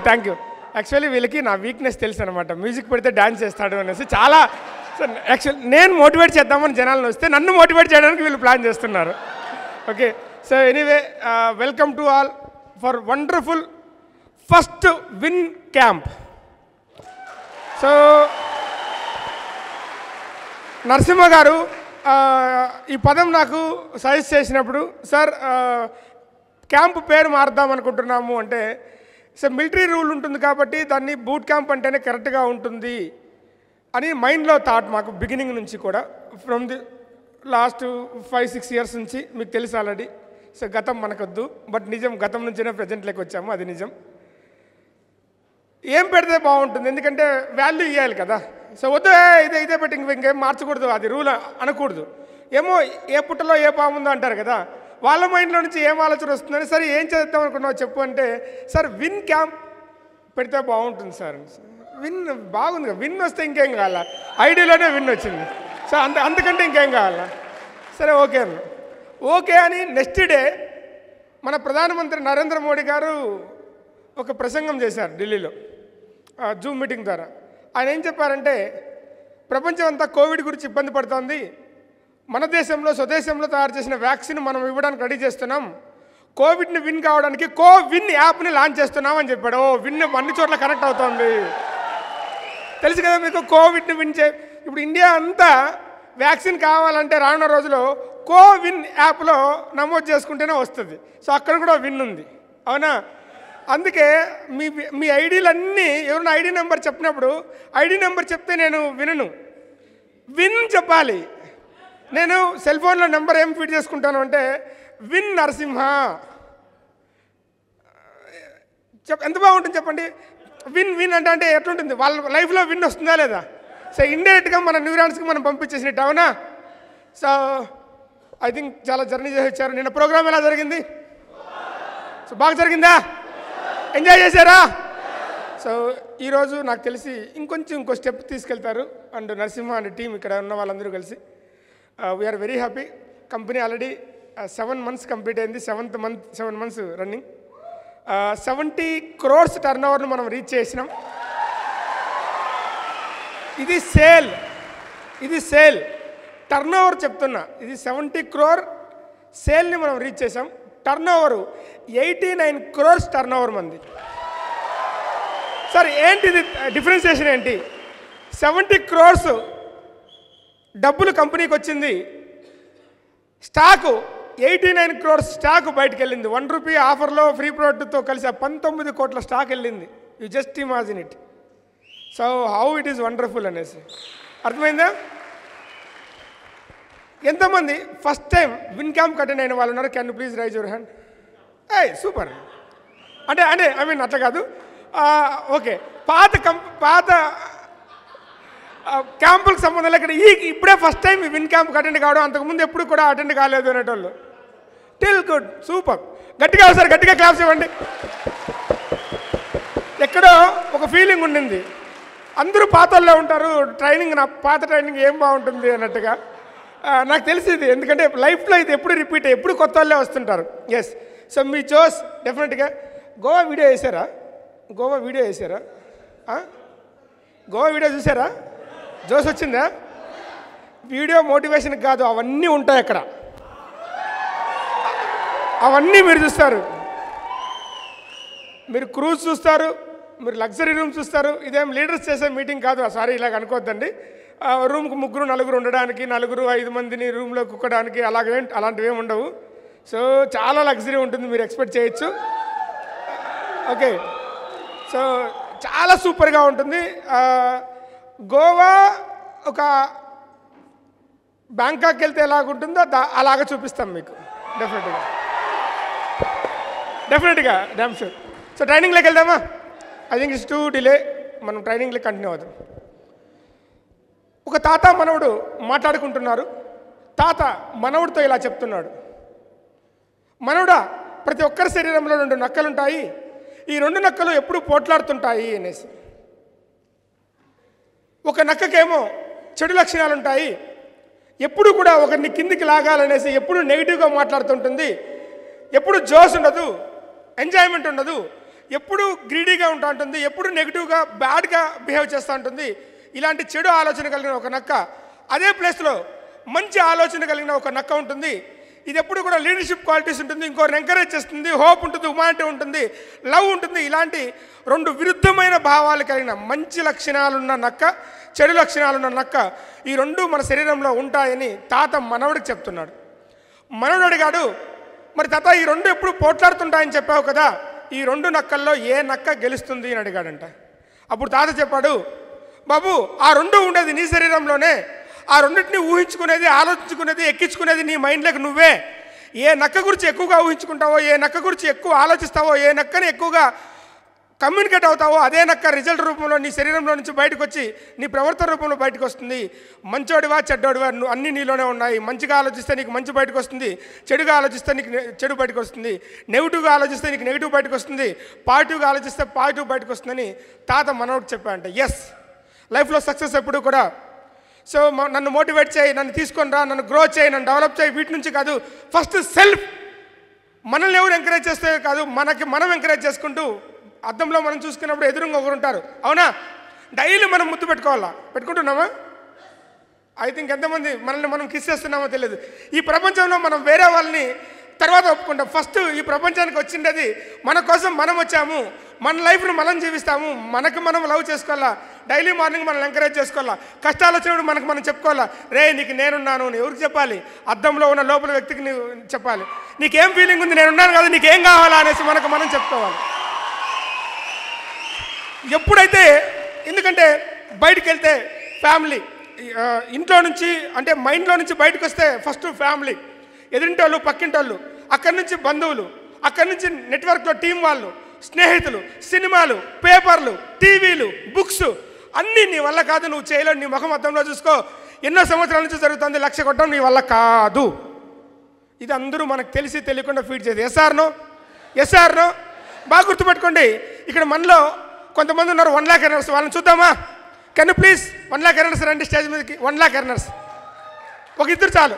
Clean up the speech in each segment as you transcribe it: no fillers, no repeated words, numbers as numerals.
Thank you. Actually వీళ్ళకి నా weakness తెలుసు అనమాట, మ్యూజిక్ పెడితే డాన్స్ చేస్తాడు అనేసి. చాలా యాక్చువల్ నేను మోటివేట్ చేద్దామని జనాలను వస్తే నన్ను మోటివేట్ చేయడానికి వీళ్ళు ప్లాన్ చేస్తున్నారు. Okay, so anyway welcome to all for wonderful first win camp. So Narasimha గారు ఈ పదం నాకు సజెస్ట్ చేసినప్పుడు, సార్ క్యాంప్ పేరు మారుద్దాం అనుకుంటున్నాము అంటే, సో మిలిటరీ రూల్ ఉంటుంది కాబట్టి దాన్ని బూట్ క్యాంప్ అంటేనే కరెక్ట్గా ఉంటుంది అని మైండ్లో థాట్ మాకు బిగినింగ్ నుంచి కూడా, ఫ్రమ్ ది లాస్ట్ 5-6 ఇయర్స్ నుంచి. మీకు తెలుసు ఆల్రెడీ. సో గతం మనకొద్దు, బట్ నిజం గతం నుంచినే ప్రజెంట్లోకి వచ్చాము, అది నిజం. ఏం పెడితే బాగుంటుంది, ఎందుకంటే వాల్యూ ఇవ్వాలి కదా. సో వద్దు ఇదే పెట్టి ఇంకేం మార్చకూడదు, అది రూల్ అనకూడదు. ఏమో ఏ పుట్టలో ఏ పాముందో అంటారు కదా, వాళ్ళ మైండ్లో నుంచి ఏం ఆలోచన వస్తుందని, సరే ఏం చేద్దాం అనుకున్నావు చెప్పు అంటే, సార్ విన్ క్యాంప్ పెడితే బాగుంటుంది సార్. విన్ బాగుంది కదా, విన్ వస్తే ఇంకేం కావాలా, ఐడియాలోనే విన్ వచ్చింది. సో అంతకంటే ఇంకేం కావాలా, సరే ఓకే అన్న. ఓకే అని నెక్స్ట్ డే మన ప్రధానమంత్రి నరేంద్ర మోడీ గారు ఒక ప్రసంగం చేశారు ఢిల్లీలో జూమ్ మీటింగ్ ద్వారా. ఆయన ఏం చెప్పారంటే, ప్రపంచం అంతా కోవిడ్ గురించి ఇబ్బంది పడుతోంది, మన దేశంలో స్వదేశంలో తయారు చేసిన వ్యాక్సిన్ మనం ఇవ్వడానికి రెడీ చేస్తున్నాం, కోవిడ్ని విన్ కావడానికి కోవిన్ యాప్ని లాంచ్ చేస్తున్నాం అని చెప్పాడు. విన్ అన్ని చోట్ల కనెక్ట్ అవుతుంది, తెలుసు కదా మీకు. కోవిడ్ని విన్ ఇప్పుడు ఇండియా అంతా వ్యాక్సిన్ కావాలంటే రానున్న రోజులో కోవిన్ యాప్లో నమోదు చేసుకుంటేనే వస్తుంది. సో అక్కడ కూడా విన్ ఉంది, అవునా? అందుకే మీ ఐడీలన్నీ ఎవరైనా ఐడి నెంబర్ చెప్పినప్పుడు, ఐడి నెంబర్ చెప్తే నేను వినను, విన్ చెప్పాలి. నేను సెల్ ఫోన్లో నెంబర్ ఏం ఫీడ్ చేసుకుంటాను అంటే విన్ నరసింహ. ఎంత బాగుంటుంది చెప్పండి. విన్ అంటే ఎట్లుంటుంది, వాళ్ళ లైఫ్లో విన్ వస్తుందా లేదా? సో ఇండైరెక్ట్గా మన న్యూరాన్స్కి మనం పంపించేసినట్టు, అవునా? సో ఐ థింక్ చాలా జర్నీ చేసి వచ్చారు. నిన్న ప్రోగ్రామ్ ఎలా జరిగింది? సో బాగా జరిగిందా? ఎంజాయ్ చేశారా? సో ఈరోజు నాకు తెలిసి ఇంకో స్టెప్ తీసుకెళ్తారు. అండ్ నరసింహ అండ్ టీం ఇక్కడ ఉన్న వాళ్ళందరూ కలిసి we are very. Company already 7 months complete అయింది, 7 months రన్నింగ్. 70 crores టర్న్ ఓవర్ను మనం రీచ్ చేసినాం. ఇది సేల్ టర్న్ ఓవర్ చెప్తున్నా. ఇది 70 crore సేల్ని మనం రీచ్ చేసాం. Turn over 89 crores turn over మంది. సార్ ఏంటిది డిఫరెన్సియేషన్ ఏంటి? 70 crores డబ్బులు కంపెనీకి వచ్చింది, స్టాకు 89 crores స్టాక్ బయటకు వెళ్ళింది. 1 రూపీ ఆఫర్లో ఫ్రీ ప్రోడక్ట్తో కలిసి 19 కోట్ల స్టాక్ వెళ్ళింది. You just imagine it. So how it is wonderful అనేసి అర్థమైందా? ఎంతమంది first time win camp attend అయిన వాళ్ళు ఉన్నారు? Can you please raise your hand? Super. అంటే ఐ మీన్ అట్లా కాదు, ఓకే. పాత క్యాంపులకు సంబంధం లేకుండా ఇప్పుడే ఫస్ట్ టైం విన్ క్యాంప్కి అటెండ్ కావడం, అంతకుముందు ఎప్పుడు కూడా అటెండ్ కాలేదు అనేటోళ్ళు. Till good, super. గట్టిగా సార్, గట్టిగా క్లాప్స్ ఇవ్వండి. ఎక్కడో ఒక ఫీలింగ్ ఉండింది, అందరూ పాతల్లో ఉంటారు, ట్రైనింగ్ నా పాత ట్రైనింగ్ ఏం బాగుంటుంది అన్నట్టుగా నాకు తెలిసింది. ఎందుకంటే లైఫ్లో ఇది ఎప్పుడు రిపీట్, ఎప్పుడు కొత్త వాళ్ళే వస్తుంటారు. ఎస్. సో మీ జోస్ డెఫినెట్గా. గోవా వీడియో వేసారా? గోవా వీడియో చూసారా? జోస్ వచ్చిందా? వీడియో మోటివేషన్ కాదు, అవన్నీ ఉంటాయి అక్కడ, అవన్నీ మీరు చూస్తారు. మీరు క్రూజ్ చూస్తారు, మీరు లగ్జరీ రూమ్ చూస్తారు. ఇదేం లీడర్స్ చేసే మీటింగ్ కాదు, సారీ ఇలాగ అనుకోవద్దండి. రూమ్కి 3-4 ఉండడానికి, 4-5 మందిని రూమ్లో కుక్కడానికి అలాంటివి ఏమి ఉండవు. సో చాలా లగ్జరీ ఉంటుంది, మీరు ఎక్స్పెక్ట్ చేయొచ్చు. ఓకే, సో చాలా సూపర్గా ఉంటుంది. గోవా ఒక బ్యాంకాక్ వెళ్తే ఎలాగుంటుందో అలాగ చూపిస్తాం మీకు డెఫినెట్గా డామ్ షూర్. సో ట్రైనింగ్లోకి వెళ్దామా? I think it's two delay, మనం ట్రైనింగ్లో కంటిన్యూ అవుతాం. ఒక తాత మనవడు మాట్లాడుకుంటున్నారు. తాత మనవడితో ఇలా చెప్తున్నాడు, మనవడా, ప్రతి ఒక్కరి శరీరంలో 2 నక్కలుంటాయి, ఈ 2 నక్కలు ఎప్పుడు పోట్లాడుతుంటాయి అనేసి. ఒక నక్కకేమో చెడు లక్షణాలు ఉంటాయి, ఎప్పుడు కూడా ఒకరిని కిందికి లాగాలనేసి ఎప్పుడు నెగిటివ్గా మాట్లాడుతుంటుంది, ఎప్పుడు జోస్ ఉండదు, ఎంజాయ్మెంట్ ఉండదు, ఎప్పుడు గ్రీడీగా ఉంటా ఉంటుంది, ఎప్పుడు నెగిటివ్గా బ్యాడ్గా బిహేవ్ చేస్తూ ఉంటుంది. ఇలాంటి చెడు ఆలోచన కలిగిన ఒక నక్క, అదే ప్లేస్లో మంచి ఆలోచన కలిగిన ఒక నక్క ఉంటుంది. ఇది ఎప్పుడు కూడా లీడర్షిప్ క్వాలిటీస్ ఉంటుంది, ఇంకోరిని ఎంకరేజ్ చేస్తుంది, హోప్ ఉంటుంది, హ్యుమానిటీ ఉంటుంది, లవ్ ఉంటుంది. ఇలాంటి రెండు విరుద్ధమైన భావాలు కలిగిన మంచి లక్షణాలున్న నక్క, చెడు లక్షణాలున్న నక్క, ఈ రెండు మన శరీరంలో ఉంటాయని తాత మనవడికి చెప్తున్నాడు. మనవడు అడిగాడు, మరి తాత ఈ రెండు ఎప్పుడు పోట్లాడుతుంటాయని చెప్పావు కదా, ఈ రెండు నక్కల్లో ఏ నక్క గెలుస్తుంది అని అడిగాడంట. అప్పుడు తాత చెప్పాడు, బాబు ఆ రెండు ఉండేది నీ శరీరంలోనే, ఆ రెండింటిని ఊహించుకునేది, ఆలోచించుకునేది, ఎక్కించుకునేది నీ మైండ్లోకి నువ్వే. ఏ నక్క గురించి ఎక్కువగా ఊహించుకుంటావో, ఏ నక్క గురించి ఎక్కువ ఆలోచిస్తావో, ఏ నక్కని ఎక్కువగా కమ్యూనికేట్ అవుతావో, అదే నక్క రిజల్ట్ రూపంలో నీ శరీరంలో నుంచి బయటకు వచ్చి నీ ప్రవర్తన రూపంలో బయటకు వస్తుంది. మంచోడివా చెడ్డోడివా నువ్వు అన్నీ నీలోనే ఉన్నాయి. మంచిగా ఆలోచిస్తే నీకు మంచి బయటకు వస్తుంది, చెడుగా ఆలోచిస్తే నీకు చెడు బయటకు వస్తుంది, నెగిటివ్గా ఆలోచిస్తే నీకు నెగిటివ్ బయటకు వస్తుంది, పాజిటివ్గా ఆలోచిస్తే పాజిటివ్ బయటకు వస్తుందని తాత మనోడికి చెప్పాడంట. ఎస్, లైఫ్లో సక్సెస్ ఎప్పుడు కూడా సో నన్ను మోటివేట్ చేయి, నన్ను తీసుకొని రా, నన్ను గ్రో చేయి, నన్ను డెవలప్ చేయి, వీటి నుంచి కాదు. ఫస్ట్ సెల్ఫ్, మనల్ని ఎవరు ఎంకరేజ్ చేస్తే కాదు, మనకి మనం ఎంకరేజ్ చేసుకుంటూ అద్దంలో మనం చూసుకున్నప్పుడు ఎదురుగా ఒకరు ఉంటారు. అవునా? డైలీ మనం ముద్దు పెట్టుకుంటున్నామా? ఐ థింక్ ఎంతమంది మనల్ని మనం కిస్ చేస్తున్నామో తెలియదు. ఈ ప్రపంచంలో మనం వేరే వాళ్ళని తర్వాత ఒప్పుకుంటాం. ఫస్ట్ ఈ ప్రపంచానికి వచ్చిండేది మన కోసం మనం వచ్చాము, మన లైఫ్ను మనం జీవిస్తాము, మనకు మనం లవ్ చేసుకోవాలా, డైలీ మార్నింగ్ మనం ఎంకరేజ్ చేసుకోవాలా, కష్టాలు వచ్చినప్పుడు మనకు మనం చెప్పుకోవాలా, రే నీకు నేనున్నాను. ఎవరికి చెప్పాలి? అద్దంలో ఉన్న లోపల వ్యక్తికి నువ్వు చెప్పాలి, నీకేం ఫీలింగ్ ఉంది, నేనున్నాను కదా, నీకేం కావాలా అనేసి మనకు మనం చెప్పుకోవాలి. ఎప్పుడైతే, ఎందుకంటే బయటికి వెళ్తే ఫ్యామిలీ, ఇంట్లో నుంచి అంటే మైండ్లో నుంచి బయటకు వస్తే ఫస్ట్ ఫ్యామిలీ, ఎదురింటోళ్ళు, పక్కింటోళ్ళు, అక్కడి నుంచి బంధువులు, అక్కడి నుంచి నెట్వర్క్లో టీం వాళ్ళు, స్నేహితులు, సినిమాలు, పేపర్లు, టీవీలు, బుక్స్ అన్నీ నీ వల్ల కాదు, నువ్వు చేయలేవు. నీ ముఖం అద్దంలో చూసుకో, ఎన్నో సంవత్సరాల నుంచి జరుగుతుంది, లక్ష కొట్టడం నీ వల్ల కాదు. ఇది అందరూ మనకు తెలిసి తెలియకుండా ఫీడ్ చేసి ఎస్ఆర్నో బాగా గుర్తుపెట్టుకోండి. ఇక్కడ మనలో కొంతమంది ఉన్నారు 1 lakh earners, వాళ్ళని చూద్దామా? Can you please 1 lakh earners రండి స్టేజ్ మీదకి. 1 lakh earners, ఒక ఇద్దరు చాలు.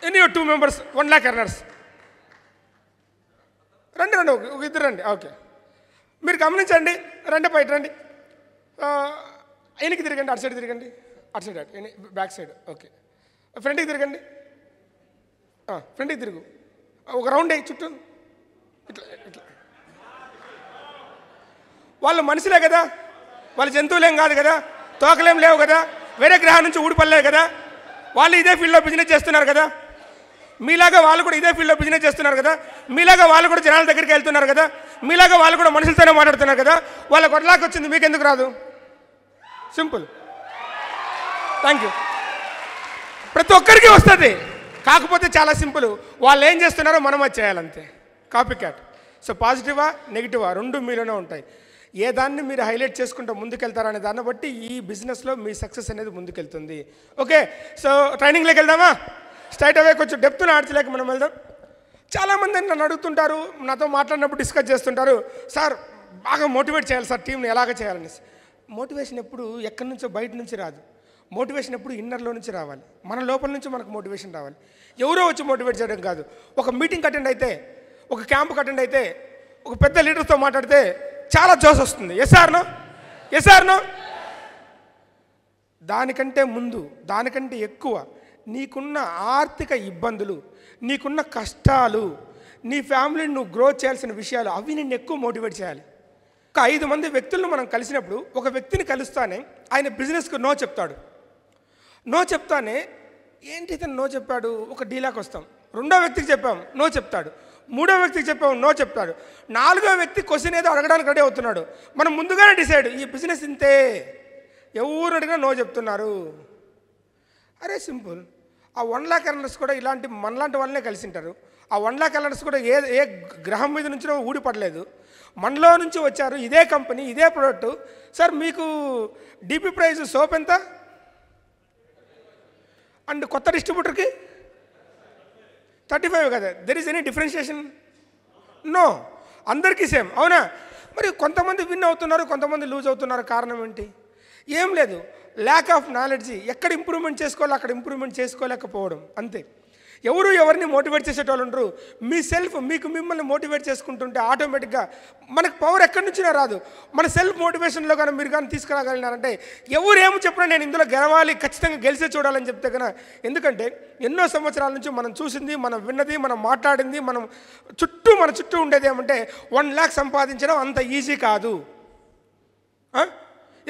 ఎనీ 2 members 1 lakh earners రండి, ఒక ఇద్దరు రండి. ఓకే, మీరు గమనించండి, రండి బయట రండి. వెనక్కి తిరగండి, అటు సైడ్ తిరగండి, అటు సైడ్ బ్యాక్ సైడ్. ఓకే, ఫ్రంట్కి తిరగండి, ఫ్రంట్కి తిరుగు, ఒక రౌండ్ అయ్యి చుట్టూ ఇట్లా ఇట్లా. వాళ్ళు మనుషులే కదా, వాళ్ళు జంతువులేం కాదు కదా, తోకలేం లేవు కదా, వేరే గ్రహం నుంచి ఊడిపడలేవు కదా, వాళ్ళు ఇదే ఫీల్డ్లో బిజినెస్ చేస్తున్నారు కదా, మీలాగా వాళ్ళు కూడా ఇదే ఫీల్డ్లో బిజినెస్ చేస్తున్నారు కదా, మీలాగా వాళ్ళు కూడా జనాల దగ్గరికి వెళ్తున్నారు కదా, మీలాగా వాళ్ళు కూడా మనుషులతోనే మాట్లాడుతున్నారు కదా, వాళ్ళకి 1 lakh వచ్చింది, మీకు ఎందుకు రాదు? సింపుల్. Thank you. ప్రతి ఒక్కరికి వస్తుంది, కాకపోతే చాలా సింపుల్. వాళ్ళు ఏం చేస్తున్నారో మనం అది చేయాలంతే. Copy cat. సో పాజిటివా నెగిటివా రెండు మీలోనే ఉంటాయి. ఏ దాన్ని మీరు హైలైట్ చేసుకుంటూ ముందుకెళ్తారనే దాన్ని బట్టి ఈ బిజినెస్లో మీ సక్సెస్ అనేది ముందుకెళ్తుంది. ఓకే, సో ట్రైనింగ్లోకి వెళ్దామా? స్ట్రైట్ అవే కొంచెం డెప్త్ను ఆడ్చలేక మనం వెళ్దాం. చాలామంది నన్ను అడుగుతుంటారు, నాతో మాట్లాడినప్పుడు డిస్కస్ చేస్తుంటారు, సార్ బాగా మోటివేట్ చేయాలి సార్ టీంని, ఎలాగ చేయాలనేసి. మోటివేషన్ ఎప్పుడు ఎక్కడి నుంచో బయట నుంచి రాదు, మోటివేషన్ ఎప్పుడు ఇన్నర్లో నుంచి రావాలి, మన లోపల నుంచి మనకు మోటివేషన్ రావాలి. ఎవరో వచ్చి మోటివేట్ చేయడం కాదు. ఒక మీటింగ్ అటెండ్ అయితే, ఒక క్యాంప్కి అటెండ్ అయితే, ఒక పెద్ద లీడర్తో మాట్లాడితే చాలా జోస్ వస్తుంది. Yes or no? దానికంటే ముందు, దానికంటే ఎక్కువ నీకున్న ఆర్థిక ఇబ్బందులు, నీకున్న కష్టాలు, నీ ఫ్యామిలీని నువ్వు గ్రో చేయాల్సిన విషయాలు, అవి నిన్ను ఎక్కువ మోటివేట్ చేయాలి. ఒక 5 మంది వ్యక్తులను మనం కలిసినప్పుడు, ఒక వ్యక్తిని కలుస్తానే ఆయన బిజినెస్కి నో చెప్తానే ఏంటి ఇతను నో చెప్పాడు, ఒక డీలాకి వస్తాం. 2వ వ్యక్తికి చెప్పాం, నో చెప్తాడు. 3వ వ్యక్తికి చెప్పాం, నో చెప్తాడు. 4వ వ్యక్తి క్వశ్చన్ ఏదో అడగడానికి రెడీ అవుతున్నాడు. మనం ముందుగానే డిసైడ్, ఈ బిజినెస్ ఇంతే, ఎవరు అడిగినా నో చెప్తున్నారు. అరే సింపుల్. ఆ 1 lakh earners కూడా ఇలాంటి మనలాంటి వాళ్ళనే కలిసి ఉంటారు. ఆ 1 lakh earners కూడా ఏ గ్రహం మీద నుంచినో ఊడిపడలేదు, మనలో నుంచి వచ్చారు. ఇదే కంపెనీ, ఇదే ప్రోడక్ట్. సార్ మీకు డిపి ప్రైస్ సోప్ ఎంత, అండ్ కొత్త డిస్ట్రిబ్యూటర్కి 35 కదా. There is any differentiation? No, అందరికీ సేమ్. అవునా? మరి కొంతమంది విన్ అవుతున్నారు, కొంతమంది లూజ్ అవుతున్నారు. కారణం ఏంటి? ఏం లేదు, ల్యాక్ ఆఫ్ నాలెడ్జి. ఎక్కడ ఇంప్రూవ్మెంట్ చేసుకోవాలో అక్కడ ఇంప్రూవ్మెంట్ చేసుకోలేకపోవడం, అంతే. ఎవరు ఎవరిని మోటివేట్ చేసేటోళ్ళు ఉండరు. మీ సెల్ఫ్ మిమ్మల్ని మోటివేట్ చేసుకుంటుంటే ఆటోమేటిక్గా మనకు పవర్ ఎక్కడి నుంచినా రాదు. మన సెల్ఫ్ మోటివేషన్లో కానీ మీరు కానీ తీసుకురాగలిగినారంటే ఎవరు ఏమి చెప్పినా నేను ఇందులో గెలవాలి, ఖచ్చితంగా గెలిచే చూడాలని చెప్తే కన్నా. ఎందుకంటే ఎన్నో సంవత్సరాల నుంచి మనం చూసింది, మనం విన్నది, మనం మాట్లాడింది, మన చుట్టూ ఉండేది ఏమంటే 1 lakh సంపాదించడం అంత ఈజీ కాదు.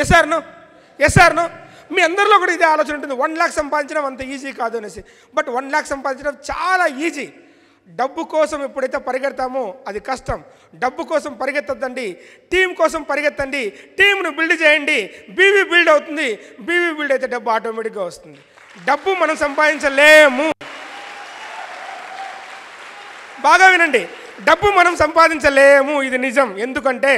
Yes or no? మీ అందరిలో కూడా ఇదే ఆలోచన ఉంటుంది, 1 lakh సంపాదించడం అంత ఈజీ కాదు అనేసి. బట్ 1 lakh సంపాదించడం చాలా ఈజీ. డబ్బు కోసం ఎప్పుడైతే పరిగెడతామో అది కష్టం. డబ్బు కోసం పరిగెత్తద్దండి, టీం కోసం పరిగెత్తండి. టీంను బిల్డ్ చేయండి, బీవీ బిల్డ్ అవుతుంది. బీవీ బిల్డ్ అయితే డబ్బు ఆటోమేటిక్గా వస్తుంది. డబ్బు మనం సంపాదించలేము. బాగా వినండి, డబ్బు మనం సంపాదించలేము, ఇది నిజం. ఎందుకంటే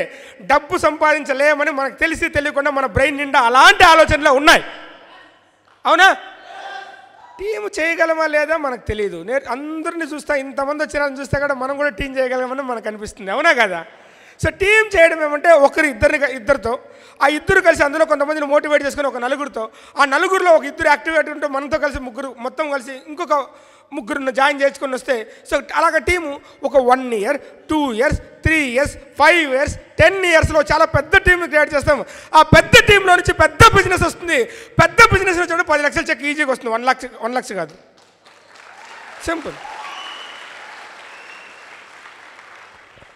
డబ్బు సంపాదించలేమని మనకు తెలియకుండా మన బ్రెయిన్ నిండా అలాంటి ఆలోచనలు ఉన్నాయి. అవునా? టీం చేయగలమా లేదా మనకు తెలియదు. అందరినీ చూస్తా, ఇంతమంది వచ్చినారని చూస్తే కూడా మనం కూడా టీం చేయగలమని మనకు అనిపిస్తుంది. అవునా కదా? సో టీం చేయడం ఏమంటే ఇద్దరితో, ఆ ఇద్దరు కలిసి అందులో కొంతమందిని మోటివేట్ చేసుకుని ఒక నలుగురితో, ఆ నలుగురిలో ఒక ఇద్దరు యాక్టివేట్ ఉంటే మనతో కలిసి ముగ్గురు, మొత్తం కలిసి ఇంకొక ముగ్గురును జాయిన్ చేసుకుని వస్తే, సో అలాగ టీము ఒక 1 year, 2 years, 3 years, 5 years, 10 yearsలో చాలా పెద్ద టీంని క్రియేట్ చేస్తాం. ఆ పెద్ద టీంలో నుంచి పెద్ద బిజినెస్ వస్తుంది. పెద్ద బిజినెస్ వచ్చినప్పుడు 10 లక్షల చెక్ ఈజీగా వస్తుంది. 1 lakh కాదు, సింపుల్.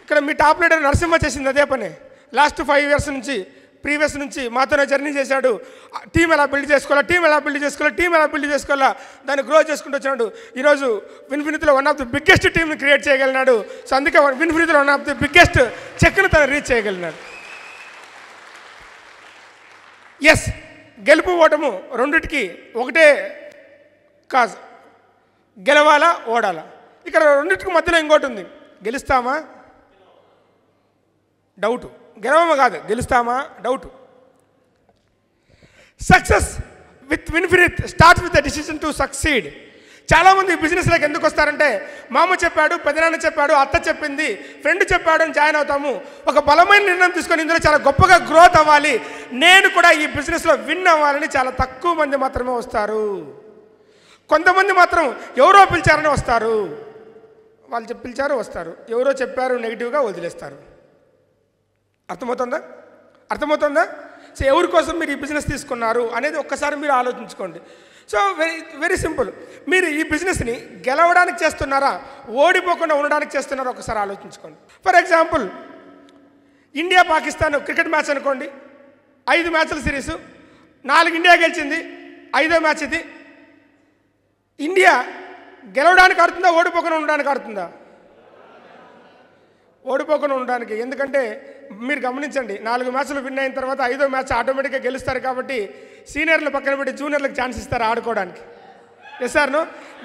ఇక్కడ మీ టాప్ లీడర్ నరసింహ చేసింది అదే పని. లాస్ట్ 5 years నుంచి ప్రీవియస్ నుంచి మాతోనే జర్నీ చేశాడు. టీం ఎలా బిల్డ్ చేసుకోవాలా దాన్ని గ్రో చేసుకుంటూ వచ్చినాడు. ఈరోజు విన్ఫినిటీలో 1 of the బిగ్గెస్ట్ టీంని క్రియేట్ చేయగలిగినాడు. సో అందుకే విన్ఫినిటీలో 1 of the బిగ్గెస్ట్ చెక్ను తను రీచ్ చేయగలిగినాడు. ఎస్, గెలుపు ఓటము రెండిటికి ఒకటే కాజ్, గెలవాలా ఓడాలా. ఇక్కడ రెండింటికి మధ్యలో ఇంకోటి ఉంది, గెలుస్తామా డౌటు, గెలవమా కాదు, గెలుస్తామా doubt. Success with Vinfinit starts with the decision to succeed. చాలామంది బిజినెస్లోకి ఎందుకు వస్తారంటే మామ చెప్పాడు, పెదనాన్న చెప్పాడు, అత్త చెప్పింది, ఫ్రెండ్ చెప్పాడు అని జాయిన్ అవుతాము. ఒక బలమైన నిర్ణయం తీసుకొని ఇందులో చాలా గొప్పగా గ్రోత్ అవ్వాలి, నేను కూడా ఈ బిజినెస్లో విన్ అవ్వాలని చాలా తక్కువ మంది మాత్రమే వస్తారు. కొంతమంది మాత్రం ఎవరో పిలిచారని వస్తారు. వాళ్ళు పిలిచారు వస్తారు, ఎవరో చెప్పారు నెగిటివ్గా వదిలేస్తారు. అర్థమవుతుందా? సో ఎవరి కోసం మీరు ఈ బిజినెస్ తీసుకున్నారు అనేది ఒక్కసారి మీరు ఆలోచించుకోండి. సో వెరీ సింపుల్, మీరు ఈ బిజినెస్ని గెలవడానికి చేస్తున్నారా, ఓడిపోకుండా ఉండడానికి చేస్తున్నారా ఒకసారి ఆలోచించుకోండి. For example, India Pakistan cricket match అనుకోండి. 5 మ్యాచ్ల సిరీసు, 4 ఇండియా గెలిచింది, 5వ మ్యాచ్ ఇది. ఇండియా గెలవడానికి ఆడుతుందా, ఓడిపోకుండా ఉండడానికి ఆడుతుందా? ఓడిపోకుండా ఉండడానికి. ఎందుకంటే మీరు గమనించండి, 4 మ్యాచ్లు విన్ అయిన తర్వాత 5వ మ్యాచ్ ఆటోమేటిక్గా గెలుస్తారు. కాబట్టి సీనియర్లు పక్కన పెట్టి జూనియర్లకు ఛాన్స్ ఇస్తారు ఆడుకోవడానికి. Yes or no?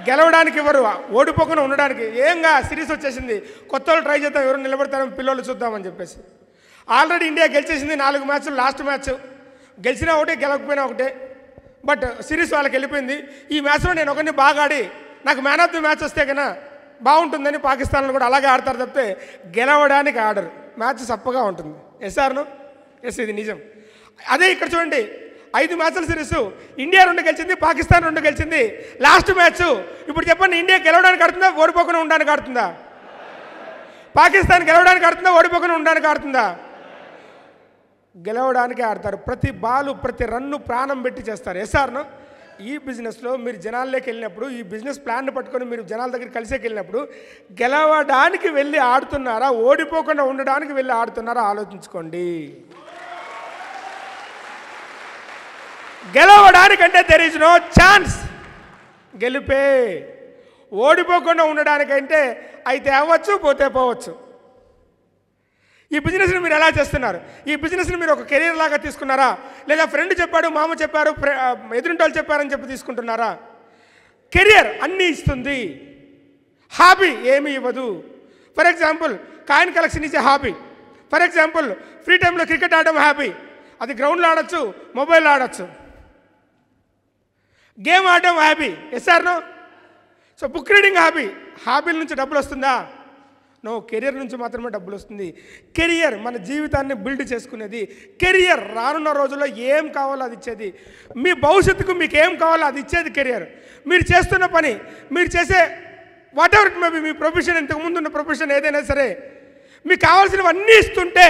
గెలవడానికి ఇవ్వరు, ఓడిపోకుండా ఉండడానికి. ఏంగా సిరీస్ వచ్చేసింది, కొత్త వాళ్ళు ట్రై చేద్దాం, ఎవరు నిలబడతారో పిల్లలు చూద్దామని చెప్పేసి. ఆల్రెడీ ఇండియా గెలిచేసింది 4 మ్యాచ్లు, లాస్ట్ మ్యాచ్ గెలిచినా ఒకటే, గెలవకపోయినా ఒకటే. బట్ సిరీస్ వాళ్ళకి వెళ్ళిపోయింది. ఈ మ్యాచ్లో నేను ఒకరిని బాగా ఆడి నాకు మ్యాన్ ఆఫ్ ది మ్యాచ్ వస్తే కన్నా బాగుంటుందని పాకిస్తాన్లో కూడా అలాగే ఆడతారు తప్పితే గెలవడానికి ఆడరు. మ్యాచ్ సప్పగా ఉంటుంది. ఎస్ ఆర్ను? ఎస్, ఇది నిజం. అదే ఇక్కడ చూడండి, 5 మ్యాచ్ల సిరీస్, ఇండియా 2 గెలిచింది, పాకిస్తాన్ 2 గెలిచింది. లాస్ట్ మ్యాచ్ ఇప్పుడు చెప్పండి, ఇండియా గెలవడానికి ఆడుతుందా, ఓడిపోకుండా ఉండడానికి ఆడుతుందా? పాకిస్తాన్ గెలవడానికి ఆడుతుందా, ఓడిపోకుండా ఉండడానికి ఆడుతుందా? గెలవడానికి ఆడతారు. ప్రతి బాలు, ప్రతి రన్ను ప్రాణం పెట్టి చేస్తారు. ఎస్ ఆర్ను? ఈ బిజినెస్లో మీరు జనాల్లోకి వెళ్ళినప్పుడు, ఈ బిజినెస్ ప్లాన్ పట్టుకొని మీరు జనాల దగ్గర కలిసేకి వెళ్ళినప్పుడు గెలవడానికి వెళ్ళి ఆడుతున్నారా, ఓడిపోకుండా ఉండడానికి వెళ్ళి ఆడుతున్నారా ఆలోచించుకోండి. గెలవడానికంటే దెర్ ఈజ్ నో ఛాన్స్, గెలిపే. ఓడిపోకుండా ఉండడానికంటే అయితే అవ్వచ్చు, పోతే పోవచ్చు. ఈ బిజినెస్ని మీరు ఎలా చేస్తున్నారు? ఈ బిజినెస్ని మీరు ఒక కెరీర్ లాగా తీసుకున్నారా, లేదా ఫ్రెండ్ చెప్పాడు, మామ చెప్పారు, ఎదురింటోళ్ళు చెప్పారని చెప్పి తీసుకుంటున్నారా? కెరియర్ అన్నీ ఇస్తుంది, హాబీ ఏమీ ఇవ్వదు. For example, coin collection is a hobby. For example, free టైంలో క్రికెట్ ఆడడం హ్యాబీ. అది గ్రౌండ్లో ఆడచ్చు, మొబైల్లో ఆడచ్చు. గేమ్ ఆడడం hobby. Yes or no? So book reading hobby. హాబీల నుంచి డబ్బులు వస్తుందా? నో, కెరియర్ నుంచి మాత్రమే డబ్బులు వస్తుంది. కెరియర్ మన జీవితాన్ని బిల్డ్ చేసుకునేది. కెరియర్ రానున్న రోజుల్లో ఏం కావాలో అది ఇచ్చేది. మీ భవిష్యత్తుకు మీకు ఏం కావాలో అది ఇచ్చేది కెరియర్. మీరు చేస్తున్న పని, మీరు చేసే what ever it may be, me profession, ఇంతకుముందు ఉన్న ప్రొఫెషన్ ఏదైనా సరే, మీకు కావాల్సినవన్నీ ఇస్తుంటే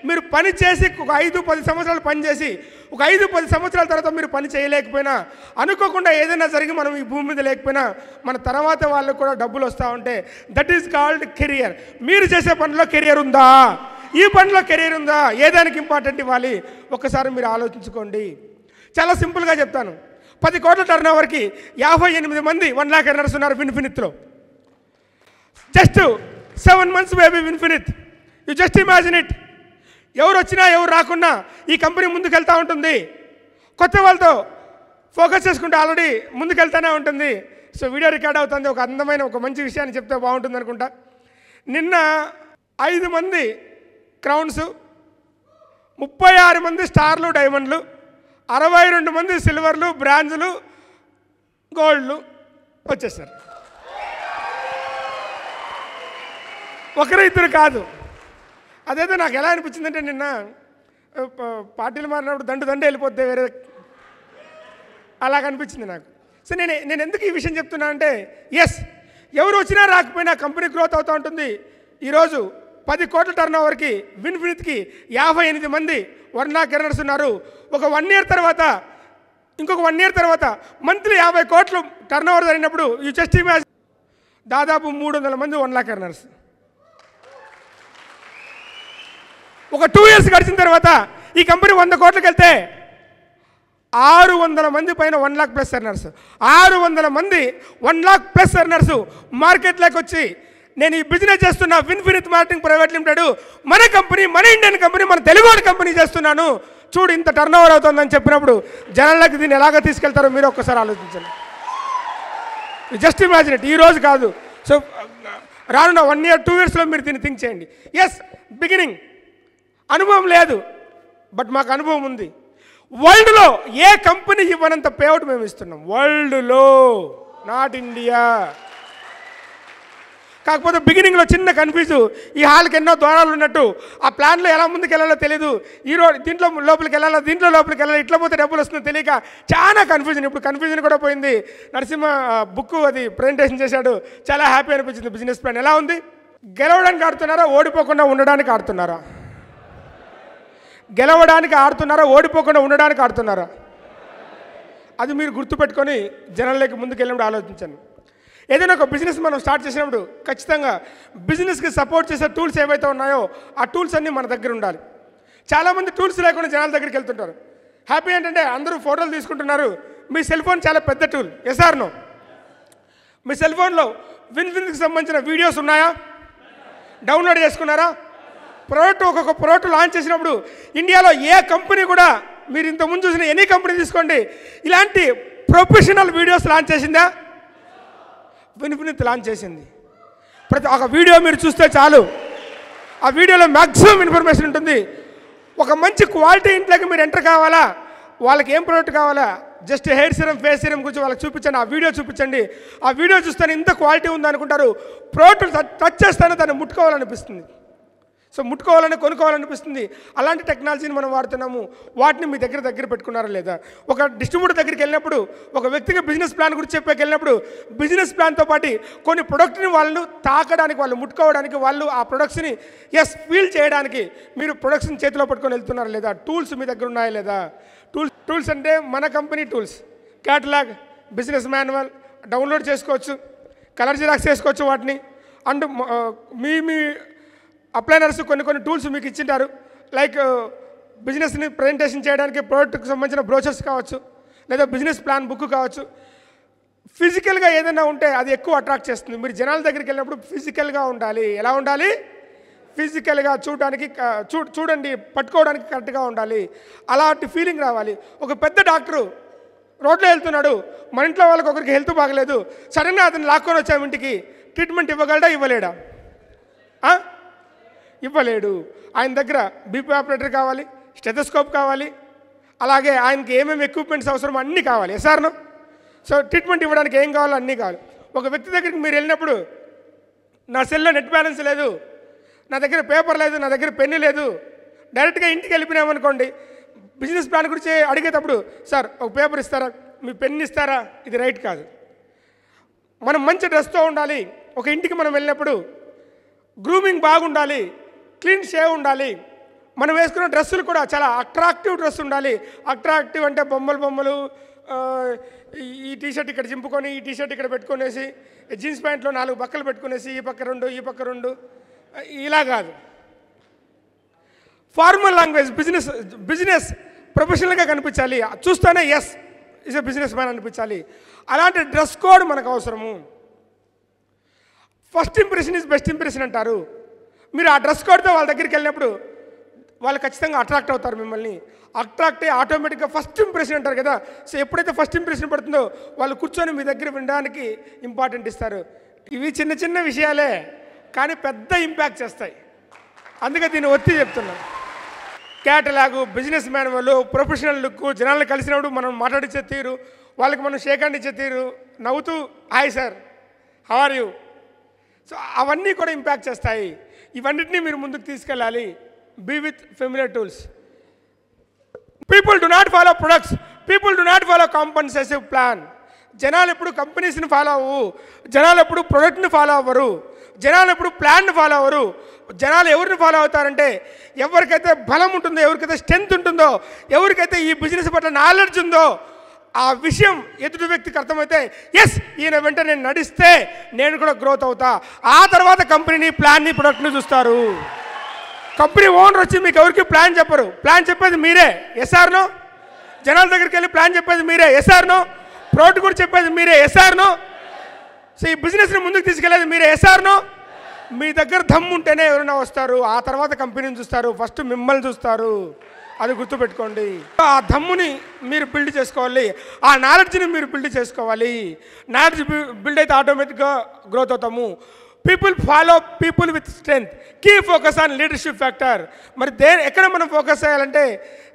మీరు పని చేసి ఒక 5-10 సంవత్సరాలు పని చేసి ఒక 5-10 సంవత్సరాల తర్వాత మీరు పని చేయలేకపోయినా, అనుకోకుండా ఏదైనా జరిగి మనం ఈ భూమి మీద లేకపోయినా మన తర్వాత వాళ్ళకు కూడా డబ్బులు వస్తూ ఉంటే దట్ ఈస్ కాల్డ్ కెరియర్. మీరు చేసే పనిలో కెరియర్ ఉందా? ఈ పనిలో కెరియర్ ఉందా? ఏదానికి ఇంపార్టెంట్ ఇవ్వాలి? ఒక్కసారి మీరు ఆలోచించుకోండి. చాలా సింపుల్గా చెప్తాను. 10 కోట్ల టర్న్ ఓవర్కి 58 మంది 1 lakh ఎర్నర్స్ ఉన్నారు విన్ఫినిత్లో. Just 7 months baby Vinfinit. You just imagine it. ఎవరు వచ్చినా ఎవరు రాకున్నా ఈ కంపెనీ ముందుకెళ్తూ ఉంటుంది. కొత్త వాళ్ళతో ఫోకస్ చేసుకుంటే ఆల్రెడీ ముందుకెళ్తూనే ఉంటుంది. సో వీడియో రికార్డ్ అవుతుంది. ఒక అందమైన ఒక మంచి విషయాన్ని చెప్తే బాగుంటుంది అనుకుంటా. నిన్న 5 మంది క్రౌన్స్, 36 మంది స్టార్లు, డైమండ్లు, 62 మంది సిల్వర్లు, బ్రాంజ్లు, గోల్డ్లు వచ్చేసారు. ఒకరు ఇద్దరు కాదు. అదైతే నాకు ఎలా అనిపించిందంటే, నిన్న పార్టీలు మారినప్పుడు దండు వెళ్ళిపోద్ది వేరే, అలా కనిపించింది నాకు. సో నేను ఎందుకు ఈ విషయం చెప్తున్నా అంటే, ఎస్, ఎవరు వచ్చినా రాకపోయినా కంపెనీ గ్రోత్ అవుతూ ఉంటుంది. ఈరోజు 10 కోట్ల టర్న్ ఓవర్కి విన్ఫినిత్కి 58 మంది 1 lakh ఎర్నర్స్ ఉన్నారు. ఒక 1 year తర్వాత, ఇంకొక 1 year తర్వాత మంత్లీ 50 కోట్లు టర్న్ ఓవర్ జరిగినప్పుడు యూ జస్ట్ ఇమాజిన్, దాదాపు 300 మంది 1 lakh ఎర్నర్స్. ఒక 2 years గడిచిన తర్వాత ఈ కంపెనీ 100 కోట్లకి వెళ్తే 600 మంది పైన 1 lakh ప్లస్ ఎర్నర్స్, 600 మంది 1 lakh ప్లస్ ఎర్నర్స్ మార్కెట్లోకి వచ్చి, నేను ఈ బిజినెస్ చేస్తున్నా విన్ఫినిత్ మార్కెటింగ్ ప్రైవేట్ లిమిటెడ్, మన కంపెనీ, మన ఇండియన్ కంపెనీ, మన తెలుగు కంపెనీ చేస్తున్నాను, చూడు ఇంత టర్న్ ఓవర్ అవుతుందని చెప్పినప్పుడు జనాలకి దీన్ని ఎలాగ తీసుకెళ్తారో మీరు ఒక్కసారి ఆలోచించండి. Just imagine it. ఈరోజు కాదు, సో రానున్న 1 year 2 yearsలో మీరు దీన్ని థింక్ చేయండి. ఎస్, బిగినింగ్ అనుభవం లేదు, బట్ మాకు అనుభవం ఉంది. వరల్డ్లో ఏ కంపెనీ ఇవ్వనంత పేఅవుట్ మేము ఇస్తున్నాం వరల్డ్లో, నాట్ ఇండియా. కాకపోతే బిగినింగ్లో చిన్న కన్ఫ్యూజు, ఈ హాల్కి ఎన్నో ద్వారాలు ఉన్నట్టు, ఆ ప్లాన్లో ఎలా ముందుకు వెళ్ళాలో తెలియదు, ఈరోజు దీంట్లో లోపలికి వెళ్ళాలా, దీంట్లో లోపలికి వెళ్ళాలి, ఇట్లా పోతే డబ్బులు వస్తుందో తెలియక చాలా కన్ఫ్యూజన్. ఇప్పుడు కన్ఫ్యూజన్ కూడా పోయింది. నరసింహ బుక్ అది ప్రజెంటేషన్ చేశాడు, చాలా హ్యాపీ అనిపించింది. బిజినెస్ ప్లాన్ ఎలా ఉంది? గెలవడానికి ఆడుతున్నారా, ఓడిపోకుండా ఉండడానికి ఆడుతున్నారా? గెలవడానికి ఆడుతున్నారా, ఓడిపోకుండా ఉండడానికి ఆడుతున్నారా? అది మీరు గుర్తుపెట్టుకొని జనాల్లోకి ముందుకు వెళ్ళినప్పుడు ఆలోచించండి. ఏదైనా ఒక బిజినెస్ మనం స్టార్ట్ చేసినప్పుడు ఖచ్చితంగా బిజినెస్కి సపోర్ట్ చేసే టూల్స్ ఏవైతే ఉన్నాయో ఆ టూల్స్ అన్నీ మన దగ్గర ఉండాలి. చాలామంది టూల్స్ లేకుండా జనాల దగ్గరికి వెళ్తుంటారు. హ్యాపీ ఏంటంటే అందరూ ఫోటోలు తీసుకుంటున్నారు. మీ సెల్ ఫోన్ చాలా పెద్ద టూల్. Yes or no? మీ సెల్ ఫోన్లో విన్ఫినిత్కి సంబంధించిన వీడియోస్ ఉన్నాయా? డౌన్లోడ్ చేసుకున్నారా? ఒక్కొక్క ప్రోడక్ట్ లాంచ్ చేసినప్పుడు ఇండియాలో ఏ కంపెనీ కూడా, మీరు ఇంతకుముందు చూసిన ఎనీ కంపెనీ తీసుకోండి, ఇలాంటి ప్రొఫెషనల్ వీడియోస్ లాంచ్ చేసిందా? విన్ఫినిత్ లాంచ్ చేసింది. ప్రతి ఒక వీడియో మీరు చూస్తే చాలు, ఆ వీడియోలో మ్యాక్సిమం ఇన్ఫర్మేషన్ ఉంటుంది. ఒక మంచి క్వాలిటీ ఇంట్లోకి మీరు ఎంటర్ కావాలా, వాళ్ళకి ఏం ప్రోడక్ట్ కావాలా, just hair serum, face serum గురించి వాళ్ళకి చూపించండి, ఆ వీడియో చూపించండి. ఆ వీడియో చూస్తే ఇంత క్వాలిటీ ఉందనుకుంటారు. ప్రోడక్ట్ టచ్ చేస్తానే దాన్ని ముట్టుకోవాలనిపిస్తుంది. సో ముట్టుకోవాలని, కొనుక్కోవాలనిపిస్తుంది. అలాంటి టెక్నాలజీని మనం వాడుతున్నాము. వాటిని మీ దగ్గర పెట్టుకున్నారా లేదా? ఒక డిస్ట్రిబ్యూటర్ దగ్గరికి వెళ్ళినప్పుడు, ఒక వ్యక్తికి బిజినెస్ ప్లాన్ గురించి వెళ్ళినప్పుడు, బిజినెస్ ప్లాన్తో పాటు కొన్ని ప్రొడక్ట్ని వాళ్ళు తాకడానికి, వాళ్ళు ముట్టుకోవడానికి, వాళ్ళు ఆ ప్రొడక్ట్స్ని ఫీల్ చేయడానికి మీరు ప్రొడక్ట్స్ని చేతిలో పట్టుకొని వెళ్తున్నారా లేదా? టూల్స్ మీ దగ్గర ఉన్నాయా లేదా? టూల్స్ అంటే మన company tools, catalogue, business manual download చేసుకోవచ్చు, కలర్ జిరాక్స్ చేసుకోవచ్చు వాటిని. అండ్ మీ అప్లైనర్స్ కొన్ని టూల్స్ మీకు ఇచ్చింటారు. లైక్ బిజినెస్ని ప్రజెంటేషన్ చేయడానికి ప్రోడక్ట్కి సంబంధించిన బ్రోచర్స్ కావచ్చు, లేదా బిజినెస్ ప్లాన్ బుక్ కావచ్చు. ఫిజికల్గా ఏదైనా ఉంటే అది ఎక్కువ అట్రాక్ట్ చేస్తుంది. మీరు జనాల దగ్గరికి వెళ్ళినప్పుడు ఫిజికల్గా ఉండాలి. ఎలా ఉండాలి? ఫిజికల్గా చూడడానికి, చూడండి, పట్టుకోవడానికి కరెక్ట్గా ఉండాలి. అలాంటి ఫీలింగ్ రావాలి. ఒక పెద్ద డాక్టరు రోడ్లో వెళ్తున్నాడు, మన ఇంట్లో వాళ్ళకి ఒకరికి హెల్త్ బాగలేదు, సడన్గా అతను లాక్కొని వచ్చాము ఇంటికి, ట్రీట్మెంట్ ఇవ్వగలడా, ఇవ్వలేడా? ఇవ్వలేడు. ఆయన దగ్గర బీపీ ఆపరేటర్ కావాలి, స్టెథోస్కోప్ కావాలి, అలాగే ఆయనకి ఏమేమి ఎక్విప్మెంట్స్ అవసరమో అన్నీ కావాలి. ఎస్ఆర్ను? సో ట్రీట్మెంట్ ఇవ్వడానికి ఏం కావాలో అన్నీ కావాలి. ఒక వ్యక్తి దగ్గరికి మీరు వెళ్ళినప్పుడు నా సెల్లో నెట్ బ్యాలెన్స్ లేదు, నా దగ్గర పేపర్ లేదు, నా దగ్గర పెన్ను లేదు. డైరెక్ట్గా ఇంటికి వెళ్ళిపోయినామనుకోండి, బిజినెస్ ప్లాన్ గురించి అడిగేటప్పుడు సార్ ఒక పేపర్ ఇస్తారా, మీ పెన్ ఇస్తారా, ఇది రైట్ కాదు. మనం మంచి డ్రెస్తో ఉండాలి. ఒక ఇంటికి మనం వెళ్ళినప్పుడు గ్రూమింగ్ బాగుండాలి, క్లీన్ షేవ్ ఉండాలి. మనం వేసుకున్న డ్రెస్సులు కూడా చాలా అట్రాక్టివ్ డ్రెస్ ఉండాలి. అట్రాక్టివ్ అంటే బొమ్మలు ఈ టీషర్ట్ ఇక్కడ చింపుకొని, ఈ టీషర్ట్ ఇక్కడ పెట్టుకునేసి, జీన్స్ ప్యాంట్లో 4 బక్కలు పెట్టుకునేసి, ఈ పక్క 2 ఈ పక్క 2, ఇలా కాదు. ఫార్మల్ లాంగ్వేజ్, బిజినెస్ ప్రొఫెషనల్గా కనిపించాలి. చూస్తేనే he's is a businessman అనిపించాలి. అలాంటి డ్రెస్ కోడ్ మనకు అవసరము. First impression is best impression అంటారు. మీరు ఆ డ్రెస్ కోడ్తో వాళ్ళ దగ్గరికి వెళ్ళినప్పుడు వాళ్ళు ఖచ్చితంగా అట్రాక్ట్ అవుతారు. మిమ్మల్ని అట్రాక్ట్ అయ్యి ఆటోమేటిక్గా ఫస్ట్ ఇంప్రెషన్ అంటారు కదా. సో ఎప్పుడైతే ఫస్ట్ ఇంప్రెషన్ పడుతుందో వాళ్ళు కూర్చొని మీ దగ్గర వినడానికి ఇంపార్టెంట్ ఇస్తారు. ఇవి చిన్న చిన్న విషయాలే కానీ పెద్ద ఇంపాక్ట్ చేస్తాయి. అందుకే దీన్ని ఒత్తి చెప్తున్నాను. Catalogue, business manual, professional look, జనాలను కలిసినప్పుడు మనం మాట్లాడించే తీరు, వాళ్ళకి మనం షేక్ హ్యాండ్ ఇచ్చే తీరు, నవ్వుతూ hi sir how are you, so అవన్నీ కూడా ఇంపాక్ట్ చేస్తాయి. ఇవన్నిటినీ మీరు ముందుకు తీసుకెళ్ళాలి. Be with familiar tools. People do not follow products, people do not follow compensative plan. జనాలు ఎప్పుడు కంపెనీస్ని ఫాలో అవ్వరు, జనాలు ఎప్పుడు ప్రొడక్ట్ని ఫాలో అవ్వరు, జనాలు ఎప్పుడు ప్లాన్ని ఫాలో అవ్వరు. జనాలు ఎవరిని ఫాలో అవుతారంటే ఎవరికైతే బలం ఉంటుందో, ఎవరికైతే స్ట్రెంత్ ఉంటుందో, ఎవరికైతే ఈ బిజినెస్ పట్ల నాలెడ్జ్ ఉందో, ఆ విషయం ఎదుటి వ్యక్తికి అర్థమైతే ఎస్ ఈయన వెంట నేను నడిస్తే నేను కూడా గ్రోత్ అవుతా. ఆ తర్వాత కంపెనీని, ప్లాన్ని, ప్రొడక్ట్ని చూస్తారు. కంపెనీ ఓనర్ వచ్చి మీకు ఎవరికి ప్లాన్ చెప్పరు. ప్లాన్ చెప్పేది మీరే. ఎస్ఆర్నో? జనాల దగ్గరికి వెళ్ళి ప్లాన్ చెప్పేది మీరే. ఎస్ఆర్నో? ప్రోడక్ట్ కూడా చెప్పేది మీరే. ఎస్ఆర్నో? సో ఈ బిజినెస్ని ముందుకు తీసుకెళ్ళేది మీరే. ఎస్ఆర్నో? మీ దగ్గర దమ్ము ఉంటేనే ఎవరైనా వస్తారు. ఆ తర్వాత కంపెనీని చూస్తారు, ఫస్ట్ మిమ్మల్ని చూస్తారు. అది గుర్తుపెట్టుకోండి. ఆ దమ్ముని మీరు బిల్డ్ చేసుకోవాలి, ఆ నాలెడ్జ్ని మీరు బిల్డ్ చేసుకోవాలి. నాలెడ్జ్ బిల్డ్ అయితే ఆటోమేటిక్గా గ్రోత్ అవుతాము. People follow people with strength. Key focus on leadership factor. మరి ఎక్కడ మనం ఫోకస్ చేయాలంటే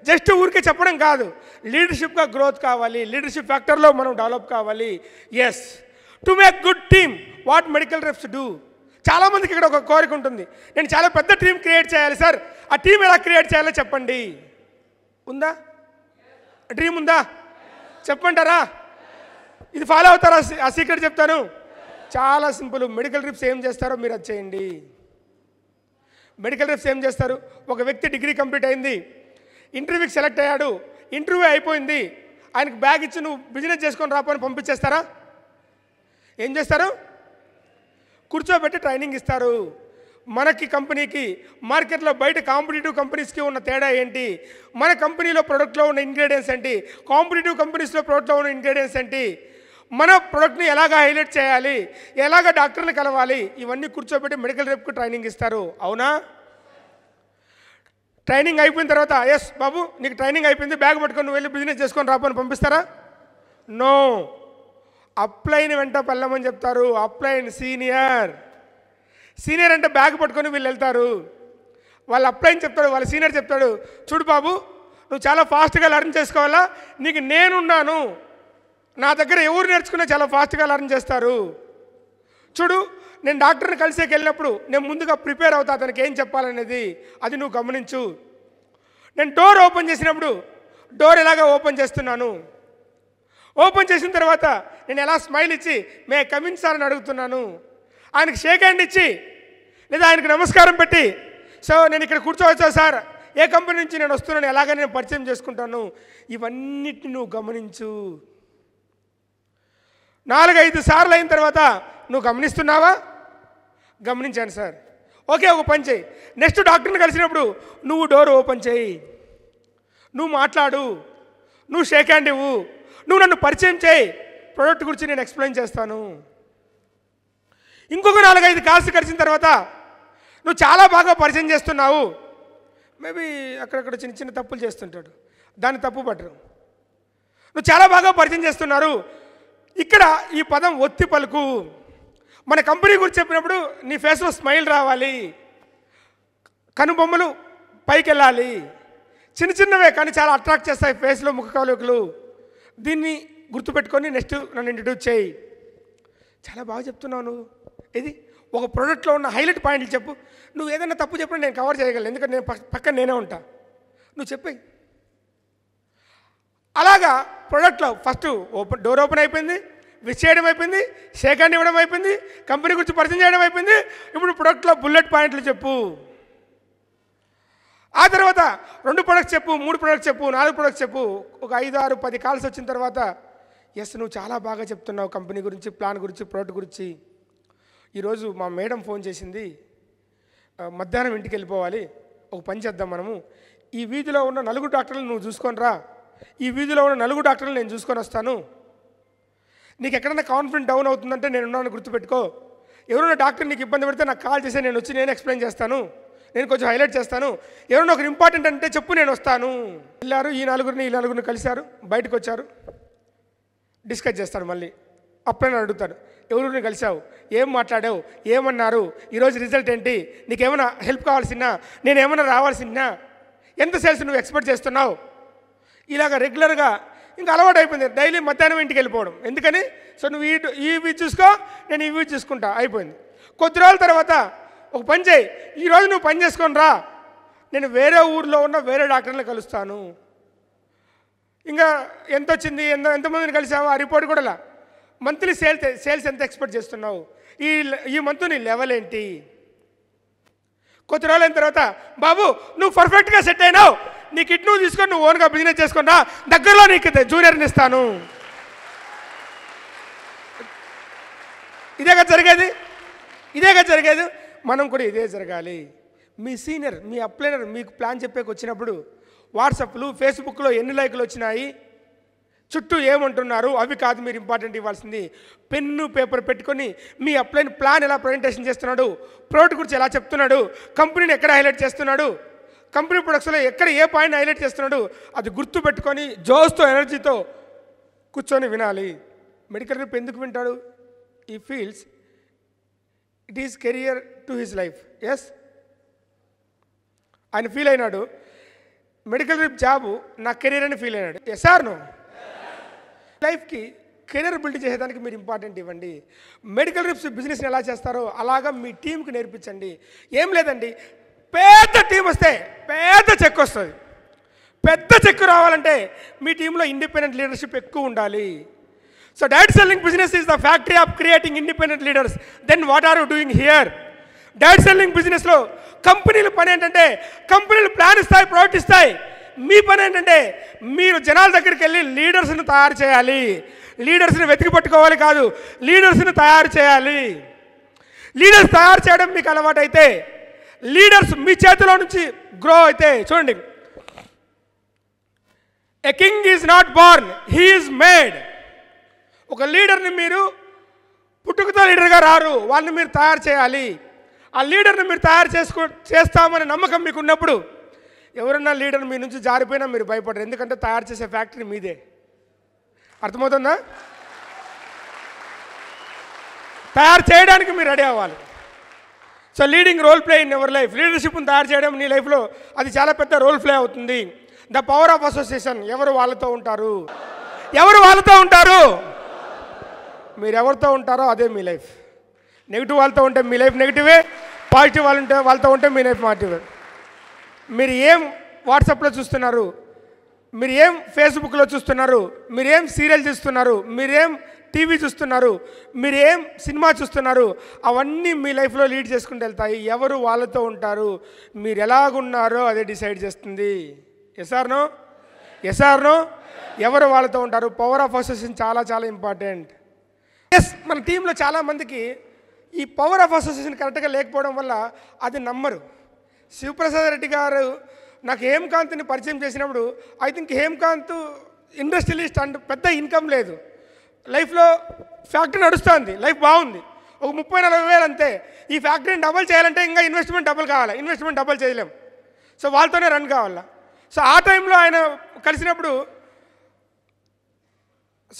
జస్ట్ ఊరికే చెప్పడం కాదు, లీడర్షిప్గా గ్రోత్ కావాలి, లీడర్షిప్ ఫ్యాక్టర్లో మనం డెవలప్ కావాలి. Yes, to make good team what medical reps do. చాలామందికి ఇక్కడ ఒక కోరిక ఉంటుంది, నేను చాలా పెద్ద టీం క్రియేట్ చేయాలి సార్, ఆ టీం ఎలా క్రియేట్ చేయాలో చెప్పండి. ఉందా? డ్రీమ్ ఉందా? చెప్పంటారా? ఇది ఫాలో అవుతారా? ఆ సీక్రెట్ చెప్తాను. చాలా సింపుల్. మెడికల్ రిప్స్ ఏం చేస్తారో మీరు అది చేయండి. మెడికల్ రిప్స్ ఏం చేస్తారు? ఒక వ్యక్తి డిగ్రీ కంప్లీట్ అయింది, ఇంటర్వ్యూకి సెలెక్ట్ అయ్యాడు, ఇంటర్వ్యూ అయిపోయింది, ఆయనకు బ్యాగ్ ఇచ్చి నువ్వు బిజినెస్ చేసుకొని రాపోని పంపించేస్తారా? ఏం చేస్తారు? కూర్చోబెట్టి ట్రైనింగ్ ఇస్తారు. మనకి కంపెనీకి మార్కెట్లో బయట కాంపిటేటివ్ కంపెనీస్కి ఉన్న తేడా ఏంటి, మన కంపెనీలో ప్రొడక్ట్లో ఉన్న ఇంగ్రీడియంట్స్ ఏంటి, కాంపిటేటివ్ కంపెనీస్లో ప్రొడక్ట్లో ఉన్న ఇంగ్రీడియంట్స్ ఏంటి, మన ప్రొడక్ట్ని ఎలాగ హైలైట్ చేయాలి, ఎలాగ డాక్టర్ని కలవాలి, ఇవన్నీ కూర్చోబెట్టి మెడికల్ రేప్కి ట్రైనింగ్ ఇస్తారు. అవునా? ట్రైనింగ్ అయిపోయిన తర్వాత ఎస్ బాబు నీకు ట్రైనింగ్ అయిపోయింది, బ్యాగ్ పట్టుకొని నువ్వు వెళ్ళి బిజినెస్ చేసుకొని రాపని పంపిస్తారా? నో. అప్లైన్ వెంట పెళ్ళమని చెప్తారు. అప్లైన్ సీనియర్ అంటే బ్యాగ్ పట్టుకొని వీళ్ళు వెళ్తారు. వాళ్ళు అప్లైన్ చెప్తాడు, వాళ్ళ సీనియర్ చెప్తాడు, చూడు బాబు నువ్వు చాలా ఫాస్ట్గా లర్న్ చేసుకోవాలా, నీకు నేనున్నాను, నా దగ్గర ఎవరు నేర్చుకున్నా చాలా ఫాస్ట్గా లర్న్ చేస్తారు. చూడు నేను డాక్టర్ని కలిసేకి వెళ్ళినప్పుడు నేను ముందుగా ప్రిపేర్ అవుతా అతనికి ఏం చెప్పాలనేది, అది నువ్వు గమనించు. నేను డోర్ ఓపెన్ చేసినప్పుడు డోర్ ఎలాగ ఓపెన్ చేస్తున్నాను, ఓపెన్ చేసిన తర్వాత నేను ఎలా స్మైల్ ఇచ్చి మే కమిన్ సార్ అని అడుగుతున్నాను, ఆయనకు షేక్ హ్యాండ్ ఇచ్చి లేదా ఆయనకు నమస్కారం పెట్టి సో నేను ఇక్కడ కూర్చోవచ్చా సార్, ఏ కంపెనీ నుంచి నేను వస్తున్నాను, ఎలాగ నేను పరిచయం చేసుకుంటాను, ఇవన్నిటిని నువ్వు గమనించు. 4-5 సార్లు అయిన తర్వాత నువ్వు గమనిస్తున్నావా? గమనించాను సార్. ఓకే, ఒక పని చేయి, నెక్స్ట్ డాక్టర్ని కలిసినప్పుడు నువ్వు డోర్ ఓపెన్ చేయి, నువ్వు మాట్లాడు, నువ్వు షేక్ హ్యాండ్ ఇవ్వు, నువ్వు నన్ను పరిచయం చేయి, ప్రోడక్ట్ గురించి నేను ఎక్స్ప్లెయిన్ చేస్తాను. ఇంకొక 4-5 కాల్స్ కలిసిన తర్వాత నువ్వు చాలా బాగా పరిచయం చేస్తున్నావు, మేబీ అక్కడక్కడ చిన్న చిన్న తప్పులు చేస్తుంటాడు, దాన్ని తప్పు పట్టరు, నువ్వు చాలా బాగా పరిచయం చేస్తున్నారు. ఇక్కడ ఈ పదం ఒత్తి పలుకు. మన కంపెనీ గురించి చెప్పినప్పుడు నీ ఫేస్లో స్మైల్ రావాలి, కనుబొమ్మలు పైకి వెళ్ళాలి, చిన్న చిన్నవే కానీ చాలా అట్రాక్ట్ చేస్తాయి ఫేస్లో ముఖ కవలికలు. దీన్ని గుర్తుపెట్టుకొని నెక్స్ట్ నన్ను ఇంట్రడ్యూస్ చేయి. చాలా బాగా చెప్తున్నావు నువ్వు, ఇది ఒక ప్రోడక్ట్లో ఉన్న హైలైట్ పాయింట్లు చెప్పు. నువ్వు ఏదైనా తప్పు చెప్పినా నేను కవర్ చేయగలను, ఎందుకంటే నేను పక్కన నేనే ఉంటా. నువ్వు చెప్పేయి. అలాగా ప్రోడక్ట్లో ఫస్ట్ డోర్ ఓపెన్ అయిపోయింది, విష్ చేయడం అయిపోయింది, షేక్ హ్యాండ్ ఇవ్వడం అయిపోయింది, కంపెనీ గురించి పరిచయం చేయడం అయిపోయింది. ఇప్పుడు ప్రోడక్ట్లో బుల్లెట్ పాయింట్లు చెప్పు. ఆ తర్వాత 2 ప్రొడక్ట్స్ చెప్పు, 3 ప్రొడక్ట్స్ చెప్పు, 4 ప్రొడక్ట్స్ చెప్పు. ఒక 5, 6, 10 కాల్స్ వచ్చిన తర్వాత ఎస్ నువ్వు చాలా బాగా చెప్తున్నావు కంపెనీ గురించి, ప్లాన్ గురించి, ప్రోడక్ట్ గురించి. ఈరోజు మా మేడం ఫోన్ చేసింది, మధ్యాహ్నం ఇంటికి వెళ్ళిపోవాలి, ఒక పని చేద్దాం మనము, ఈ వీధిలో ఉన్న 4 డాక్టర్లు నువ్వు చూసుకొని రా, ఈ వీధిలో ఉన్న 4 డాక్టర్లు నేను చూసుకొని వస్తాను. నీకు ఎక్కడైనా కాన్ఫిడెంట్ డౌన్ అవుతుందంటే నేను ఉన్నాను గుర్తుపెట్టుకో. ఎవరైనా డాక్టర్ నీకు ఇబ్బంది పెడితే నాకు కాల్ చేసి నేను వచ్చి నేను ఎక్స్ప్లెయిన్ చేస్తాను, నేను కొంచెం హైలైట్ చేస్తాను. ఎవరైనా ఒకరు ఇంపార్టెంట్ అంటే చెప్పు, నేను వస్తాను. వెళ్ళారు, ఈ 4 కలిశారు, బయటకు వచ్చారు, డిస్కస్ చేస్తాడు. మళ్ళీ అప్పుడైనా అడుగుతాడు, ఎవరిని కలిశావు, ఏం మాట్లాడావు, ఏమన్నారు, ఈరోజు రిజల్ట్ ఏంటి, నీకేమైనా హెల్ప్ కావాల్సినా, నేనేమైనా రావాల్సినా, ఎంత సేల్స్ నువ్వు ఎక్స్పెక్ట్ చేస్తున్నావు. ఇలాగ రెగ్యులర్గా ఇంకా అలవాటు అయిపోయింది. డైలీ మధ్యాహ్నం ఇంటికి వెళ్ళిపోవడం. ఎందుకని? సో నువ్వు ఈ వీధి చూసుకో, నేను ఈ వీధి చూసుకుంటా, అయిపోయింది. కొద్ది రోజుల తర్వాత ఒక పని చేయి, ఈరోజు నువ్వు పని చేసుకొని రా, నేను వేరే ఊర్లో ఉన్న వేరే డాక్టర్ని కలుస్తాను. ఇంకా ఎంత వచ్చింది, ఎంతమందిని కలిసావు, ఆ రిపోర్ట్ కూడా మంత్లీ సేల్స్ ఎంత ఎక్స్పెక్ట్ చేస్తున్నావు, ఈ మంత్ నీ లెవెల్ ఏంటి. కొద్ది రోజులు అయిన తర్వాత బాబు నువ్వు పర్ఫెక్ట్గా సెట్ అయినావు, నీ కిట్ నువ్వు తీసుకొని నువ్వు ఓన్గా బిజినెస్ చేసుకున్నా, దగ్గరలో నీకు జూనియర్ని ఇస్తాను. ఇదేగా జరిగేది. మనం కూడా ఇదే జరగాలి. మీ సీనియర్, మీ అప్లైనర్ మీకు ప్లాన్ చెప్పేకి వచ్చినప్పుడు వాట్సాప్లు, ఫేస్బుక్లో ఎన్ని లైకులు వచ్చినాయి, చుట్టూ ఏమంటున్నారు, అవి కాదు మీరు ఇంపార్టెంట్ ఇవ్వాల్సింది. పెన్ను పేపర్ పెట్టుకొని మీ అప్లైన్ ప్లాన్ ఎలా ప్రజెంటేషన్ చేస్తున్నాడు, ప్రోడక్ట్ గురించి ఎలా చెప్తున్నాడు, కంపెనీని ఎక్కడ హైలైట్ చేస్తున్నాడు, కంపెనీ ప్రొడక్ట్స్లో ఎక్కడ ఏ పాయింట్ హైలైట్ చేస్తున్నాడు, అది గుర్తు పెట్టుకొని జోస్తో ఎనర్జీతో కూర్చొని వినాలి. మెడికల్ రిప్ ఎందుకు వింటాడు? He feels it is career to his life. Yes, ఆయన ఫీల్ అయినాడు మెడికల్ రిప్ జాబు నా కెరీర్ అని ఫీల్ అయినాడు. Yes or no? లైఫ్కి కెరీర్ బిల్డ్ చేసేదానికి మీరు ఇంపార్టెంట్ ఇవ్వండి. మెడికల్ రిప్స్ బిజినెస్ని ఎలా చేస్తారో అలాగా మీ టీంకి నేర్పించండి. ఏం లేదండి, పెద్ద టీం వస్తే పెద్ద చెక్ వస్తుంది. పెద్ద చెక్ రావాలంటే మీ టీంలో ఇండిపెండెంట్ లీడర్షిప్ ఎక్కువ ఉండాలి. So direct selling business is the factory of creating independent leaders. Then what are you doing here? Direct selling బిజినెస్లో కంపెనీల పని ఏంటంటే కంపెనీలు ప్లాన్ ఇస్తాయి, ప్రోడక్ట్ ఇస్తాయి. మీ పని ఏంటంటే మీరు జనాల దగ్గరికి వెళ్ళి లీడర్స్ని తయారు చేయాలి. లీడర్స్ని వెతికి పట్టుకోవాలి కాదు, లీడర్స్ని తయారు చేయాలి. లీడర్స్ తయారు చేయడం మీకు అలవాటు అయితే, లీడర్స్ మీ చేతిలో నుంచి గ్రో అయితే, చూడండి, a king is not Born, he is made. ఒక లీడర్ని మీరు పుట్టుకతో లీడర్గా రారు, వాళ్ళని మీరు తయారు చేయాలి. ఆ లీడర్ని మీరు తయారు చేస్తామనే నమ్మకం మీకు ఉన్నప్పుడు ఎవరన్నా లీడర్ మీ నుంచి జారిపోయినా మీరు భయపడరు, ఎందుకంటే తయారు చేసే ఫ్యాక్టరీ మీదే. అర్థమవుతుందా? తయారు చేయడానికి మీరు రెడీ అవ్వాలి. So leading role play in ever life. లీడర్షిప్ని తయారు చేయడం నీ లైఫ్లో అది చాలా పెద్ద రోల్ ప్లే అవుతుంది. The power of association. ఎవరు వాళ్ళతో ఉంటారు, మీరు ఎవరితో ఉంటారో అదే మీ లైఫ్. నెగిటివ్ వాళ్ళతో ఉంటే మీ లైఫ్ నెగిటివే, పాజిటివ్ వాళ్ళతో ఉంటే మీ లైఫ్ పాజిటివే. మీరు ఏం వాట్సాప్లో చూస్తున్నారు, మీరు ఏం ఫేస్బుక్లో చూస్తున్నారు, మీరు ఏం సీరియల్ చూస్తున్నారు, మీరేం టీవీ చూస్తున్నారు, మీరు ఏం సినిమా చూస్తున్నారు, అవన్నీ మీ లైఫ్లో లీడ్ చేసుకుంటూ వెళ్తాయి. ఎవరు వాళ్ళతో ఉంటారు, మీరు ఎలాగున్నారో అదే డిసైడ్ చేస్తుంది. Yes or no? ఎవరు వాళ్ళతో ఉంటారు. పవర్ ఆఫ్ అసోసియేషన్ చాలా చాలా ఇంపార్టెంట్. ఎస్, మన టీంలో చాలామందికి ఈ పవర్ ఆఫ్ అసోసియేషన్ కరెక్ట్గా లేకపోవడం వల్ల అది నమ్మరు. శివప్రసాద్ రెడ్డి గారు నాకు హేమకాంత్ని పరిచయం చేసినప్పుడు, I think Hemakanth industrialist and పెద్ద ఇన్కమ్ లేదు, లైఫ్లో ఫ్యాక్టరీ నడుస్తుంది, లైఫ్ బాగుంది, ఒక 30-40 వేలు అంతే. ఈ ఫ్యాక్టరీని డబల్ చేయాలంటే ఇంకా ఇన్వెస్ట్మెంట్ డబుల్ కావాలి, ఇన్వెస్ట్మెంట్ డబుల్ చేయలేం. సో వాళ్ళతోనే రన్ కావాలా. సో ఆ టైంలో ఆయన కలిసినప్పుడు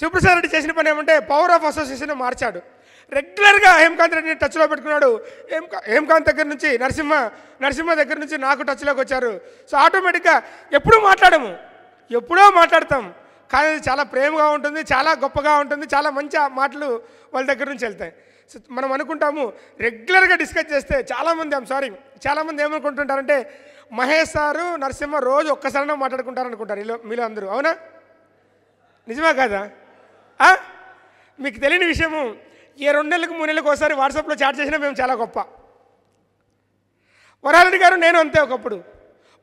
శివప్రసాద్ రెడ్డి చేసిన పని ఏమంటే పవర్ ఆఫ్ అసోసియేషన్ మార్చాడు. రెగ్యులర్గా హేమకాంత్ రెడ్డిని టచ్లో పెట్టుకున్నాడు. హేమకాంత్ దగ్గర నుంచి నరసింహ దగ్గర నుంచి నాకు టచ్లోకి వచ్చారు. సో ఆటోమేటిక్గా ఎప్పుడో మాట్లాడతాం, కానీ అది చాలా ప్రేమగా ఉంటుంది, చాలా గొప్పగా ఉంటుంది, చాలా మంచి మాటలు వాళ్ళ దగ్గర నుంచి వెళ్తాయి. మనం అనుకుంటాము రెగ్యులర్గా డిస్కస్ చేస్తే చాలామంది ఏమనుకుంటుంటారంటే మహేష్ సారు నరసింహ రోజు ఒక్కసారైనా మాట్లాడుకుంటారు అనుకుంటారు మీలో అందరూ. అవునా? నిజమా కాదా? మీకు తెలియని విషయము, ఏ 2 నెలలకు 3 నెలలకు ఒకసారి వాట్సాప్లో చాట్ చేసినా మేము చాలా గొప్ప. వరారెడ్డి గారు నేను అంతే ఒకప్పుడు,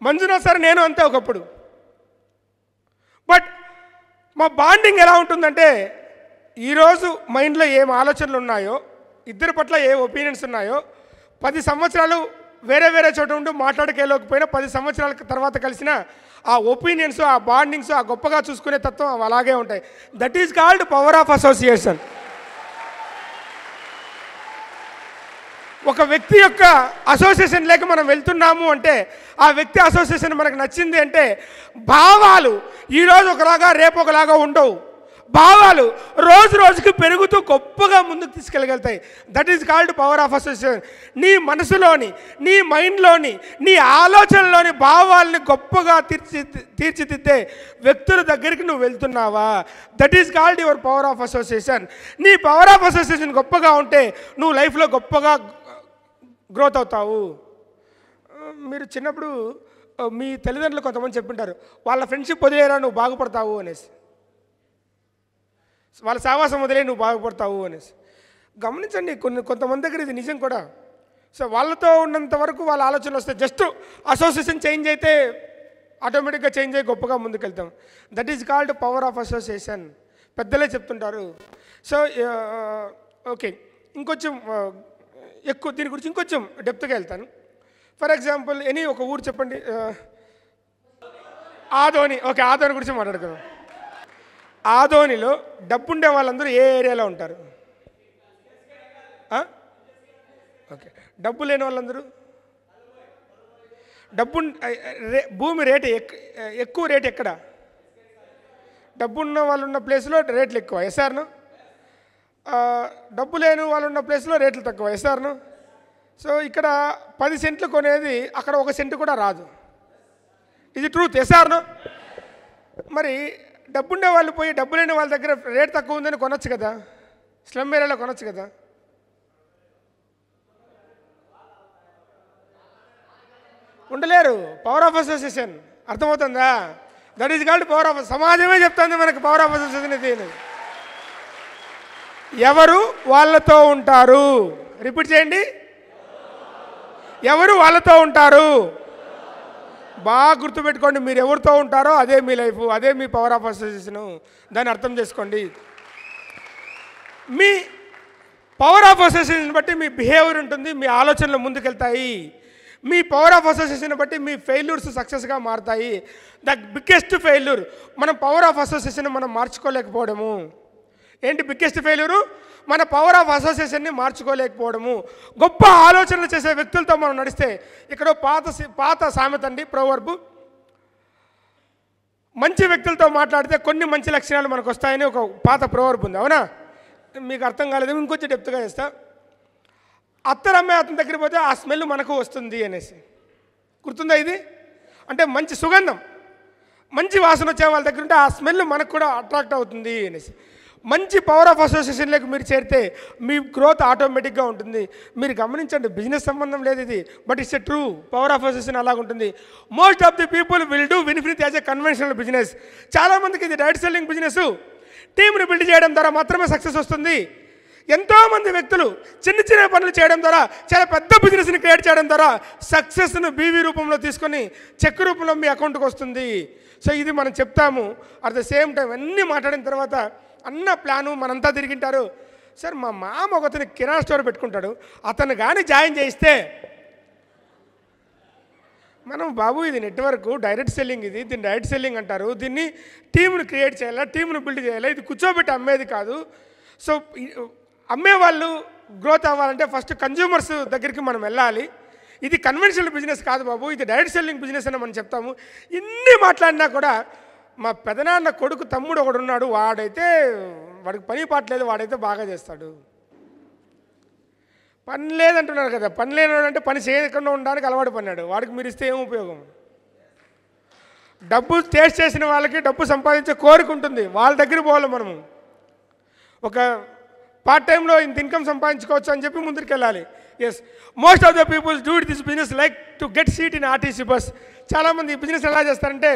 మంజునాథ్ సార్ నేను అంతే ఒకప్పుడు. బట్ మా బాండింగ్ ఎలా ఉంటుందంటే, ఈరోజు మైండ్లో ఏం ఆలోచనలు ఉన్నాయో, ఇద్దరి పట్ల ఏ ఒపీనియన్స్ ఉన్నాయో, 10 సంవత్సరాలు వేరే వేరే చోట ఉండి మాట్లాడకేలోకపోయినా 10 సంవత్సరాల తర్వాత కలిసిన ఆ ఒపీనియన్స్, ఆ బాండింగ్స్, ఆ గొప్పగా చూసుకునే తత్వం అవి అలాగే ఉంటాయి. That is called power of association. ఒక వ్యక్తి యొక్క అసోసియేషన్ లేక మనం వెళ్తున్నాము అంటే, ఆ వ్యక్తి అసోసియేషన్ మనకు నచ్చింది అంటే, భావాలు ఈరోజు ఒకలాగా రేపు ఒకలాగా ఉండవు. భావాలు రోజు రోజుకి పెరుగుతూ గొప్పగా ముందుకు తీసుకెళ్ళగలుగుతాయి. That is called power of association. నీ మనసులోని, నీ మైండ్లోని, నీ ఆలోచనలోని భావాల్ని గొప్పగా తీర్చిదిద్దే వ్యక్తుల దగ్గరికి నువ్వు వెళ్తున్నావా? That is called your power of association. నీ పవర్ ఆఫ్ అసోసియేషన్ గొప్పగా ఉంటే నువ్వు లైఫ్లో గొప్పగా గ్రోత్ అవుతావు. మీరు చిన్నప్పుడు మీ తల్లిదండ్రులు కొంతమంది చెప్పింటారు, వాళ్ళ ఫ్రెండ్షిప్ వదిలేరా నువ్వు బాగుపడతావు అనేసి, వాళ్ళ సావాసం వదిలే నువ్వు బాగుపడతావు అనేసి. గమనించండి, కొంతమంది దగ్గర ఇది నిజం కూడా. సో వాళ్ళతో ఉన్నంత వరకు వాళ్ళ ఆలోచనలు వస్తాయి. జస్ట్ అసోసియేషన్ చేంజ్ అయితే ఆటోమేటిక్గా చేంజ్ అయ్యి గొప్పగా ముందుకెళ్తాం. That is called power of association. పెద్దలే చెప్తుంటారు. సో ఓకే, ఇంకొంచెం ఎక్కువ దీని గురించి ఇంకొంచెం డెప్త్గా వెళ్తాను. ఫర్ ఎగ్జాంపుల్ ఒక ఊరు చెప్పండి. ఆదోని. ఓకే, ఆదోని గురించి మాట్లాడుకుందాం. ఆదోనిలో డబ్బుండే వాళ్ళందరూ ఏ ఏరియాలో ఉంటారు? ఓకే, డబ్బు లేని వాళ్ళందరూ భూమి రేటు ఎక్కువ రేటు ఎక్కడ? డబ్బున్న వాళ్ళు ఉన్న ప్లేస్లో రేట్లు ఎక్కువ. ఎస్ఆర్ను? డబ్బు లేని వాళ్ళు ఉన్న ప్లేస్లో రేట్లు తక్కువ. ఎస్ఆర్ను? సో ఇక్కడ 10 సెంట్లు కొనేది అక్కడ 1 సెంటు కూడా రాదు. ఇది ట్రూత్. ఎస్ఆర్ను? మరి డబ్బుండే వాళ్ళు పోయి డబ్బు లేని వాళ్ళ దగ్గర రేట్ తక్కువ ఉందని కొనొచ్చు కదా, స్లమ్ ఏరియాలో కొనొచ్చు కదా. ఉండలేరు. Power of association. అర్థమవుతుందా? That is called power of. సమాజమే చెప్తుంది మనకు పవర్ ఆఫ్ అసోసియేషన్ ఇది. ఎవరు వాళ్ళతో ఉంటారు? రిపీట్ చేయండి. ఎవరు వాళ్ళతో ఉంటారు? బాగా గుర్తుపెట్టుకోండి. మీరు ఎవరితో ఉంటారో అదే మీ లైఫ్, అదే మీ పవర్ ఆఫ్ అసోసియేషను. దాన్ని అర్థం చేసుకోండి. మీ పవర్ ఆఫ్ అసోసియేషన్ బట్టి మీ బిహేవియర్ ఉంటుంది, మీ ఆలోచనలు ముందుకెళ్తాయి. మీ పవర్ ఆఫ్ అసోసియేషన్ బట్టి మీ ఫెయిల్యూర్స్ సక్సెస్గా మారుతాయి. ద బిగ్గెస్ట్ ఫెయిల్యూర్ మనం పవర్ ఆఫ్ అసోసియేషన్ మనం మార్చుకోలేకపోవడము. ఏంటి బిగ్గెస్ట్ ఫెయిల్యూరు? మన పవర్ ఆఫ్ అసోసియేషన్ని మార్చుకోలేకపోవడము. గొప్ప ఆలోచనలు చేసే వ్యక్తులతో మనం నడిస్తే, ఇక్కడ పాత సామెత అండి, ప్రోవర్బు. మంచి వ్యక్తులతో మాట్లాడితే కొన్ని మంచి లక్షణాలు మనకు వస్తాయని ఒక పాత ప్రోవర్బు ఉంది. అవునా? మీకు అర్థం కాలేదు, ఇంకొంచెం డెప్త్గా చేస్తా. అత్తరమ్మే అతని దగ్గరికి పోతే ఆ స్మెల్ మనకు వస్తుంది అనేసి. గుర్తుందా ఇది? అంటే మంచి సుగంధం, మంచి వాసన వచ్చే వాళ్ళ దగ్గర ఉంటే ఆ స్మెల్ మనకు కూడా అట్రాక్ట్ అవుతుంది అనేసి. మంచి పవర్ ఆఫ్ అసోసియేషన్లోకి మీరు చేరితే మీ గ్రోత్ ఆటోమేటిక్గా ఉంటుంది. మీరు గమనించండి, బిజినెస్ సంబంధం లేదు ఇది, but it's a true. Power of association అలాగ ఉంటుంది. Most of the people will do Vinfinit as a conventional business. చాలామందికి ఇది డైరెక్ట్ సెల్లింగ్ బిజినెస్. టీమ్ని బిల్డ్ చేయడం ద్వారా మాత్రమే సక్సెస్ వస్తుంది. ఎంతోమంది వ్యక్తులు చిన్న చిన్న పనులు చేయడం ద్వారా చాలా పెద్ద బిజినెస్ని క్రియేట్ చేయడం ద్వారా సక్సెస్ను బీవీ రూపంలో తీసుకొని చెక్ రూపంలో మీ అకౌంట్కి వస్తుంది. సో ఇది మనం చెప్తాము. అట్ ద సేమ్ టైం అన్నీ మాట్లాడిన తర్వాత అన్న ప్లాను మనంతా తిరిగింటారు. సార్ మా మామ ఒకతను కిరాణా స్టోర్ పెట్టుకుంటాడు, అతను కానీ జాయిన్ చేయిస్తే మనం బాబు ఇది నెట్వర్క్ డైరెక్ట్ సెల్లింగ్, దీన్ని డైరెక్ట్ సెల్లింగ్ అంటారు, దీన్ని టీంను క్రియేట్ చేయాలా, టీంను బిల్డ్ చేయాలా, ఇది కూర్చోబెట్టి అమ్మేది కాదు. సో అమ్మేవాళ్ళు గ్రోత్ అవ్వాలంటే ఫస్ట్ కన్జ్యూమర్స్ దగ్గరికి మనం వెళ్ళాలి. ఇది కన్వెన్షనల్ బిజినెస్ కాదు బాబు, ఇది డైరెక్ట్ సెల్లింగ్ బిజినెస్ అని మనం చెప్తాము. ఇన్ని మాట్లాడినా కూడా మా పెదనాన్న కొడుకు తమ్ముడు ఒకడు ఉన్నాడు, వాడికి పని పాటలేదు, వాడైతే బాగా చేస్తాడు. పని లేదంటున్నారు కదా, పని లేనంటే పని చేయకుండా ఉండడానికి అలవాటు పడినాడు, వాడికి మీరు ఇస్తే ఏం ఉపయోగం? డబ్బు టేస్ట్ చేసిన వాళ్ళకి డబ్బు సంపాదించే కోరిక ఉంటుంది, వాళ్ళ దగ్గర పోవాలి మనము. ఒక పార్ట్ టైంలో ఇంత ఇన్కమ్ సంపాదించుకోవచ్చు అని చెప్పి ముందుకు వెళ్ళాలి. Yes, most of the peoples do this business like to get seat in RTC bus. చాలామంది ఈ బిజినెస్ ఎలా చేస్తారంటే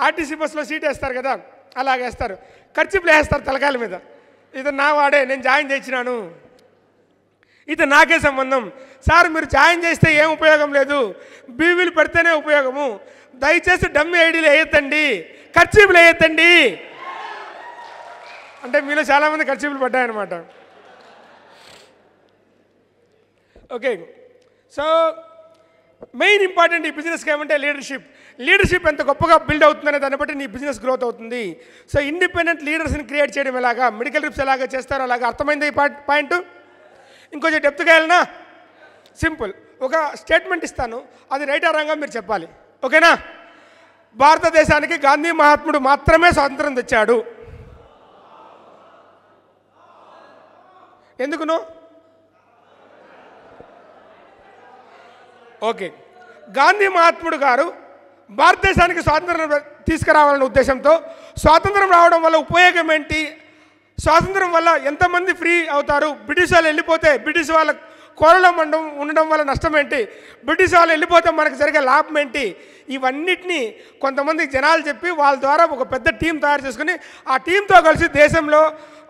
ఆర్టీసీ బస్సులో సీట్ వేస్తారు కదా, అలాగ వేస్తారు, ఖర్చులు వేస్తారు తలకాయల మీద. ఇతను నా వాడే, నేను జాయిన్ చేయించినాను, ఇది నాకే సంబంధం. సార్ మీరు జాయిన్ చేస్తే ఏం ఉపయోగం లేదు, బీవీలు పెడితేనే ఉపయోగము. దయచేసి డమ్మీ ఐడీలు వేయొద్దండి, ఖర్చులు వేయొద్దండి అంటే మీలో చాలామంది ఖర్చులు పడ్డాయన్నమాట. ఓకే, సో మెయిన్ ఇంపార్టెంట్ ఈ బిజినెస్కి ఏమంటే లీడర్షిప్. లీడర్షిప్ ఎంత గొప్పగా బిల్డ్ అవుతుందనే దాన్ని బట్టి నీ బిజినెస్ గ్రోత్ అవుతుంది. సో ఇండిపెండెంట్ లీడర్స్ని క్రియేట్ చేయడం ఎలాగా, మెడికల్ రిప్స్ ఎలాగా చేస్తారో అలాగా. అర్థమైంది ఈ పాయింట్? ఇంకొంచెం డెప్త్గా వెళ్ళినా సింపుల్, ఒక స్టేట్మెంట్ ఇస్తాను, అది రైట్ ఆర్ రాంగా మీరు చెప్పాలి. ఓకేనా? భారతదేశానికి గాంధీ మహాత్ముడు మాత్రమే స్వాతంత్రం తెచ్చాడు. ఎందుకును? ఓకే, గాంధీ మహాత్ముడు గారు భారతదేశానికి స్వాతంత్రం తీసుకురావాలనే ఉద్దేశంతో, స్వాతంత్రం రావడం వల్ల ఉపయోగం ఏంటి, స్వాతంత్రం వల్ల ఎంతమంది ఫ్రీ అవుతారు, బ్రిటిష్ వాళ్ళు వెళ్ళిపోతే బ్రిటిష్ వాళ్ళ కోరలో ఉండడం వల్ల నష్టం ఏంటి, బ్రిటిష్ వాళ్ళు వెళ్ళిపోతే మనకు జరిగే లాభం ఏంటి, ఇవన్నిటినీ కొంతమంది జనాలు చెప్పి వాళ్ళ ద్వారా ఒక పెద్ద టీం తయారు చేసుకుని ఆ టీంతో కలిసి దేశంలో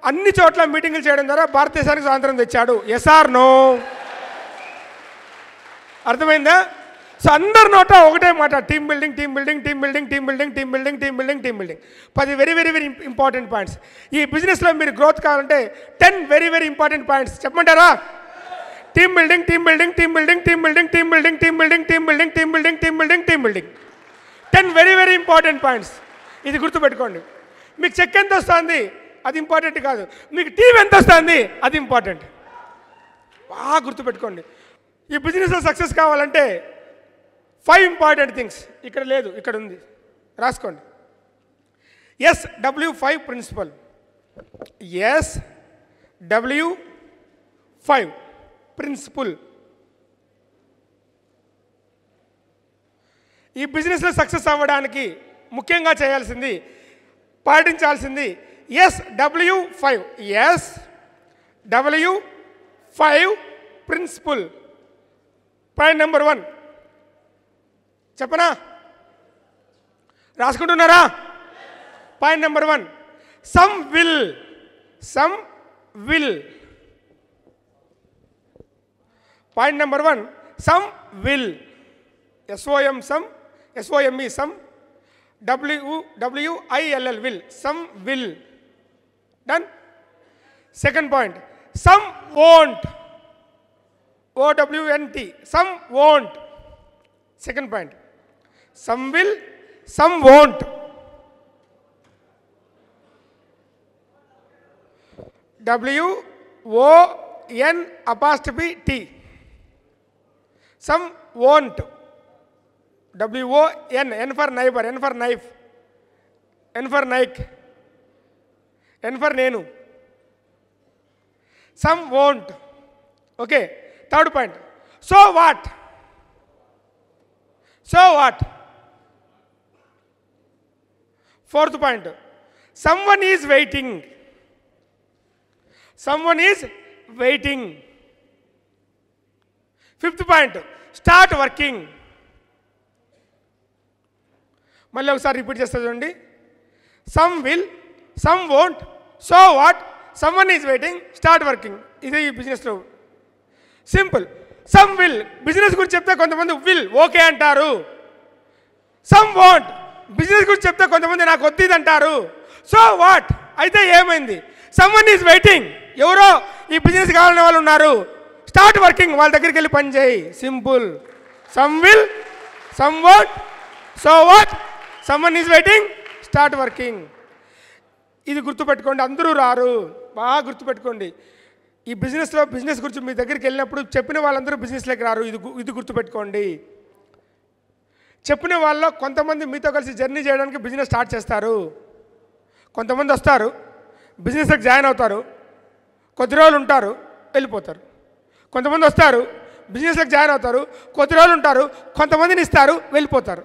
అన్ని చోట్ల మీటింగులు చేయడం ద్వారా భారతదేశానికి స్వాతంత్రం తెచ్చాడు. Yes or no? అర్థమైందా? సో అందరి నోట ఒకటే మాట, team building, team building, team building, team building, team building, team building, team building. 10 very very very important points. ఈ బిజినెస్లో మీరు గ్రోత్ కావాలంటే 10 వెరీ వెరీ ఇంపార్టెంట్ పాయింట్స్ చెప్పమంటారా? Team building, team building, team building, team building, team building, team building, team building, team building, team building, team building. 10 very very important points. ఇది గుర్తుపెట్టుకోండి. మీకు check ఎంత వస్తుంది అది ఇంపార్టెంట్ కాదు, మీకు టీం ఎంత వస్తుంది అది ఇంపార్టెంట్. బాగా గుర్తుపెట్టుకోండి. ఈ బిజినెస్లో సక్సెస్ కావాలంటే 5 ఇంపార్టెంట్ థింగ్స్. ఇక్కడ లేదు, ఇక్కడ ఉంది, రాసుకోండి. SW5 principal. SW5 principal. ఈ బిజినెస్లో సక్సెస్ అవ్వడానికి ముఖ్యంగా చేయాల్సింది, పాటించాల్సింది SW5. SW5 principal. Point number 1 చెప్పనా? రాసుకుంటున్నారా? Point number 1, some will. Point number 1, some will. SOM some, SOME some, WILL will, some will. Done. Second point, some won't. OWNT, some won't. Second point, some will, some won't. WONT. Some won't. WON, N for neighbor, N for knife, N for Nike, N for Nenu. Some won't. Okay. Third point, so what? Fourth point, someone is waiting. Fifth point, start working. మళ్ళీ ఒకసారి repeat చేస్తా చూడండి. Some will, some won't, so what, someone is waiting, start working. ఇదే ఈ బిజినెస్లో simple. Some will, business గురించి చెప్తే కొంతమంది విల్ ఓకే అంటారు. సమ్ వాంట్, బిజినెస్ గురించి చెప్తే కొంతమంది నాకు వద్దు అంటారు. సో వాట్, అయితే ఏమైంది? సమ్వన్ ఈజ్ వెయిటింగ్, ఎవరో ఈ బిజినెస్ కావాలనే వాళ్ళు ఉన్నారు. స్టార్ట్ వర్కింగ్, వాళ్ళ దగ్గరికి వెళ్ళి పని చేయి. Simple. Some will, some want, so what, someone is waiting, start working. ఇది గుర్తుపెట్టుకోండి. అందరూ రారు, బాగా గుర్తుపెట్టుకోండి. ఈ బిజినెస్లో బిజినెస్ గురించి మీ దగ్గరికి వెళ్ళినప్పుడు చెప్పిన వాళ్ళందరూ బిజినెస్లోకి రారు. ఇది గుర్తుపెట్టుకోండి. చెప్పిన వాళ్ళలో కొంతమంది మీతో కలిసి జర్నీ చేయడానికి బిజినెస్ స్టార్ట్ చేస్తారు. కొంతమంది వస్తారు, బిజినెస్లోకి జాయిన్ అవుతారు, కొద్ది రోజులు ఉంటారు, వెళ్ళిపోతారు. కొంతమంది వస్తారు, బిజినెస్లోకి జాయిన్ అవుతారు, కొద్ది రోజులు ఉంటారు, కొంతమందిని ఇస్తారు, వెళ్ళిపోతారు.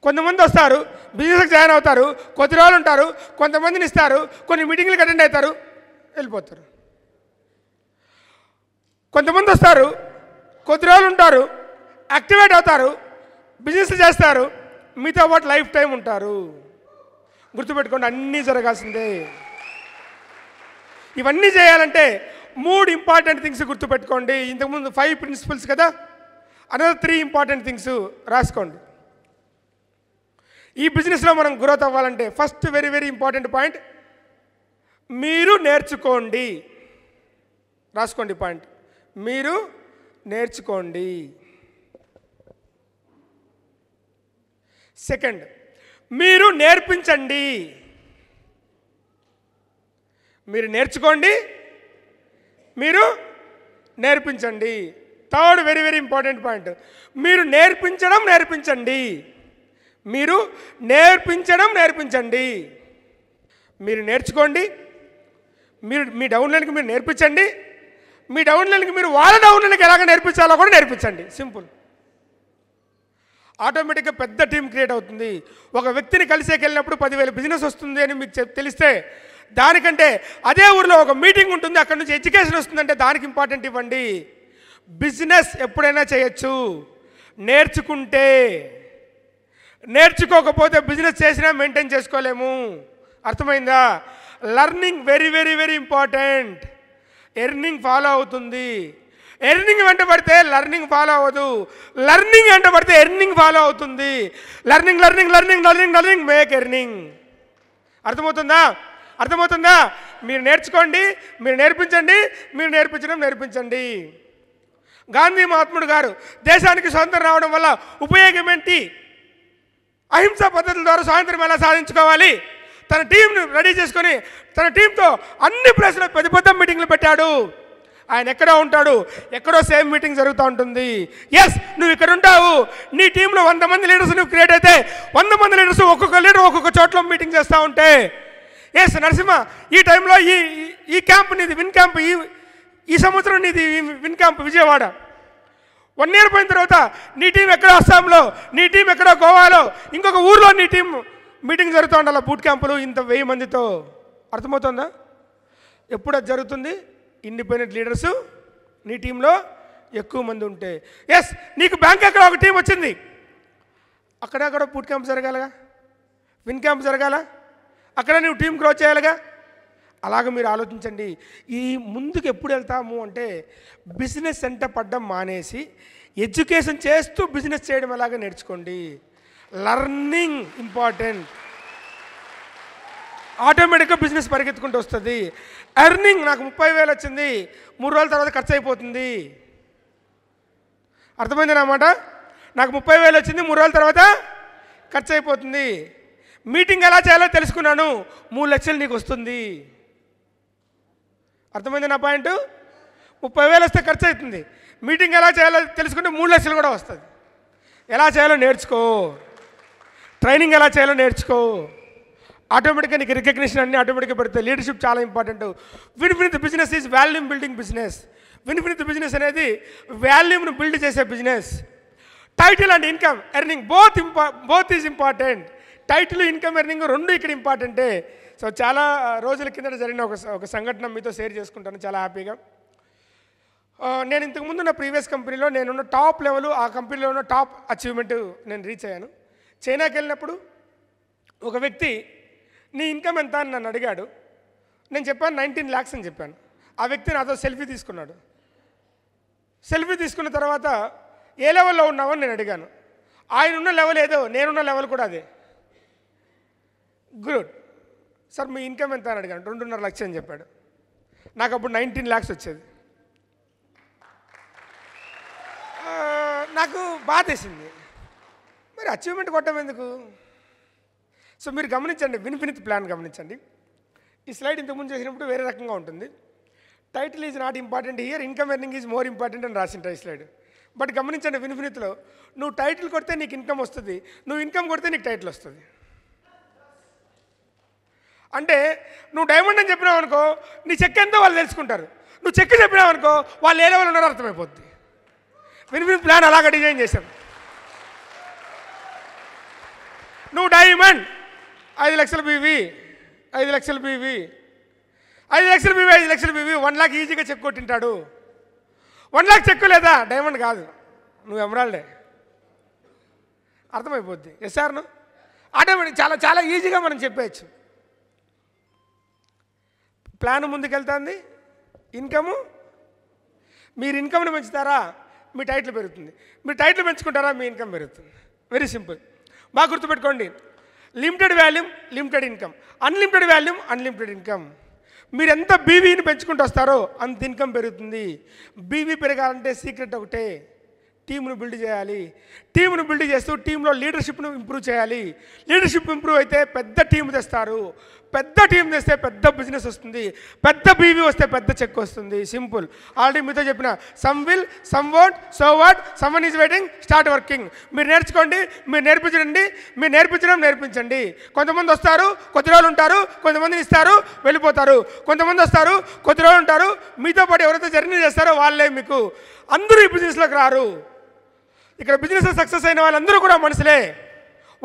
కొంతమంది వస్తారు, బిజినెస్లోకి జాయిన్ అవుతారు, కొద్ది రోజులు ఉంటారు, కొంతమందిని ఇస్తారు, కొన్ని మీటింగ్లకు అటెండ్ అవుతారు, వెళ్ళిపోతారు. కొంతమంది వస్తారు, కొద్ది రోజులు ఉంటారు, యాక్టివేట్ అవుతారు, బిజినెస్ చేస్తారు, మీతో పాటు లైఫ్ టైం ఉంటారు. గుర్తుపెట్టుకోండి, అన్నీ జరగాల్సిందే. ఇవన్నీ చేయాలంటే 3 ఇంపార్టెంట్ థింగ్స్ గుర్తుపెట్టుకోండి. ఇంతకుముందు 5 ప్రిన్సిపల్స్ కదా, అనదర్ 3 ఇంపార్టెంట్ థింగ్స్ రాసుకోండి. ఈ బిజినెస్లో మనం గ్రోత్ అవ్వాలంటే first very very important point, మీరు నేర్చుకోండి. రాసుకోండి పాయింట్, మీరు నేర్చుకోండి. సెకండ్, మీరు నేర్పించండి. మీరు నేర్చుకోండి, మీరు నేర్పించండి. Third very very important point, మీరు నేర్పించండి. మీరు నేర్పించండి. మీరు నేర్చుకోండి, మీరు మీ డౌన్లైన్కి మీరు నేర్పించండి, మీ డౌన్లైన్కి మీరు వాళ్ళ డౌన్లైన్కి ఎలాగ నేర్పించాలో కూడా నేర్పించండి. సింపుల్. ఆటోమేటిక్గా పెద్ద టీం క్రియేట్ అవుతుంది. ఒక వ్యక్తిని కలిసేకెళ్ళినప్పుడు 10,000 బిజినెస్ వస్తుంది అని మీకు తెలిస్తే, దానికంటే అదే ఊరిలో ఒక మీటింగ్ ఉంటుంది, అక్కడ నుంచి ఎడ్యుకేషన్ వస్తుందంటే దానికి ఇంపార్టెంట్ ఇవ్వండి. బిజినెస్ ఎప్పుడైనా చేయొచ్చు నేర్చుకుంటే. నేర్చుకోకపోతే బిజినెస్ చేసినా మెయింటైన్ చేసుకోలేము. అర్థమైందా? Learning very very very important. Earning follow అవుతుంది. ఎర్నింగ్ వెంట పడితే లర్నింగ్ ఫాలో అవ్వదు. లర్నింగ్ వెంట పడితే ఎర్నింగ్ ఫాలో అవుతుంది. Learning make earning. అర్థమవుతుందా? మీరు నేర్చుకోండి, మీరు నేర్పించండి, మీరు నేర్పించండి. గాంధీ మహాత్ముడు గారు దేశానికి స్వాతంత్రం రావడం వల్ల ఉపయోగం ఏంటి, అహింసా పద్ధతుల ద్వారా స్వాతంత్రం ఎలా సాధించుకోవాలి, తన టీంను రెడీ చేసుకొని తన టీంతో అన్ని ప్లేస్లో పెద్ద పెద్ద మీటింగ్లు పెట్టాడు. ఆయన ఎక్కడో ఉంటాడు, ఎక్కడో సేమ్ మీటింగ్ జరుగుతూ ఉంటుంది. ఎస్, నువ్వు ఇక్కడ ఉంటావు, నీ టీంలో 100 మంది లీడర్స్ నువ్వు క్రియేట్ అయితే 100 మంది లీడర్స్ ఒక్కొక్క లీడర్ ఒక్కొక్క చోట్ల మీటింగ్ చేస్తూ ఉంటే, ఎస్ నరసింహ ఈ టైంలో ఈ క్యాంప్ నీది విన్ క్యాంప్, ఈ సంవత్సరం నీది విన్ క్యాంప్ విజయవాడ. 1 ఇయర్ పోయిన తర్వాత నీ టీం ఎక్కడో అస్సాంలో, నీ టీం ఎక్కడో గోవాలో, ఇంకొక ఊర్లో నీ టీం మీటింగ్ జరుగుతూ ఉండాలి, బూట్ క్యాంపులు ఇంత 1000 మందితో. అర్థమవుతుందా? ఎప్పుడు అది జరుగుతుంది? ఇండిపెండెంట్ లీడర్సు నీ టీంలో ఎక్కువ మంది ఉంటే. ఎస్, నీకు బ్యాంక్ ఎక్కడ ఒక టీం వచ్చింది, అక్కడక్కడ బూట్ క్యాంప్ జరగాలగా, విన్ క్యాంప్ జరగాల, అక్కడ నువ్వు టీం గ్రో చేయాలిగా. అలాగ మీరు ఆలోచించండి. ఈ ముందుకు ఎప్పుడు వెళ్తాము అంటే, బిజినెస్ వెంట పడ్డం మానేసి ఎడ్యుకేషన్ చేస్తూ బిజినెస్ చేయడం ఎలాగ నేర్చుకోండి. Learning important. ఆటోమేటిక్గా బిజినెస్ పరిగెత్తుకుంటూ వస్తుంది. ఎర్నింగ్, నాకు 30,000 వచ్చింది, 3 రోజుల తర్వాత ఖర్చు అయిపోతుంది. అర్థమైంది అన్నమాట. నాకు 30,000 వచ్చింది, 3 రోజుల తర్వాత ఖర్చు అయిపోతుంది. మీటింగ్ ఎలా చేయాలో తెలుసుకున్నాను, 3 లక్షలు నీకు వస్తుంది. అర్థమైంది నా పాయింట్? 30,000 వస్తే ఖర్చు అవుతుంది, మీటింగ్ ఎలా చేయాలో తెలుసుకుంటే 3 లక్షలు కూడా వస్తుంది. ఎలా చేయాలో నేర్చుకో, ట్రైనింగ్ ఎలా చేయాలో నేర్చుకో. ఆటోమేటిక్గా నీకు రికగ్నిషన్ అన్నీ ఆటోమేటిక్గా పెడతాయి. లీడర్షిప్ చాలా important. Win business is volume building business. Win business అనేది వాల్యూమ్ను బిల్డ్ చేసే business. Title and income earning both is important. Title, income, earning 2 ఇక్కడ ఇంపార్టెంటే. సో చాలా రోజుల కిందట జరిగిన ఒక సంఘటన మీతో షేర్ చేసుకుంటాను చాలా హ్యాపీగా. నేను ఇంతకుముందు నా ప్రీవియస్ కంపెనీలో నేనున్న టాప్ లెవెల్, ఆ కంపెనీలో ఉన్న టాప్ అచీవ్మెంట్ నేను రీచ్ అయ్యాను. చైనాకి వెళ్ళినప్పుడు ఒక వ్యక్తి నీ ఇన్కమ్ ఎంత అని నన్ను అడిగాడు. నేను చెప్పాను 19 lakhs అని చెప్పాను. ఆ వ్యక్తి నాతో సెల్ఫీ తీసుకున్నాడు. సెల్ఫీ తీసుకున్న తర్వాత ఏ లెవెల్లో ఉన్నావని నేను అడిగాను. ఆయన ఉన్న లెవెల్ ఏదో, నేనున్న లెవెల్ కూడా అదే. గుడ్ సార్, మీ ఇన్కమ్ ఎంత అని అడిగాను. 2.5 లక్షలు అని చెప్పాడు. నాకు అప్పుడు 19 lakhs వచ్చేది. నాకు బాధ వేసింది, మరి అచీవ్మెంట్ కొట్టడం ఎందుకు? సో మీరు గమనించండి, విన్ ప్లాన్ గమనించండి. ఈ స్లైడ్ ఇంతకుముందు చేసినప్పుడు వేరే రకంగా ఉంటుంది. Title is not important here, income earning is more important అని రాసింటాయి ఈ స్లైడ్. బట్ గమనించండి, విన్లో నువ్వు టైటిల్ కొడితే నీకు ఇన్కమ్ వస్తుంది, నువ్వు ఇన్కమ్ కొడితే నీకు టైటిల్ వస్తుంది. అంటే నువ్వు డైమండ్ అని చెప్పినావు అనుకో, నీ చెక్ ఎంతో వాళ్ళు తెలుసుకుంటారు. నువ్వు చెక్ చెప్పినావు అనుకో, వాళ్ళు ఏ లెవెల్ ఉన్నారో అర్థమైపోద్ది. విన్ ప్లాన్ అలాగ డిజైన్ చేశాం. నువ్వు డైమండ్ 5 లక్షల బీవీ, 5 లక్షల బీవీ, 5 లక్షలు బీవీ 5 లక్షలు బీవీ 1 లాక్ ఈజీగా చెక్ కొట్టింటాడు. 1 లాక్ చెక్ లేదా? డైమండ్ కాదు, నువ్వు ఎమరాల్డే. అర్థమైపోద్ది. ఎస్ సార్ను ఆటోమేటిక్ చాలా చాలా ఈజీగా మనం చెప్పేయచ్చు. ప్లాన్ ముందుకెళ్తుంది, ఇన్కము, మీరు ఇన్కమ్ని పెంచుతారా మీ టైటిల్ పెరుగుతుంది, మీరు టైటిల్ పెంచుకుంటారా మీ ఇన్కమ్ పెరుగుతుంది. Very simple. బాగా గుర్తుపెట్టుకోండి. Limited volume limited income, unlimited volume unlimited income. మీరు ఎంత బీవీని పెంచుకుంటూ వస్తారో అంత ఇన్కమ్ పెరుగుతుంది. బీవీ పెరగాలంటే సీక్రెట్ ఒకటే, టీంను బిల్డ్ చేయాలి. టీంను బిల్డ్ చేస్తూ టీంలో లీడర్షిప్ను ఇంప్రూవ్ చేయాలి. లీడర్షిప్ ఇంప్రూవ్ అయితే పెద్ద టీం తెస్తారు. పెద్ద టీం తెస్తే పెద్ద బిజినెస్ వస్తుంది. పెద్ద బీవీ వస్తే పెద్ద చెక్ వస్తుంది. సింపుల్. ఆల్రెడీ మీతో చెప్పిన some will, some won't, so what, someone is waiting, start working. మీరు నేర్చుకోండి, మీరు నేర్పించండి, మీరు నేర్పించండి. కొంతమంది వస్తారు, కొద్ది రోజులు ఉంటారు, కొంతమందిని ఇస్తారు, వెళ్ళిపోతారు. కొంతమంది వస్తారు, కొద్ది రోజులు ఉంటారు, మీతో పాటు ఎవరైతే జర్నీ చేస్తారో వాళ్ళే మీకు. అందరూ ఈ బిజినెస్లోకి రారు. ఇక్కడ బిజినెస్ సక్సెస్ అయిన వాళ్ళందరూ కూడా మనుషులే.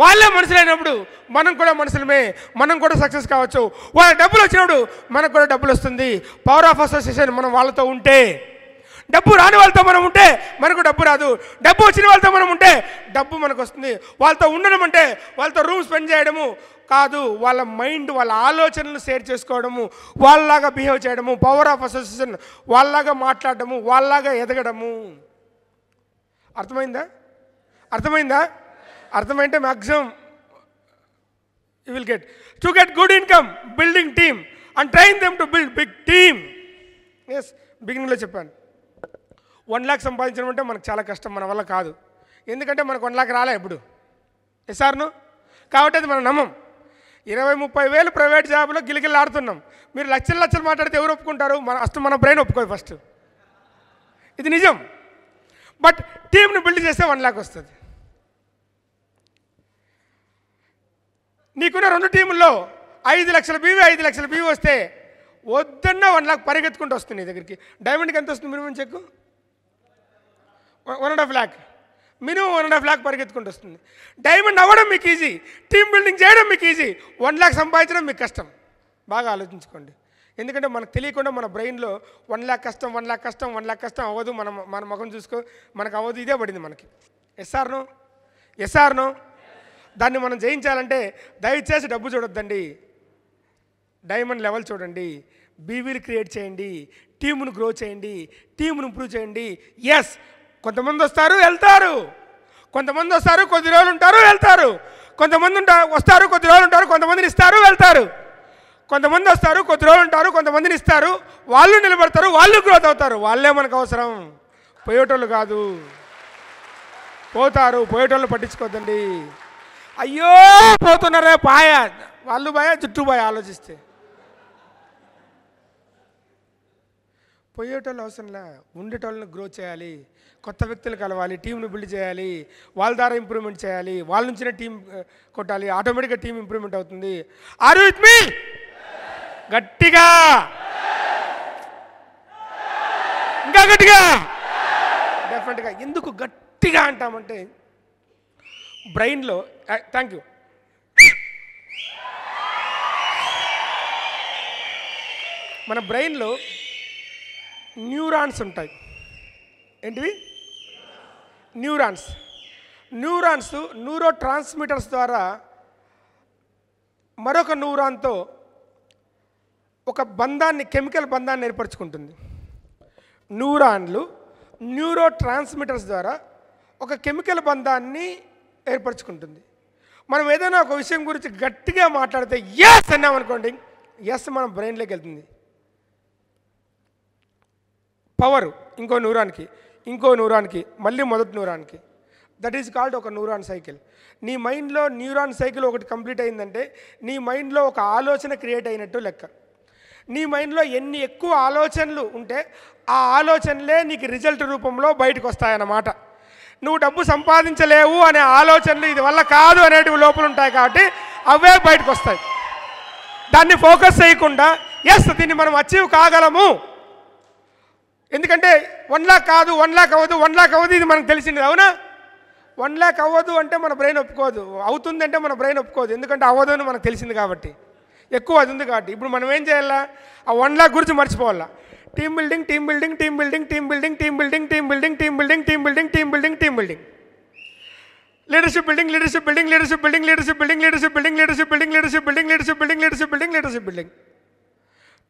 వాళ్ళే మనుషులైనప్పుడు మనం కూడా మనుషులమే, మనం కూడా సక్సెస్ కావచ్చు. వాళ్ళ డబ్బులు వచ్చినప్పుడు మనకు కూడా డబ్బులు వస్తుంది. Power of association. మనం వాళ్ళతో ఉంటే, డబ్బు రాని వాళ్ళతో మనం ఉంటే మనకు డబ్బు రాదు. డబ్బు వచ్చిన వాళ్ళతో మనం ఉంటే డబ్బు మనకు వస్తుంది. వాళ్ళతో ఉండడం అంటే వాళ్ళతో రూమ్ స్పెండ్ చేయడము కాదు, వాళ్ళ మైండ్, వాళ్ళ ఆలోచనలు షేర్ చేసుకోవడము, వాళ్ళలాగా బిహేవ్ చేయడము. Power of association. వాళ్ళలాగా మాట్లాడడము, వాళ్ళలాగా ఎదగడము. అర్థమైందా? అర్థమైంటే maximum you will get to get good income, building team and train them to build big team. Yes, బిగినింగ్లో చెప్పాను. 1 లాక్ సంపాదించడం అంటే మనకు చాలా కష్టం, మన వల్ల కాదు. ఎందుకంటే మనకు 1 లాక్ రాలే ఎప్పుడు. ఎస్ సార్ను. కాబట్టి అది మనం నమ్మం. 20-30 వేలు ప్రైవేట్ జాబ్లో గిలిగిల్లు ఆడుతున్నాం. మీరు లక్షలు మాట్లాడితే ఎవరు ఒప్పుకుంటారు? మన బ్రెయిన్ ఒప్పుకోదు ఫస్ట్. ఇది నిజం. బట్ టీంని బిల్డ్ చేస్తే 1 లాక్ వస్తుంది. నీకున్న 2 టీముల్లో 5 లక్షల బీవీ వస్తే వద్దన్న 1 లాక్ పరిగెత్తుకుంటూ వస్తుంది నీ దగ్గరికి. డైమండ్కి ఎంత వస్తుంది minimum check? 1.5 lakh. Minimum 1.5 lakh పరిగెత్తుకుంటూ వస్తుంది. డైమండ్ అవ్వడం మీకు ఈజీ, టీమ్ బిల్డింగ్ చేయడం మీకు ఈజీ, 1 లాక్ సంపాదించడం మీకు కష్టం. బాగా ఆలోచించుకోండి. ఎందుకంటే మనకు తెలియకుండా మన బ్రెయిన్లో 1 లాక్ కష్టం, 1 లాక్ కష్టం, 1 లాక్ కష్టం అవ్వదు, మన ముఖం చూసుకో, మనకు అవ్వదు, ఇదే పడింది మనకి. Yes or no? దాన్ని మనం జయించాలంటే దయచేసి డబ్బు చూడొద్దండి, డైమండ్ లెవెల్ చూడండి, బీవీలు క్రియేట్ చేయండి, టీమును గ్రో చేయండి, టీమును ఇంప్రూవ్ చేయండి. ఎస్, కొంతమంది వస్తారు వెళ్తారు, కొంతమంది వస్తారు కొద్ది రోజులు ఉంటారు వెళ్తారు, కొంతమంది వస్తారు కొద్ది రోజులు ఉంటారు, కొంతమందిని ఇస్తారు వెళ్తారు. కొంతమంది వస్తారు కొద్ది రోజులు ఉంటారు, కొంతమందిని ఇస్తారు, వాళ్ళు నిలబడతారు, వాళ్ళు గ్రోత్ అవుతారు. వాళ్ళే మనకు అవసరం, పోయేటోళ్ళు కాదు. పోయేటోళ్ళు పట్టించుకోవద్దండి. అయ్యో పోతున్నారే పాయ, వాళ్ళు బాయ జుట్టు బాయ. ఆలోచిస్తే పోయేటోళ్ళు అవసరంలే, ఉండేటోళ్ళని గ్రో చేయాలి, కొత్త వ్యక్తులు కలవాలి, టీంను బిల్డ్ చేయాలి, వాళ్ళ ద్వారా ఇంప్రూవ్మెంట్ చేయాలి, వాళ్ళ నుంచినే టీం కొట్టాలి, ఆటోమేటిక్గా టీం ఇంప్రూవ్మెంట్ అవుతుంది. ఆర్ యు విత్ మీ? గట్టిగా, ఇంకా గట్టిగా, డెఫినెట్గా. ఎందుకు గట్టిగా అంటామంటే బ్రెయిన్లో, థ్యాంక్ యూ, మన బ్రెయిన్లో న్యూరాన్స్ ఉంటాయి. ఏంటివి? న్యూరాన్స్ న్యూరో ట్రాన్స్మిటర్స్ ద్వారా మరొక న్యూరాన్తో ఒక బంధాన్ని, కెమికల్ బంధాన్ని ఏర్పరచుకుంటుంది. న్యూరాన్లు న్యూరో ట్రాన్స్మిటర్స్ ద్వారా ఒక కెమికల్ బంధాన్ని ఏర్పరచుకుంటుంది. మనం ఏదైనా ఒక విషయం గురించి గట్టిగా మాట్లాడితే ఎస్ అన్నామనుకోండి, ఎస్ మన బ్రెయిన్లోకి వెళ్తుంది. పవర్ ఇంకో న్యూరాన్కి మళ్ళీ మొదటి న్యూరాన్కి. దట్ ఈజ్ కాల్డ్ ఒక న్యూరాన్ సైకిల్. నీ మైండ్లో న్యూరాన్ సైకిల్ ఒకటి కంప్లీట్ అయిందంటే నీ మైండ్లో ఒక ఆలోచన క్రియేట్ అయినట్టు లెక్క. నీ మైండ్లో ఎన్ని ఎక్కువ ఆలోచనలు ఉంటే ఆ ఆలోచనలే నీకు రిజల్ట్ రూపంలో బయటకు వస్తాయన్నమాట. నువ్వు డబ్బు సంపాదించలేవు అనే ఆలోచనలు, ఇది వల్ల కాదు అనేటివి లోపల ఉంటాయి కాబట్టి అవే బయటకు వస్తాయి. దాన్ని ఫోకస్ చేయకుండా ఎస్ దీన్ని మనం అచీవ్ కాగలము, ఎందుకంటే 1 లాక్ కాదు, 1 లాక్ అవ్వదు, 1 లాక్ అవ్వదు, ఇది మనకు తెలిసింది. అవునా? 1 లాక్ అవ్వదు అంటే మన బ్రెయిన్ ఒప్పుకోదు, అవుతుంది అంటే మన బ్రెయిన్ ఒప్పుకోదు, ఎందుకంటే అవ్వదు అని మనకు తెలిసింది కాబట్టి. ఎక్కువ అది ఉంది కాబట్టి ఇప్పుడు మనం ఏం చేయాలా? ఆ 1 లాక్ గురించి మర్చిపోవాలా. Team building, team building, team building, team building, team building, team building, team building, team building, team building, team building, leadership building, leadership building, leadership building, leadership building, leadership building, leadership building, leadership building, leadership building, leadership building, leadership building.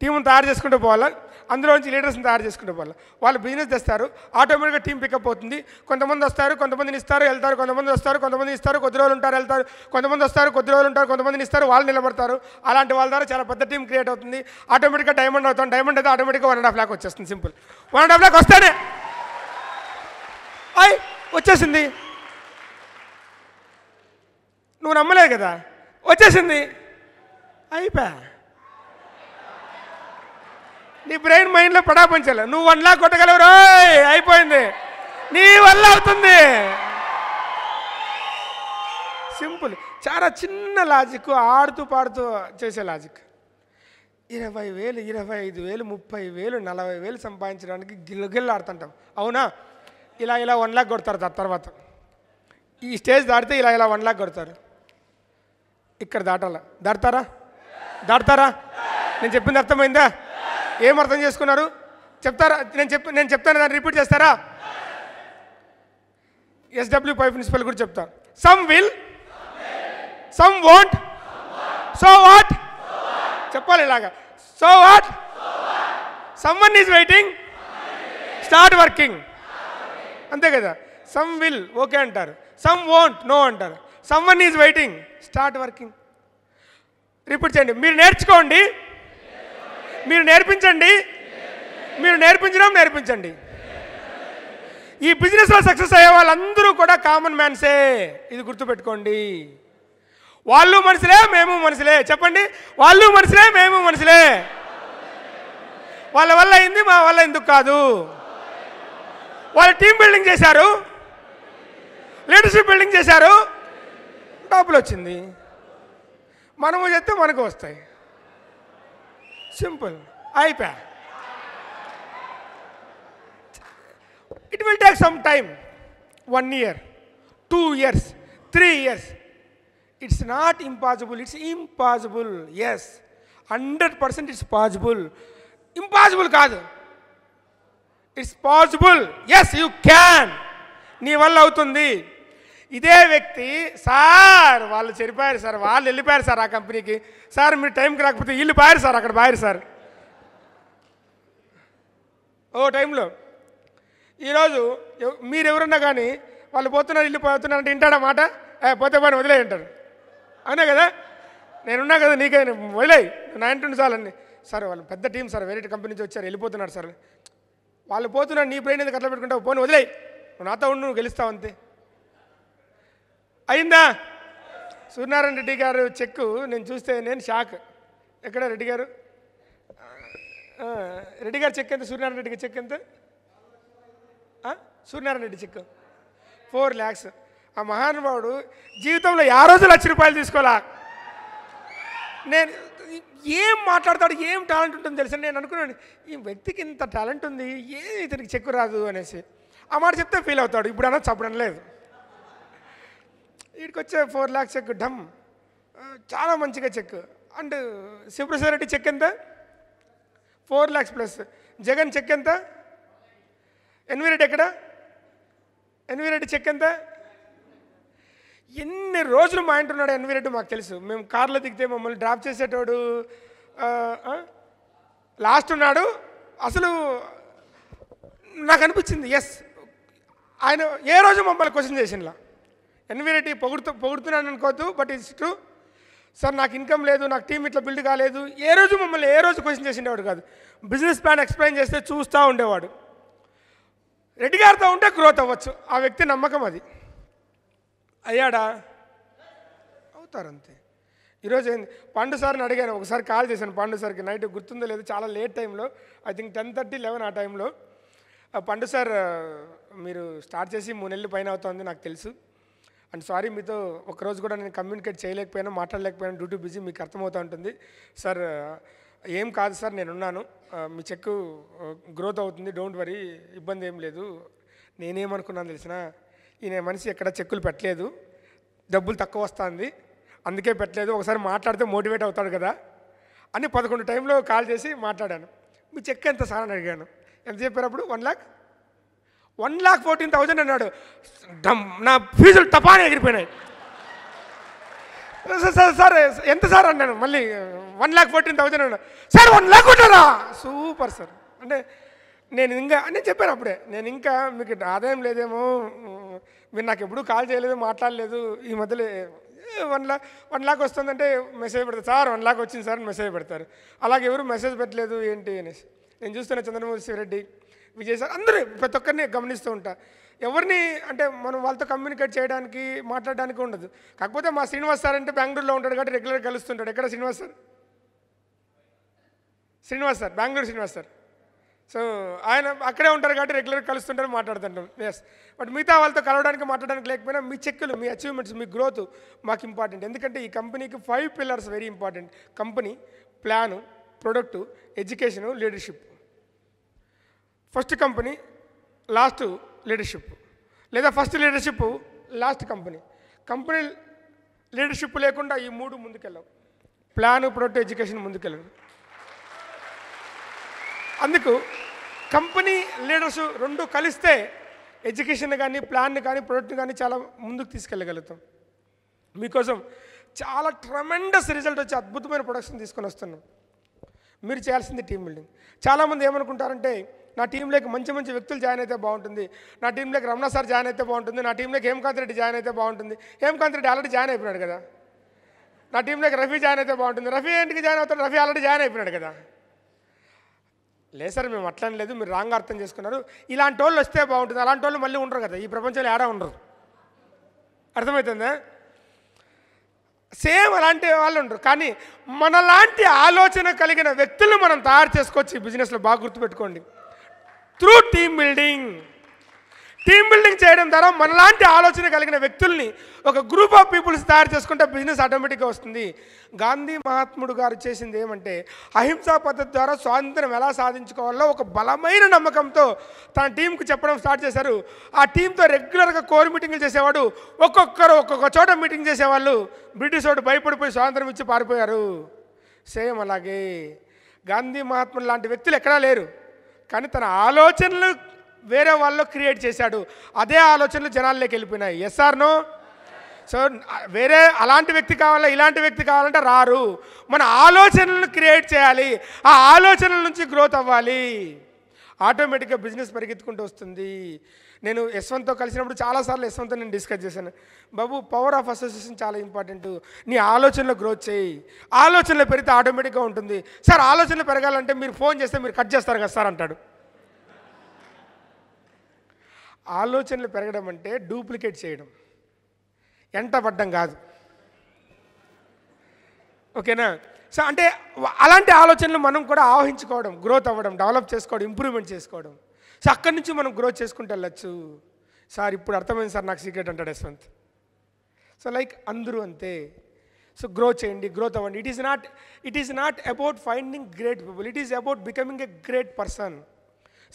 టీమును తయారు చేసుకుంటూ పోవాలా. అందులోంచి లీడర్స్ని తయారు చేసుకుంటూ పోవాలి. వాళ్ళు business తెస్తారు, ఆటోమేటిక్గా టీం పికప్ అవుతుంది. కొంతమంది వస్తారు, కొంతమందిని ఇస్తారు, వెళ్తారు. కొంతమంది వస్తారు, కొంతమంది ఇస్తారు, కొద్ది రోజులు ఉంటారు, వెళ్తారు. కొంతమంది వస్తారు, కొద్ది రోజులు ఉంటారు, కొంతమందిని ఇస్తారు, వాళ్ళు నిలబడతారు. అలాంటి వాళ్ళ ద్వారా చాలా పెద్ద టీం క్రియేట్ అవుతుంది. ఆటోమేటిక్గా డైమండ్ అవుతాం. డైమండ్ అయితే ఆటోమేటిక్గా 1.5 లాక్ వచ్చేస్తుంది. సింపుల్. 1.5 లాక్ వస్తేనే వచ్చేసింది. నువ్వు నమ్మలేదు కదా, వచ్చేసింది, అయిపోయా. నీ బ్రెయిన్ మైండ్లో పడాపంచాలి. నువ్వు 1 లాక్ కొట్టగలవు రోయ్, అయిపోయింది, నీ వల్ల అవుతుంది. సింపుల్. చాలా చిన్న లాజిక్, ఆడుతూ పాడుతూ చేసే లాజిక్. 20,000, 25,000, 30,000, 40,000 సంపాదించడానికి గిల్లు ఆడుతుంటాం. అవునా? ఇలా 1 లాక్ కొడతారు. తర్వాత ఈ స్టేజ్ దాటితే ఇలా 1 లాక్ కొడతారు. ఇక్కడ దాటాల. దాడతారా? నేను చెప్పింది అర్థమైందా? ఏం అర్థం చేసుకున్నారు? చెప్తారా? నేను చెప్తాను, దాన్ని రిపీట్ చేస్తారా? SW5 ప్రిన్సిపల్ కూడా చెప్తా. Some will, some won't, so what? చెప్పాలి ఇలాగా. So what? Someone is waiting, start working. అంతే కదా. సమ్ విల్ ఓకే అంటారు, సమ్ వోంట్ నో అంటారు, someone is waiting, start working. Repeat చేయండి. మీరు నేర్చుకోండి, మీరు నేర్పించండి, మీరు నేర్పించండి. ఈ బిజినెస్లో సక్సెస్ అయ్యే వాళ్ళందరూ కూడా కామన్ మ్యాన్సే. ఇది గుర్తుపెట్టుకోండి. వాళ్ళు మనుషులే, మేము మనుషులే. చెప్పండి, వాళ్ళు మనుషులే, మేము మనుషులే. వాళ్ళ వల్ల అయింది, మా వల్ల ఎందుకు కాదు. వాళ్ళు టీమ్ బిల్డింగ్ చేశారు, లీడర్షిప్ బిల్డింగ్ చేశారు, డబ్బులు వచ్చింది. మనము చేస్తే మనకు వస్తాయి. సింపుల్. అయిపోయా. It will take some time. 1 year, 2 years, 3 years. It's not impossible, it's impossible. Yes, 100% it's possible. Impossible కాదు, it's possible. Yes, you can. నీ వల్ల అవుతుంది. ఇదే వ్యక్తి, సార్ వాళ్ళు చెడిపోయారు సార్, వాళ్ళు వెళ్ళిపోయారు సార్ ఆ కంపెనీకి, సార్ మీరు టైంకి రాకపోతే వీళ్ళు పోయారు సార్, అక్కడ పోయారు సార్. ఓ టైంలో ఈరోజు మీరు ఎవరన్నా కానీ వాళ్ళు పోతున్నారు, ఇల్లు పోతున్నారు అంటే వింటాడా మాట? పోతే పని వదిలే అంటారు. అవునా కదా? నేనున్నా కదా, నీకే వదిలేయి, నా ఇంటుండి చాలండి. సార్ వాళ్ళు పెద్ద టీం సార్, వేరే కంపెనీ నుంచి వచ్చారు, వెళ్ళిపోతున్నారు సార్. వాళ్ళు పోతున్నారు, నీ బ్రెయిన్ ఎందుకు అట్లా పెట్టుకుంటావు? పోనీ వదిలేయి, నువ్వు నాతో ఉండు, నువ్వు గెలుస్తావు అంతే. అయిందా? సూర్యనారాయణ రెడ్డి గారు చెక్కు నేను చూస్తే నేను షాక్. ఎక్కడ రెడ్డి గారు? రెడ్డి గారు చెక్ ఎంత? సూర్యనారాయణ రెడ్డికి చెక్ ఎంత? Suryanarayana Reddy check 4 lakhs. ఆ మహానుభావుడు జీవితంలో 50 రోజులు ₹1,00,000 తీసుకోవాలా. నేను ఏం మాట్లాడతాడు, ఏం టాలెంట్ ఉంటుందో తెలుసా. నేను అనుకున్నాను, ఈ వ్యక్తికి ఇంత టాలెంట్ ఉంది, ఇతనికి చెక్కు రాదు అనేసి. ఆ మాట చెప్తే ఫీల్ అవుతాడు. ఇప్పుడు అనొచ్చు, అప్పుడు అనలేదు. వీడికి వచ్చే 4 lakhs చెక్ డమ్, చాలా మంచిగా check. And Shivaprasad Reddy check ఎంత? 4 lakhs ప్లస్. జగన్ చెక్ ఎంత? ఎన్వి రెడ్డి ఎక్కడ? ఎన్వి రెడ్డి చెక్ ఎంత? ఎన్ని రోజులు మా ఇంటి ఉన్నాడు ఎన్వి రెడ్డి మాకు తెలుసు. మేము కార్లో దిగితే మమ్మల్ని డ్రాప్ చేసేటోడు లాస్ట్ ఉన్నాడు. అసలు నాకు అనిపించింది, ఎస్, ఆయన ఏ రోజు మమ్మల్ని క్వశ్చన్ చేసినలా. ఎన్వి రెడ్డి పొగుడుతున్నాను అనుకోవద్దు, బట్ ఇట్స్ ట్రూ. సార్ నాకు ఇన్కమ్ లేదు, నాకు టీం ఇట్లా బిల్డ్ కాలేదు, ఏ రోజు మమ్మల్ని క్వశ్చన్ చేసిండేవాడు కాదు. బిజినెస్ ప్లాన్ ఎక్స్ప్లెయిన్ చేస్తే చూస్తూ ఉండేవాడు. రెడ్డి గారితో ఉంటే గ్రోత్ అవ్వచ్చు, ఆ వ్యక్తి నమ్మకం అది. అయ్యాడా? అవుతారు అంతే. ఈరోజు ఏంది, పండు సార్ని అడిగాను, ఒకసారి కాల్ చేశాను పండు సార్కి, నైట్ గుర్తుందో లేదు, చాలా లేట్ టైంలో, ఐ థింక్ 10:30, 11 ఆ టైంలో. పండు సార్, మీరు స్టార్ట్ చేసి 3 నెలలు పైన అవుతుంది నాకు తెలుసు, అండ్ సారీ మీతో ఒకరోజు కూడా నేను కమ్యూనికేట్ చేయలేకపోయాను, మాట్లాడలేకపోయాను, డ్యూ టు బిజీ, మీకు అర్థమవుతూ ఉంటుంది సార్. ఏం కాదు సార్, నేనున్నాను, మీ చెక్కు గ్రోత్ అవుతుంది, డోంట్ వరీ, ఇబ్బంది ఏం లేదు. నేనేమనుకున్నాను తెలిసిన, ఈయన మనిషి ఎక్కడ చెక్కులు పెట్టలేదు, డబ్బులు తక్కువ వస్తుంది అందుకే పెట్టలేదు, ఒకసారి మాట్లాడితే మోటివేట్ అవుతాడు కదా అని 11 టైంలో కాల్ చేసి మాట్లాడాను. మీ చెక్ ఎంత సార్ అని అడిగాను. ఎంత చెప్పారు అప్పుడు? 1,14,000 అన్నాడు. నా ఫీజులు టపానే ఎగిరిపోయినాయి. సార్ ఎంత సార్ అన్నాను. మళ్ళీ 1,14,000 అన్నాడు. సార్ 1 లాక్ కొట్టారా? Super sir. అంటే నేను చెప్పాను అప్పుడే, నేను ఇంకా మీకు ఆదాయం లేదేమో, మీరు నాకు ఎప్పుడూ కాల్ చేయలేదు, మాట్లాడలేదు, ఈ మధ్యలో 1 లాక్ వస్తుందంటే మెసేజ్ పెడతారు. సార్ 1 లాక్ వచ్చింది సార్ మెసేజ్ పెడతారు. అలాగే ఎవరు మెసేజ్ పెట్టలేదు ఏంటి అనేసి. నేను చూస్తున్న చంద్రమోహన్ రెడ్డి, విజయ్ సార్ అందరూ ప్రతి ఒక్కరిని గమనిస్తూ ఉంటా. ఎవరిని అంటే మనం వాళ్ళతో కమ్యూనికేట్ చేయడానికి మాట్లాడడానికి ఉండదు. కాకపోతే మా శ్రీనివాస్ సార్ అంటే బెంగళూరులో ఉంటాడు కాబట్టి రెగ్యులర్గా కలుస్తుంటాడు. ఎక్కడ Srinivas sir? Srinivas sir, Bengaluru Srinivas sir. So ఆయన అక్కడే ఉంటారు కాబట్టి రెగ్యులర్గా కలుస్తుంటారు, మాట్లాడుతుంటాం. ఎస్, బట్ మిగతా వాళ్ళతో కలవడానికి మాట్లాడడానికి లేకపోయినా మీ చెక్కులు, మీ అచీవ్మెంట్స్, మీ గ్రోత్ మాకు ఇంపార్టెంట్. ఎందుకంటే ఈ కంపెనీకి 5 pillars very important. Company, plan, product, education, leadership. First company, last leadership, లేదా first leadership, last company. Company leadership లేకుండా ఈ 3 ముందుకెళ్ళవు. ప్లాను, ప్రొడక్ట్, ఎడ్యుకేషన్ ముందుకెళ్ళదు. అందుకు కంపెనీ లీడర్స్ 2 కలిస్తే ఎడ్యుకేషన్ కానీ, ప్లాన్ని కానీ, ప్రొడక్ట్ని కానీ చాలా ముందుకు తీసుకెళ్ళగలుగుతాం. మీకోసం చాలా ట్రమెండస్ రిజల్ట్ వచ్చి అద్భుతమైన ప్రొడక్షన్ తీసుకొని వస్తున్నాం. మీరు చేయాల్సింది టీమ్ బిల్డింగ్. చాలామంది ఏమనుకుంటారంటే, నా టీంలోకి మంచి మంచి వ్యక్తులు జాయిన్ అయితే బాగుంటుంది, నా టీంలోకి రమణ సార్ జాయిన్ అయితే బాగుంటుంది, నా టీంలోకి హేమకాంత్ రెడ్డి జాయిన్ అయితే బాగుంటుంది. హేమకాంత్ రెడ్డి ఆల్రెడీ జాయిన్ అయిపోయినాడు కదా. నా టీంలోకి రఫీ జాయిన్ అయితే బాగుంటుంది, రఫీ ఏంటికి జాయిన్ అవుతాడు, రఫీ ఆల్రెడీ జాయిన్ అయిపోయినాడు కదా. లేదు సార్, మేము అట్లా లేదు, మీరు రాంగ్ అర్థం చేసుకున్నారు. ఇలాంటి వాళ్ళు వస్తే బాగుంటుంది, అలాంటి వాళ్ళు మళ్ళీ ఉండరు కదా, ఈ ప్రపంచంలో ఏడా ఉండరు. అర్థమవుతుందా? సేమ్ అలాంటి వాళ్ళు ఉండరు. కానీ మనలాంటి ఆలోచన కలిగిన వ్యక్తులను మనం తయారు చేసుకోవచ్చు ఈ బిజినెస్లో. బాగా గుర్తుపెట్టుకోండి. Through team building. Team building చేయడం ద్వారా మనలాంటి ఆలోచన కలిగిన వ్యక్తుల్ని, ఒక గ్రూప్ ఆఫ్ పీపుల్స్ తయారు చేసుకుంటే బిజినెస్ ఆటోమేటిక్గా వస్తుంది. గాంధీ మహాత్ముడు గారు చేసింది ఏమంటే, అహింసా పద్ధతి ద్వారా స్వాతంత్రం ఎలా సాధించుకోవాలో ఒక బలమైన నమ్మకంతో తన టీంకి చెప్పడం స్టార్ట్ చేశారు. ఆ టీంతో రెగ్యులర్గా కోర్ మీటింగ్లు చేసేవాడు. ఒక్కొక్కరు ఒక్కొక్క చోట మీటింగ్ చేసేవాళ్ళు. బ్రిటిష్ వాడు భయపడిపోయి స్వాతంత్రం ఇచ్చి పారిపోయారు. సేమ్ అలాగే గాంధీ మహాత్ముడు లాంటి వ్యక్తులు ఎక్కడా లేరు. కానీ తన ఆలోచనలు వేరే వాళ్ళు క్రియేట్ చేశాడు. అదే ఆలోచనలు జనాల్లోకి వెళ్ళిపోయినాయి. Yes or no? సో వేరే అలాంటి వ్యక్తి కావాలా, ఇలాంటి వ్యక్తి కావాలంటే రారు. మన ఆలోచనలను క్రియేట్ చేయాలి. ఆ ఆలోచనల నుంచి గ్రోత్ అవ్వాలి. ఆటోమేటిక్గా బిజినెస్ పరిగెత్తుకుంటూ వస్తుంది. నేను యశ్వంత్తో కలిసినప్పుడు చాలాసార్లు యశ్వంత్తో నేను డిస్కస్ చేశాను. బాబు, పవర్ ఆఫ్ అసోసియేషన్ చాలా ఇంపార్టెంట్. నీ ఆలోచనలో గ్రోత్ చేయి. ఆలోచనలు పెరిగితే ఆటోమేటిక్గా ఉంటుంది. సార్, ఆలోచనలు పెరగాలంటే మీరు ఫోన్ చేస్తే మీరు కట్ చేస్తారు కదా సార్ అంటాడు. ఆలోచనలు పెరగడం అంటే డూప్లికేట్ చేయడం, ఎంటపడ్డం కాదు. ఓకేనా? సో అంటే అలాంటి ఆలోచనలు మనం కూడా ఆవహించుకోవడం, గ్రోత్ అవ్వడం, డెవలప్ చేసుకోవడం, ఇంప్రూవ్మెంట్ చేసుకోవడం. సో అక్కడి నుంచి మనం గ్రోత్ చేసుకుంటూ వెళ్ళచ్చు. సార్ ఇప్పుడు అర్థమైంది సార్ నాకు సీక్రెట్ అంటాడు యశ్వంత్. సో లైక్ అందరూ అంతే. సో గ్రోత్ చేయండి, గ్రోత్ అవ్వండి. It is not about finding great people, it is about becoming a great person.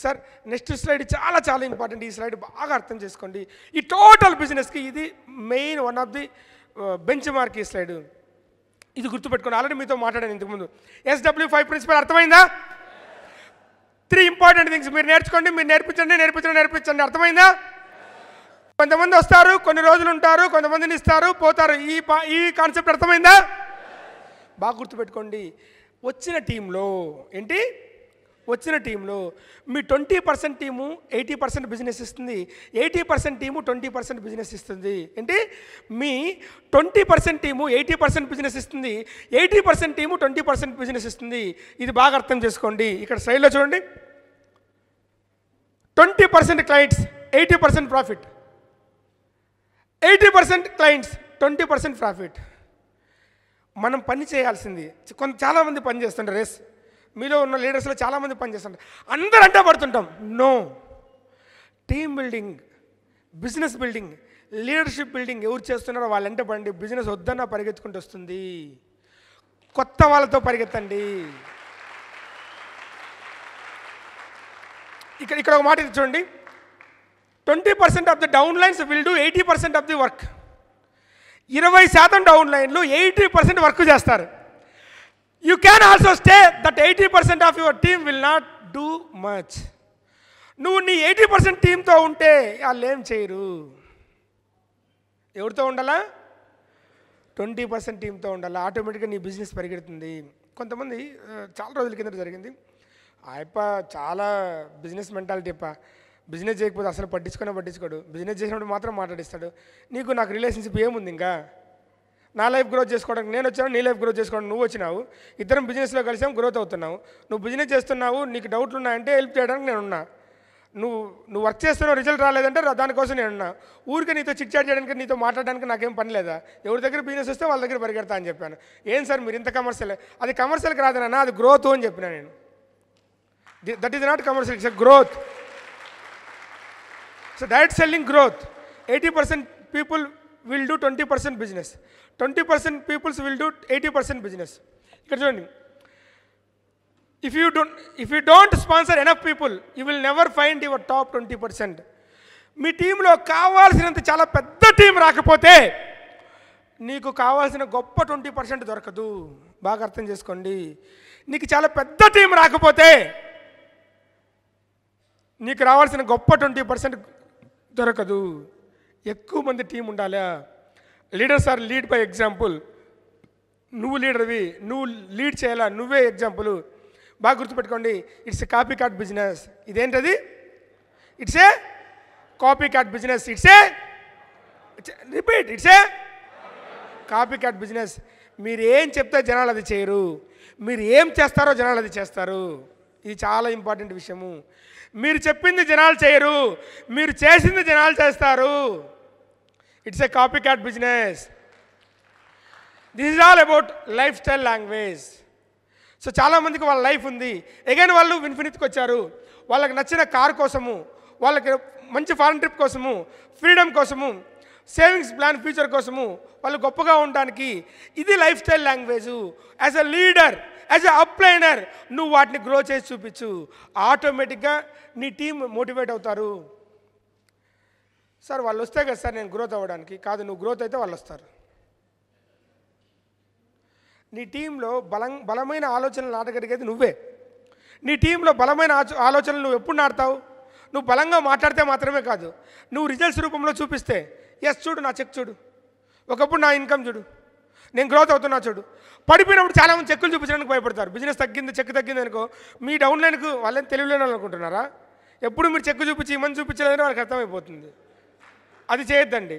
Sir next slide చాలా చాలా ఇంపార్టెంట్. ఈ స్లైడ్ బాగా అర్థం చేసుకోండి. ఈ టోటల్ బిజినెస్కి ఇది main one of the bench mark. ఈ స్లైడ్ ఇది గుర్తుపెట్టుకోండి. ఆల్రెడీ మీతో మాట్లాడాను ఇంతకుముందు. SW5 ప్రిన్సిపల్ అర్థమైందా? 3 ఇంపార్టెంట్ థింగ్స్ మీరు నేర్చుకోండి, మీరు నేర్పించండి. అర్థమైందా? కొంతమంది వస్తారు, కొన్ని రోజులు ఉంటారు, కొంతమందిని ఇస్తారు, పోతారు. ఈ కాన్సెప్ట్ అర్థమైందా? బాగా గుర్తుపెట్టుకోండి. వచ్చిన టీంలో మీ 20% టీము 80% బిజినెస్ ఇస్తుంది, 80% టీము 20% బిజినెస్ ఇస్తుంది. ఏంటి? మీ 20% టీము 80% బిజినెస్ ఇస్తుంది, 80% టీము 20% బిజినెస్ ఇస్తుంది. ఇది బాగా అర్థం చేసుకోండి. ఇక్కడ స్లైడ్లో చూడండి. 20% క్లయింట్స్ 80% ప్రాఫిట్, 80% క్లయింట్స్ 20% ప్రాఫిట్. మనం పని చేయాల్సింది, చాలామంది పని చేస్తుంటారు. రేస్ మీలో ఉన్న లీడర్స్లో చాలామంది పనిచేస్తుంటారు. అందరూ అంటే పడుతుంటాం. No, team building, business building, leadership building ఎవరు చేస్తున్నారో వాళ్ళంటే పడండి. బిజినెస్ వద్దన్నా పరిగెత్తుకుంటూ వస్తుంది. కొత్త వాళ్ళతో పరిగెత్తండి. ఇక్కడ ఒక మాట ఇది చూడండి. 20% of the down lines will do 80% of the work. 20% down లైన్లు 80% వర్క్ చేస్తారు. You can also stay that 80% of your team will not do much. నువ్వు నీ 80% టీంతో ఉంటే వాళ్ళు ఏం చేయరు. ఎవరితో ఉండాలా? 20% టీంతో ఉండాలి. ఆటోమేటిక్గా నీ బిజినెస్ పరిగెడుతుంది. కొంతమంది చాలా రోజుల కింద జరిగింది, ఆయప్ప చాలా బిజినెస్ మెంటాలిటీ అప్ప. బిజినెస్ చేయకపోతే అసలు పట్టించుకోడు. బిజినెస్ చేసినప్పుడు మాత్రం మాట్లాడిస్తాడు. నీకు నాకు రిలేషన్షిప్ ఏముంది? ఇంకా నా లైఫ్ గ్రోత్ చేసుకోవడానికి నేను వచ్చాను, నీ లైఫ్ గ్రోత్ చేసుకోవడానికి నువ్వు వచ్చినావు. ఇద్దరం బిజినెస్లో కలిసాం, గ్రోత్ అవుతున్నావు. నువ్వు బిజినెస్ చేస్తున్నావు, నీకు డౌట్లు ఉన్నాయంటే హెల్ప్ చేయడానికి నేనున్నా. నువ్వు వర్క్ చేస్తున్నావు, రిజల్ట్ రాలేదంటే దానికోసం నేనున్నా. ఊరికే నీతో చిట్ చాట్ చేయడానికి, నీతో మాట్లాడడానికి నాకేం పని లేదా? ఎవరి దగ్గర బిజినెస్ వస్తే వాళ్ళ దగ్గర పరిగెడతా అని చెప్పాను. ఏం సార్ మీరు ఇంత కమర్షియల్? అది కమర్షియల్కి రాదన్నా, అది గ్రోత్ అని చెప్పినా నేను. That is not commercial, it's a growth. So direct selling growth. 80% people will do 20% business, 20% peoples will do 80% business. ఇక్కడ చూడండి, if you don't sponsor enough people, you will never find your top 20%. మీ టీంలో కావాల్సినంత చాలా పెద్ద team రాకపోతే నీకు కావాల్సిన గొప్ప 20% దొరకదు. బాగా అర్థం చేసుకోండి. నీకు చాలా పెద్ద టీం రాకపోతే నీకు రావాల్సిన గొప్ప 20% దొరకదు. ఎక్కువ మంది టీం ఉండాలా? Leaders are lead by example. నువ్వు లీడర్వి, నువ్వు లీడ్ చేయాలా, నువ్వే ఎగ్జాంపుల్. బాగా గుర్తుపెట్టుకోండి, it's a copy cot business. ఇదేంటది? It's a copy cot business. It's a copy cot business. మీరు ఏం చెప్తే జనాలు అది చేయరు, మీరు ఏం చేస్తారో జనాలు అది చేస్తారు. ఇది చాలా ఇంపార్టెంట్ విషయము. మీరు చెప్పింది జనాలు చేయరు, మీరు చేసింది జనాలు చేస్తారు. It's a copy cot business. This is all about lifestyle language. So చాలామందికి వాళ్ళ లైఫ్ ఉంది. అగైన్ వాళ్ళు ఇన్ఫినిటీకి వచ్చారు. వాళ్ళకి నచ్చిన కార్ కోసము, వాళ్ళకి మంచి ఫారెన్ ట్రిప్ కోసము, ఫ్రీడమ్ కోసము, సేవింగ్స్ ప్లాన్ ఫ్యూచర్ కోసము, వాళ్ళు గొప్పగా ఉండడానికి. ఇది lifestyle language. As a leader, as a upliner నువ్వు వాటిని గ్రో చేసి చూపించు. ఆటోమేటిక్గా నీ టీం మోటివేట్ అవుతారు. సార్ వాళ్ళు వస్తే కదా సార్ నేను గ్రోత్ అవ్వడానికి. కాదు, నువ్వు గ్రోత్ అయితే వాళ్ళు వస్తారు. నీ టీంలో బలమైన ఆలోచనలు నాటగలిగేది నువ్వే. నీ టీంలో బలమైన ఆలోచనలు నువ్వు ఎప్పుడు నాటుతావు? నువ్వు బలంగా మాట్లాడితే మాత్రమే కాదు, నువ్వు రిజల్ట్స్ రూపంలో చూపిస్తే. ఎస్, చూడు నా చెక్ చూడు, ఒకప్పుడు నా ఇన్కమ్ చూడు, నేను గ్రోత్ అవుతున్నా చూడు. పడిపోయినప్పుడు చాలామంది చెక్కులు చూపించడానికి భయపడతారు. బిజినెస్ తగ్గింది, చెక్ తగ్గింది అనుకో, మీ డౌన్లైన్కు వాళ్ళని తెలివిలేని అనుకుంటున్నారా? ఎప్పుడు మీరు చెక్కు చూపించి ఇమని చూపించలేదని వాళ్ళకి అర్థమైపోతుంది. అది చేయొద్దండి.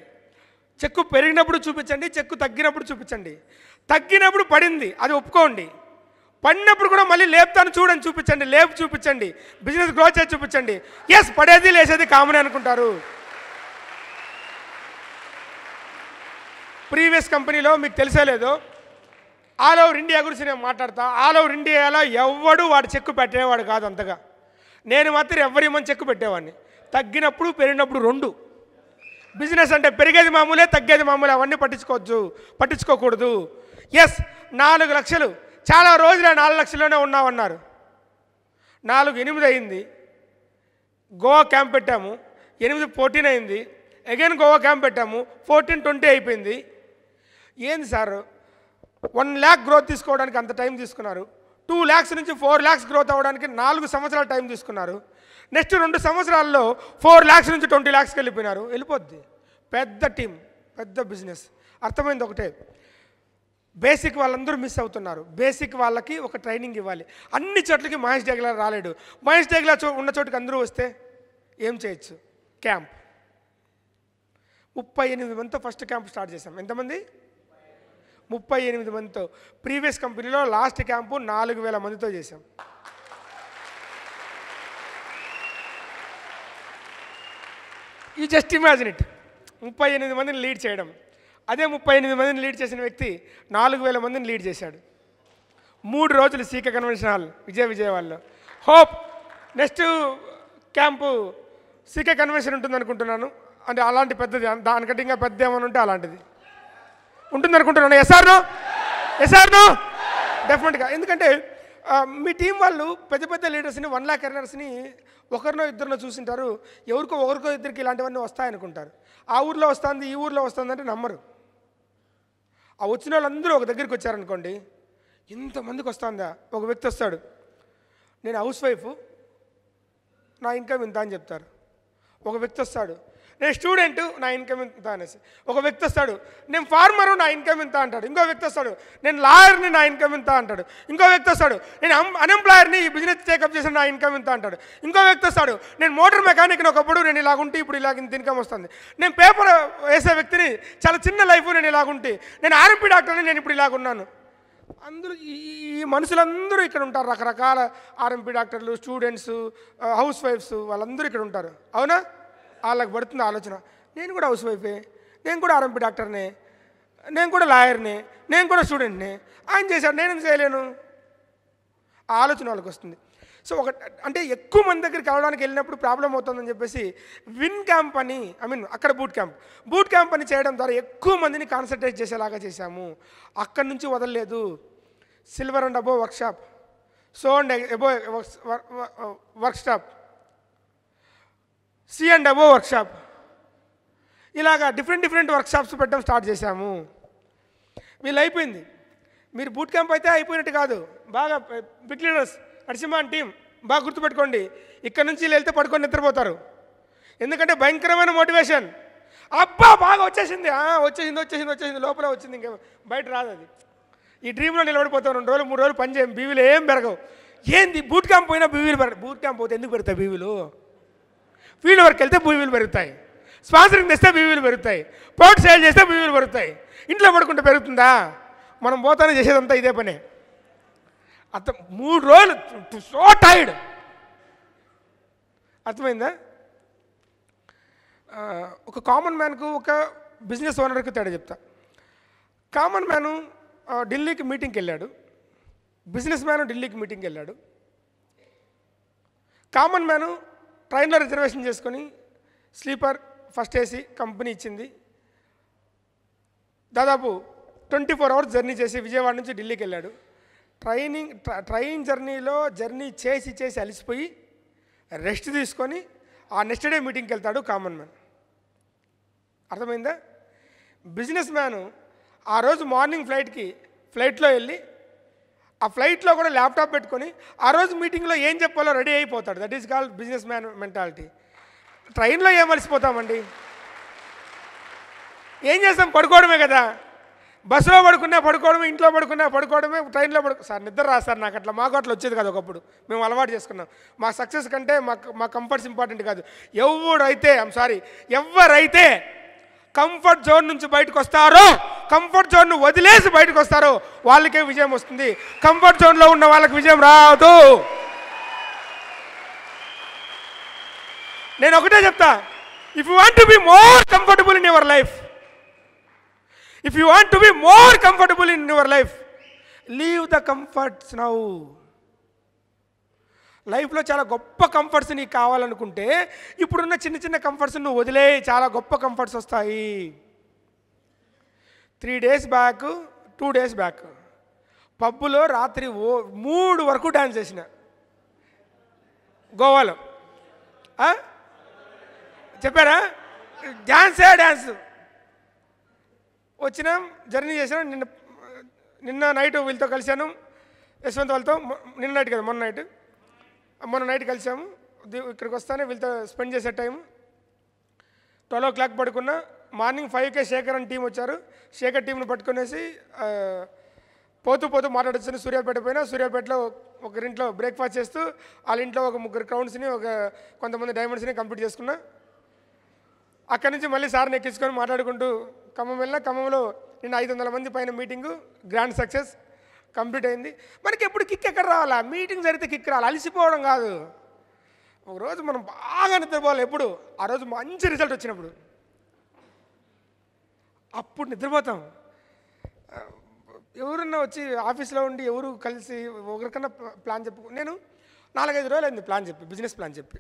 చెక్కు పెరిగినప్పుడు చూపించండి, చెక్కు తగ్గినప్పుడు చూపించండి. తగ్గినప్పుడు పడింది అది ఒప్పుకోండి, పడినప్పుడు కూడా మళ్ళీ లేపుతాను చూడని చూపించండి, లేపు చూపించండి, బిజినెస్ గ్రో చేసి చూపించండి. ఎస్, పడేది లేచేది కామన్ అనుకుంటారు. ప్రీవియస్ కంపెనీలో మీకు తెలిసే లేదు, ఆల్ ఓవర్ ఇండియా గురించి నేను మాట్లాడతా. ఆల్ ఓవర్ ఇండియాలో ఎవడు వాడు చెక్కు పెట్టేవాడు కాదు అంతగా. నేను మాత్రం ఎవరిమని చెక్కు పెట్టేవాడిని. తగ్గినప్పుడు పెరిగినప్పుడు రెండు. బిజినెస్ అంటే పెరిగేది మామూలే, తగ్గేది మామూలే, అవన్నీ పట్టించుకోకూడదు. ఎస్, 4 లక్షలు చాలా రోజులే 4 లక్షల్లోనే ఉన్నామన్నారు. 4-8 అయింది. గోవా క్యాంప్ పెట్టాము, 8-14 అయింది. అగైన్ గోవా క్యాంప్ పెట్టాము, 14-20 అయిపోయింది. ఏంది సార్ 1 lakh గ్రోత్ తీసుకోవడానికి అంత టైం తీసుకున్నారు. 2 lakhs నుంచి 4 lakhs గ్రోత్ అవ్వడానికి 4 సంవత్సరాల టైం తీసుకున్నారు. నెక్స్ట్ 2 సంవత్సరాల్లో 4 lakhs నుంచి 20 lakhsకి వెళ్ళిపోయినారు. వెళ్ళిపోద్ది. పెద్ద టీం, పెద్ద బిజినెస్. అర్థమైంది ఒకటే, బేసిక్ వాళ్ళందరూ మిస్ అవుతున్నారు. బేసిక్ వాళ్ళకి ఒక ట్రైనింగ్ ఇవ్వాలి. అన్ని చోట్లకి మహేష్ డేగ్లా రాలేడు. మహేష్ డేగ్లా ఉన్న చోటుకి అందరూ వస్తే ఏం చేయొచ్చు? క్యాంప్ 38 మందితో ఫస్ట్ క్యాంప్ స్టార్ట్ చేశాం. ఎంతమంది? 38 మందితో. ప్రీవియస్ కంపెనీలో లాస్ట్ క్యాంపు 4000 మందితో చేశాం. ఈ జస్ట్ ఇమాజిన్ ఇట్, 38 మందిని లీడ్ చేయడం. అదే 38 మందిని లీడ్ చేసిన వ్యక్తి 4000 మందిని లీడ్ చేశాడు. 3 రోజులు సీకే కన్వెన్షన్ హాల్ విజయవాడలో. Hope next camp CK convention ఉంటుంది అనుకుంటున్నాను. అంటే అలాంటి పెద్దది, దానికంటే ఇంకా పెద్ద ఏమైనా ఉంటే అలాంటిది ఉంటుంది అనుకుంటున్నాను. ఎస్ఆర్నో డెఫినెట్గా. ఎందుకంటే మీ టీం వాళ్ళు పెద్ద లీడర్స్ని 1 lakh ఎర్నర్స్ని ఒకరినో ఇద్దరినో చూసింటారు. ఒకరికో ఇద్దరికి ఇలాంటివన్నీ వస్తాయనుకుంటారు. ఆ ఊర్లో వస్తుంది, ఈ ఊర్లో వస్తుంది అంటే నమ్మరు. ఆ వచ్చిన వాళ్ళందరూ ఒక దగ్గరికి వచ్చారనుకోండి, ఇంతమందికి వస్తుందా? ఒక వ్యక్తి వస్తాడు, నేను హౌస్ వైఫ్, నా ఇన్కమ్ ఇంత అని చెప్తారు. ఒక వ్యక్తి వస్తాడు, నేను స్టూడెంట్, నా ఇన్కమ్ ఇంత అనేసి. ఒక వ్యక్తి వస్తాడు, నేను ఫార్మరు, నా ఇన్కమ్ ఇంత అంటాడు. ఇంకో వ్యక్తి వస్తాడు, నేను లాయర్ని, నా ఇన్కమ్ ఇంత అంటాడు. ఇంకో వ్యక్తి వస్తాడు, నేను అన్ఎంప్లాయర్ని, ఈ బిజినెస్ టేకప్ చేసిన, నా ఇన్కమ్ ఇంత అంటాడు. ఇంకో వ్యక్తి వస్తాడు, నేను మోటార్ మెకానిక్ని, ఒకప్పుడు నేను ఇలాగుంటే ఇప్పుడు ఇలాగ ఇంత ఇన్కమ్ వస్తుంది. నేను పేపర్ వేసే వ్యక్తిని, చాలా చిన్న లైఫ్, నేను ఇలాగుంటే. నేను ఆర్ఎంపీ డాక్టర్ని, నేను ఇప్పుడు ఇలాగున్నాను. అందరూ ఈ మనుషులందరూ ఇక్కడ ఉంటారు. రకరకాల ఆర్ఎంపీ డాక్టర్లు, స్టూడెంట్స్, హౌస్ వైఫ్స్, వాళ్ళందరూ ఇక్కడ ఉంటారు. అవునా? వాళ్ళకి పడుతుంది ఆలోచన, నేను కూడా హౌస్ వైఫే, నేను కూడా ఆర్ఎంపీ డాక్టర్నే, నేను కూడా లాయర్ని, నేను కూడా స్టూడెంట్ని, ఆయన చేశాడు, నేను ఎందుకు చేయలేను? ఆ ఆలోచన వాళ్ళకి వస్తుంది. సో అంటే ఎక్కువ మంది దగ్గరికి వెళ్ళడానికి వెళ్ళినప్పుడు ప్రాబ్లం అవుతుందని చెప్పేసి విన్ క్యాంప్ అని, అక్కడ బూట్ క్యాంప్ అని చేయడం ద్వారా ఎక్కువ మందిని కాన్సన్ట్రేట్ చేసేలాగా చేశాము. అక్కడి నుంచి వదలలేదు. Silver and above workshop, so and above workshop, C and above workshop, ఇలాగా డిఫరెంట్ వర్క్షాప్స్ పెట్టడం స్టార్ట్ చేశాము. వీళ్ళు అయిపోయింది. మీరు బూట్ క్యాంప్ అయితే అయిపోయినట్టు కాదు. బాగా బిగ్ లీడర్స్, నరసింహన్ టీం బాగా గుర్తుపెట్టుకోండి. ఇక్కడ నుంచి వెళ్తే పడుకొని నిద్రపోతారు. ఎందుకంటే భయంకరమైన మోటివేషన్. అబ్బా బాగా వచ్చేసింది, వచ్చేసింది, లోపల వచ్చింది, ఇంకా బయట రాదు. అది ఈ డ్రీమ్లో నిలబడిపోతాం. 2 రోజులు 3 రోజులు పని చేయం, బీవీలు ఏం పెరగవు. ఏంది బూట్ క్యాంప్ పోయినా బీవీలు పెరగవు. బూట్ క్యాంప్ పోతే ఎందుకు పెరుగుతాయి బీవీలు? ఫీల్డ్ వర్క్ వెళ్తే బీవీలు పెరుగుతాయి, స్పాన్సరింగ్ తెస్తే బీవీలు పెరుగుతాయి, పోర్ట్ సేల్ చేస్తే బీవీలు పెరుగుతాయి. ఇంట్లో పడుకుంటే పెరుగుతుందా? మనం పోతానే చేసేదంతా ఇదే పనే. 3 రోజులు సో టైర్డ్. అర్థమైందా? ఒక కామన్ మ్యాన్కు, ఒక బిజినెస్ ఓనర్కి తేడా చెప్తా. కామన్ మ్యాను ఢిల్లీకి మీటింగ్కి వెళ్ళాడు, బిజినెస్ మ్యాను ఢిల్లీకి మీటింగ్కి వెళ్ళాడు. కామన్ మ్యాను ట్రైన్లో రిజర్వేషన్ చేసుకొని స్లీపర్ ఫస్ట్ ఏసీ కంపెనీ ఇచ్చింది. దాదాపు 24 అవర్స్ జర్నీ చేసి విజయవాడ నుంచి ఢిల్లీకి వెళ్ళాడు. ట్రైన్ జర్నీ చేసి అలసిపోయి రెస్ట్ తీసుకొని ఆ నెక్స్ట్ డే మీటింగ్కి వెళ్తాడు కామన్ మ్యాన్. అర్థమైందా? బిజినెస్ మ్యాను ఆ రోజు మార్నింగ్ ఫ్లైట్లో వెళ్ళి ఆ ఫ్లైట్లో కూడా ల్యాప్టాప్ పెట్టుకొని ఆ రోజు మీటింగ్లో ఏం చెప్పాలో రెడీ అయిపోతాడు. That is called business man mentality. ట్రైన్లో ఏం అలసిపోతామండి? ఏం చేస్తాం? పడుకోవడమే కదా. బస్సులో పడుకోవడమే, ఇంట్లో పడుకోవడమే, ట్రైన్లో సార్ నిద్ర రా సార్, నాకు అట్లా, మాకు అట్లా వచ్చేది కాదు ఒకప్పుడు. మేము అలవాటు చేసుకున్నాం. మా సక్సెస్ కంటే మా కంఫర్ట్స్ ఇంపార్టెంట్ కాదు. ఎవరైతే కంఫర్ట్ జోన్ నుంచి బయటకు వస్తారో, కంఫర్ట్ జోన్ను వదిలేసి బయటకు వస్తారో వాళ్ళకే విజయం వస్తుంది. కంఫర్ట్ జోన్లో ఉన్న వాళ్ళకి విజయం రాదు. నేను ఒకటే చెప్తా, if you want to be more comfortable in your life, leave the comforts now. లైఫ్లో చాలా గొప్ప కంఫర్ట్స్ నీకు కావాలనుకుంటే ఇప్పుడున్న చిన్న కంఫర్ట్స్ నువ్వు వదిలే, చాలా గొప్ప కంఫర్ట్స్ వస్తాయి. 3 days బ్యాక్ 2 days బ్యాక్ పబ్బులో రాత్రి 3 వరకు డ్యాన్స్ చేసిన గోవాలో. చెప్పారా? డ్యాన్స్ వచ్చినాం, జర్నీ చేసినాం. నిన్న నైట్ వీళ్ళతో కలిశాను, యశ్వంత్ వాళ్ళతో. నిన్న నైట్ కదా, మొన్న నైట్ కలిసాము. ఇక్కడికి వస్తానే వీళ్ళతో స్పెండ్ చేసే టైం 12 o'clock పడుకున్నా. మార్నింగ్ 5కే శేఖర్ అని టీం వచ్చారు. శేఖర్ టీంను పట్టుకునేసి పోతూ మాట్లాడొచ్చాను. సూర్యాపేట పోయినా, సూర్యాపేటలో ఒకరింట్లో బ్రేక్ఫాస్ట్ చేస్తూ వాళ్ళ ఇంట్లో ఒక 3 క్రౌన్స్ని, కొంతమంది డైమండ్స్ని కంప్లీట్ చేసుకున్నా. అక్కడి నుంచి మళ్ళీ సార్ని ఎక్కించుకొని మాట్లాడుకుంటూ ఖమ్మం వెళ్ళినా. ఖమ్మంలో నిన్న 500 మంది పైన మీటింగు, గ్రాండ్ సక్సెస్ కంప్లీట్ అయింది. మనకి ఎప్పుడు కిక్ ఎక్కడ రావాలా? మీటింగ్ జరిగితే కిక్ రావాలి, అలసిపోవడం కాదు. ఒకరోజు మనం బాగా నిద్రపోవాలి. ఎప్పుడు? ఆ రోజు మంచి రిజల్ట్ వచ్చినప్పుడు అప్పుడు నిద్రపోతాం. ఎవరన్నా వచ్చి ఆఫీస్లో ఉండి ఎవరు కలిసి ఒకరికన్నా ప్లాన్ నేను 4-5 రోజులు అయింది ప్లాన్ చెప్పి, బిజినెస్ ప్లాన్ చెప్పి.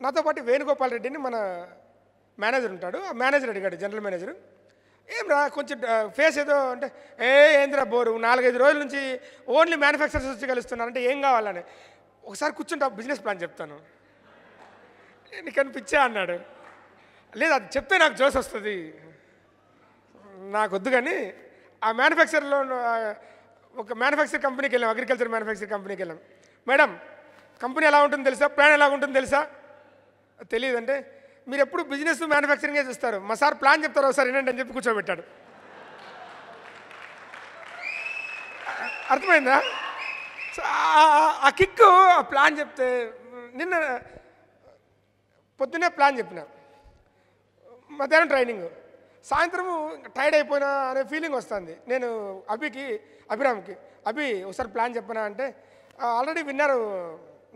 నాతో పాటు వేణుగోపాల్ రెడ్డిని మన మేనేజర్ ఉంటాడు. ఆ మేనేజర్ అడిగాడు, జనరల్ మేనేజర్, ఏం రా కొంచెం ఫేస్ ఏదో అంటే, ఏంద్రా బోరు, 4-5 రోజుల నుంచి ఓన్లీ మ్యానుఫ్యాక్చరర్స్ వచ్చి కలుస్తున్నారంటే ఏం కావాలని. ఒకసారి కూర్చుంటా, బిజినెస్ ప్లాన్ చెప్తాను, నీకు అనిపించా అన్నాడు. లేదు, అది చెప్తే నాకు జోస్ వస్తుంది, నాకు వద్దు కానీ ఆ మ్యానుఫ్యాక్చర్లో ఒక మ్యానుఫ్యాక్చర్ కంపెనీకి వెళ్ళాం, అగ్రికల్చర్ మ్యానుఫ్యాక్చర్ కంపెనీకి వెళ్ళాం. మేడం కంపెనీ ఎలా ఉంటుందో తెలుసా, ప్లాన్ ఎలా ఉంటుందో తెలుసా? తెలియదంటే మీరు ఎప్పుడు బిజినెస్ మ్యానుఫ్యాక్చరింగే చూస్తారు, మా సార్ ప్లాన్ చెప్తారు ఒకసారి వినండి అని చెప్పి కూర్చోబెట్టాడు. అర్థమైందా? సో ఆ కిక్ ఆ ప్లాన్ చెప్తే, నిన్న పొద్దున్నే ప్లాన్ చెప్పిన, మధ్యాహ్నం ట్రైనింగ్, సాయంత్రము టైర్డ్ అయిపోయినా అనే ఫీలింగ్ వస్తుంది. నేను అభిరామ్కి ఒకసారి ప్లాన్ చెప్పనా అంటే, ఆల్రెడీ విన్నారు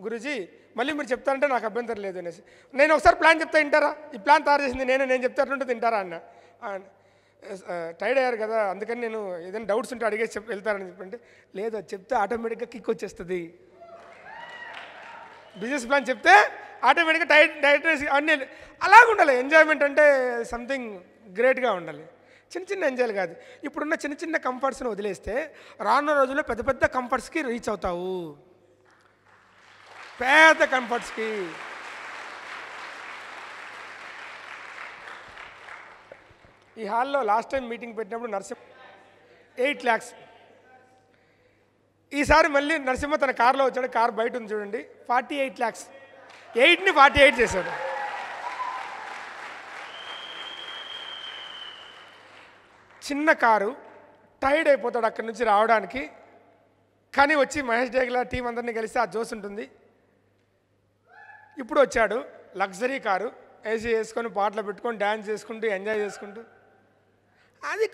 గురూజీ, మళ్ళీ మీరు చెప్తారంటే నాకు అభ్యంతరం లేదు అనేసి. నేను ఒకసారి ప్లాన్ చెప్తా వింటారా, ఈ ప్లాన్ తయారు చేసింది నేను చెప్తారంటే తింటారా అన్న. టైర్డ్ అయ్యారు కదా అందుకని నేను ఏదైనా డౌట్స్ ఉంటే అడిగేసి వెళ్తారని చెప్పంటే, లేదు అది చెప్తే ఆటోమేటిక్గా కిక్ వచ్చేస్తుంది. బిజినెస్ ప్లాన్ చెప్తే ఆటోమేటిక్గా టైర్డ్నెస్ అన్నీ అలాగ ఉండాలి. ఎంజాయ్మెంట్ అంటే సంథింగ్ గ్రేట్గా ఉండాలి, చిన్న చిన్న ఎంజాయ్లు కాదు. ఇప్పుడున్న చిన్న చిన్న కంఫర్ట్స్ని వదిలేస్తే రానున్న రోజుల్లో పెద్ద పెద్ద కంఫర్ట్స్కి రీచ్ అవుతావు, పెద్ద కంఫర్ట్స్కి. ఈ హాల్లో లాస్ట్ టైం మీటింగ్ పెట్టినప్పుడు నరసింహ 8 lakhs. ఈసారి మళ్ళీ నరసింహ తన కార్లో వచ్చాడు, కార్ బయట ఉంది చూడండి, 48 lakhs. 8ని 48 చేశాడు. చిన్న కారు, టైర్డ్ అయిపోతాడు అక్కడి నుంచి రావడానికి, కానీ వచ్చి మహేష్ డేగల టీం అందరినీ కలిసి ఆ జోస్ ఉంటుంది. ఇప్పుడు వచ్చాడు లగ్జరీ కారు, ఏసీ వేసుకొని పాటలు పెట్టుకొని డ్యాన్స్ చేసుకుంటూ ఎంజాయ్ చేసుకుంటూ, అది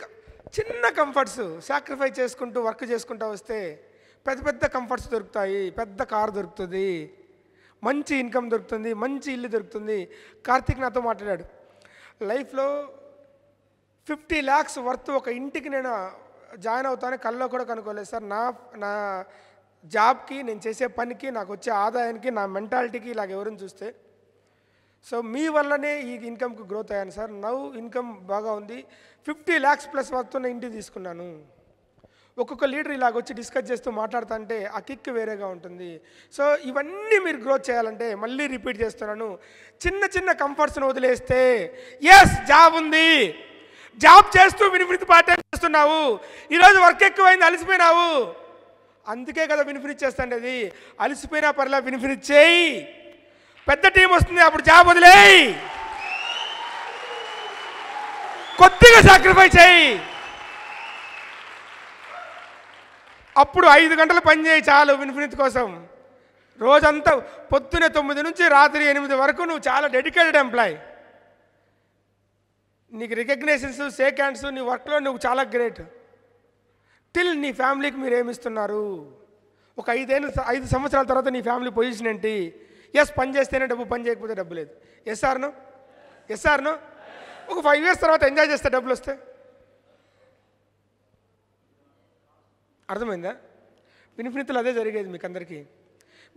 చిన్న కంఫర్ట్స్ సాక్రిఫైస్ చేసుకుంటూ వర్క్ చేసుకుంటూ వస్తే పెద్ద పెద్ద కంఫర్ట్స్ దొరుకుతాయి. పెద్ద కారు దొరుకుతుంది, మంచి ఇన్కమ్ దొరుకుతుంది, మంచి ఇల్లు దొరుకుతుంది. కార్తీక్ నాతో మాట్లాడాడు, లైఫ్లో 50 lakhs వర్త్ ఒక ఇంటికి నేను జాయిన్ అవుతాను కల్లో కూడా కనుక్కోలేదు సార్. నా జాబ్కి, నేను చేసే పనికి, నాకు వచ్చే ఆదాయానికి, నా మెంటాలిటీకి ఇలాగ ఎవరిని చూస్తే. సో మీ వల్లనే ఈ ఇన్కమ్కి గ్రోత్ అయ్యాను సార్. నవ్ ఇన్కమ్ బాగా ఉంది, 50 lakhs ప్లస్ వర్త్ ఉన్న ఇంటికి తీసుకున్నాను. ఒక్కొక్క లీడర్ ఇలాగ వచ్చి డిస్కస్ చేస్తూ మాట్లాడుతా అంటే ఆ కిక్ వేరేగా ఉంటుంది. సో ఇవన్నీ మీరు గ్రోత్ చేయాలంటే, మళ్ళీ రిపీట్ చేస్తున్నాను, చిన్న చిన్న కంఫర్ట్స్ని వదిలేస్తే, ఎస్ జాబ్ ఉంది, జాబ్ చేస్తూ వినిఫినిత్ పార్ట్ టైం చేస్తున్నావు, ఈరోజు వర్క్ ఎక్కువైంది అలసిపోయినావు, అందుకే కదా వినిఫినిత్ చేస్తాండేది. అలసిపోయినా పర్లే వినిఫినిత్ చేయి, పెద్ద టీం వస్తుంది అప్పుడు జాబ్ వదిలేయి, కొద్దిగా సాక్రిఫైస్ చేయి, అప్పుడు 5 గంటలు పని చేయి చాలు వినిఫినిత్ కోసం. రోజంతా పొద్దున్నే 9 నుంచి రాత్రి 8 వరకు నువ్వు చాలా డెడికేటెడ్ ఎంప్లాయ్. నీకు రికగ్నేషన్స్, షేక్ హ్యాండ్స్, నీ వర్క్లో నువ్వు చాలా గ్రేట్. టిల్ నీ ఫ్యామిలీకి మీరు ఏమిస్తున్నారు? ఒక 5 సంవత్సరాల తర్వాత నీ ఫ్యామిలీ పొజిషన్ ఏంటి? ఎస్ పని చేస్తేనే డబ్బు, పని చేయకపోతే డబ్బు లేదు. Yes or no? ఒక 5 years తర్వాత ఎంజాయ్ చేస్తే డబ్బులు వస్తాయి. అర్థమైందా? వినిఫినిత్లో అదే జరిగేది మీకు అందరికీ.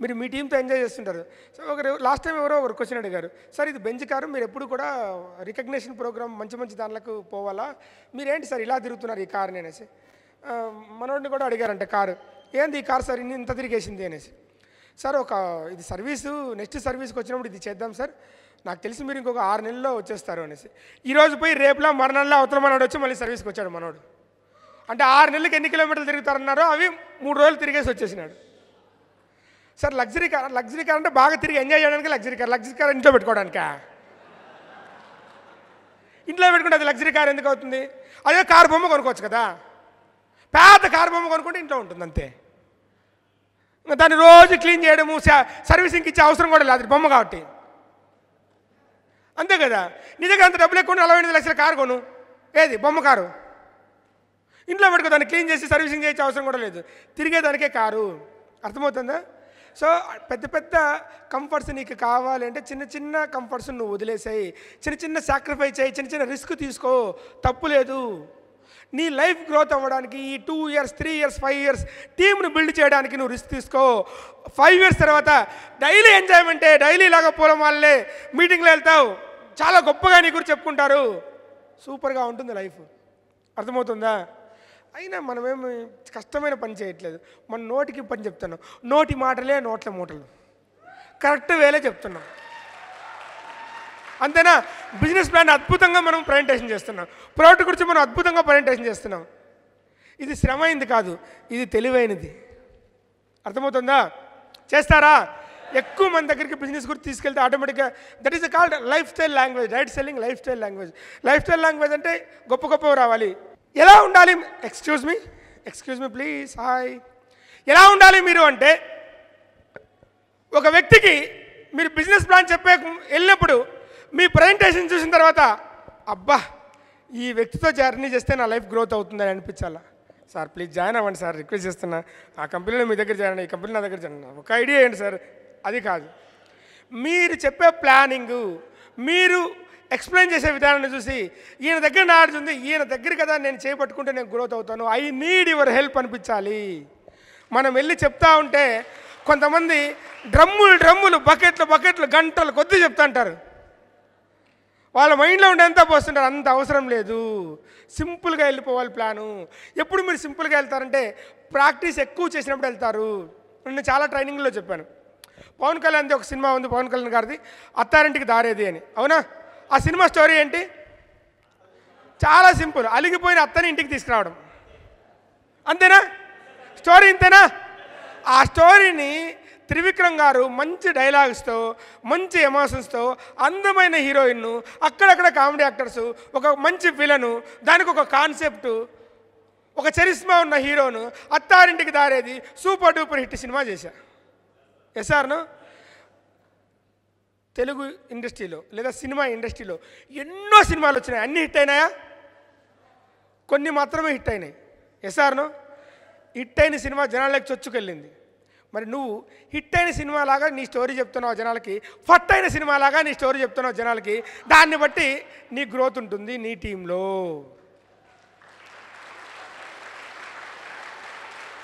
మీరు మీ టీంతో ఎంజాయ్ చేస్తుంటారు. సో లాస్ట్ టైం ఎవరో ఒక క్వశ్చన్ అడిగారు, సార్ ఇది బెంచ్ కారు, మీరు ఎప్పుడు కూడా రికగ్నేషన్ ప్రోగ్రామ్ మంచి మంచి దానిలకు పోవాలా, మీరేంటి సార్ ఇలా తిరుగుతున్నారు ఈ కార్ని అనేసి. మనోడిని కూడా అడిగారంటే కారు, ఏంది ఈ కార్ సార్ ఇంత తిరిగేసింది అనేసి. సార్ ఇది సర్వీసు, నెక్స్ట్ సర్వీస్కి వచ్చినప్పుడు ఇది చేద్దాం సార్, నాకు తెలిసి మీరు ఇంకొక 6 నెలల్లో వచ్చేస్తారు అనేసి. ఈరోజు పోయి రేపులా మరణంలో అవతల మనోడు వచ్చి మళ్ళీ సర్వీస్కి వచ్చాడు మనోడు. అంటే 6 నెలలకు ఎన్ని కిలోమీటర్లు తిరుగుతారన్నారో అవి 3 రోజులు తిరిగేసి వచ్చేసినాడు. సార్ లగ్జరీ కార్ అంటే బాగా తిరిగి ఎంజాయ్ చేయడానికి లగ్జరీ కార్ ఇంట్లో పెట్టుకోవడానికా? ఇంట్లో పెట్టుకుంటే అది లగ్జరీ కార్ ఎందుకు అవుతుంది? అదే కారు బొమ్మ కొనుక్కోవచ్చు కదా, పెద్ద కారు బొమ్మ కొనుక్కుంటే ఇంట్లో ఉంటుంది అంతే. దాన్ని రోజు క్లీన్ చేయడము, సర్వీసింగ్కి ఇచ్చే అవసరం కూడా లేదు, బొమ్మ కాబట్టి. అంతే కదా. నీ దగ్గర అంత డబ్బులు ఎక్కువ 48 లక్షల కారు కొను, ఏది బొమ్మ కారు, ఇంట్లో పెట్టుకో, దాన్ని క్లీన్ చేసి సర్వీసింగ్ చేసే అవసరం కూడా లేదు, తిరిగేదానికే కారు. అర్థమవుతుందా? సో పెద్ద పెద్ద కంఫర్ట్స్ నీకు కావాలి అంటే చిన్న చిన్న కంఫర్ట్స్ నువ్వు వదిలేసాయి, చిన్న చిన్న సాక్రిఫైస్ చేయి, చిన్న చిన్న రిస్క్ తీసుకో, తప్పు లేదు. నీ లైఫ్ గ్రోత్ అవ్వడానికి ఈ 2 years, 3 years, 5 years టీమ్ను బిల్డ్ చేయడానికి నువ్వు రిస్క్ తీసుకో. 5 years తర్వాత డైలీ ఎంజాయ్మెంటే, డైలీ ఇలాగా పూలం వాళ్ళే మీటింగ్లో వెళ్తావు, చాలా గొప్పగా నీ గురించి చెప్పుకుంటారు, సూపర్గా ఉంటుంది లైఫ్. అర్థమవుతుందా? అయినా మనమేమి కష్టమైన పని చేయట్లేదు, మన నోటికి పని చెప్తున్నాం, నోటి మాటలే నోట్ల మూటలు, కరెక్ట్ వేలే చెప్తున్నాం, అంతేనా? బిజినెస్ ప్లాన్ అద్భుతంగా మనం ప్రజెంటేషన్ చేస్తున్నాం, ప్రోడక్ట్ గురించి మనం అద్భుతంగా ప్రజెంటేషన్ చేస్తున్నాం. ఇది శ్రమైంది కాదు, ఇది తెలివైనది. అర్థమవుతుందా? చేస్తారా? ఎక్కువ మంది దగ్గరికి బిజినెస్ గురించి తీసుకెళ్తే ఆటోమేటిక్గా that is called life style language. Right selling life style language. Life style language అంటే గొప్ప గొప్పవి రావాలి. ఎలా ఉండాలి? Excuse me please, hi. ఎలా ఉండాలి మీరు అంటే, ఒక వ్యక్తికి మీరు బిజినెస్ ప్లాన్ చెప్పే వెళ్ళినప్పుడు మీ ప్రజెంటేషన్ చూసిన తర్వాత అబ్బా ఈ వ్యక్తితో జర్నీ చేస్తే నా లైఫ్ గ్రోత్ అవుతుందని అనిపించాలా. సార్ ప్లీజ్ జాయిన్ అవ్వండి సార్, రిక్వెస్ట్ చేస్తున్నా, ఆ కంపెనీలో మీ దగ్గర జాయిన్, ఈ కంపెనీ నా దగ్గర జాయిన్, ఒక ఐడియా ఏంటి సార్. అది కాదు, మీరు చెప్పే ప్లానింగు, మీరు ఎక్స్ప్లెయిన్ చేసే విధానాన్ని చూసి ఈయన దగ్గర నాలెడ్జ్ ఉంది, ఈయన దగ్గర కదా నేను చేపట్టుకుంటే నేను గ్రోత్ అవుతాను, ఐ నీడ్ యువర్ హెల్ప్ అనిపించాలి. మనం వెళ్ళి చెప్తా ఉంటే కొంతమంది డ్రమ్ములు బకెట్లు గంటలు కొద్ది చెప్తా అంటారు. వాళ్ళ మైండ్లో ఉండే ఎంత పోస్తుంటారు, అంత అవసరం లేదు. సింపుల్గా వెళ్ళిపోవాలి ప్లాను. ఎప్పుడు మీరు సింపుల్గా వెళ్తారంటే ప్రాక్టీస్ ఎక్కువ చేసినప్పుడు వెళ్తారు. నేను చాలా ట్రైనింగ్లో చెప్పాను. పవన్ కళ్యాణ్ది ఒక సినిమా ఉంది, పవన్ కళ్యాణ్ గారిది, అత్తారింటికి దారేది అని. అవునా? ఆ సినిమా స్టోరీ ఏంటి? చాలా సింపుల్. అలిగిపోయిన అత్తని ఇంటికి తీసుకురావడం. అంతేనా? స్టోరీ ఇంతేనా? ఆ స్టోరీని త్రివిక్రమ్ గారు మంచి డైలాగ్స్తో, మంచి ఎమోషన్స్తో, అందమైన హీరోయిన్ను, అక్కడక్కడ కామెడీ యాక్టర్స్, ఒక మంచి విలను, దానికి ఒక కాన్సెప్టు, ఒక చరిస్మా ఉన్న హీరోను, Attarintiki Daredi super duper hit cinema చేశా. ఎస్ఆర్ను తెలుగు ఇండస్ట్రీలో లేదా సినిమా ఇండస్ట్రీలో ఎన్నో సినిమాలు వచ్చినాయి. అన్నీ హిట్ అయినాయా? కొన్ని మాత్రమే హిట్ అయినాయి. ఎస్ఆర్ను హిట్ అయిన సినిమా జనాలకి చొచ్చుకెళ్ళింది. మరి నువ్వు హిట్ అయిన సినిమాలాగా నీ స్టోరీ చెప్తున్నావు జనాలకి, ఫట్ అయిన సినిమాలాగా నీ స్టోరీ చెప్తున్నావు జనాలకి, దాన్ని బట్టి నీ గ్రోత్ ఉంటుంది నీ టీంలో.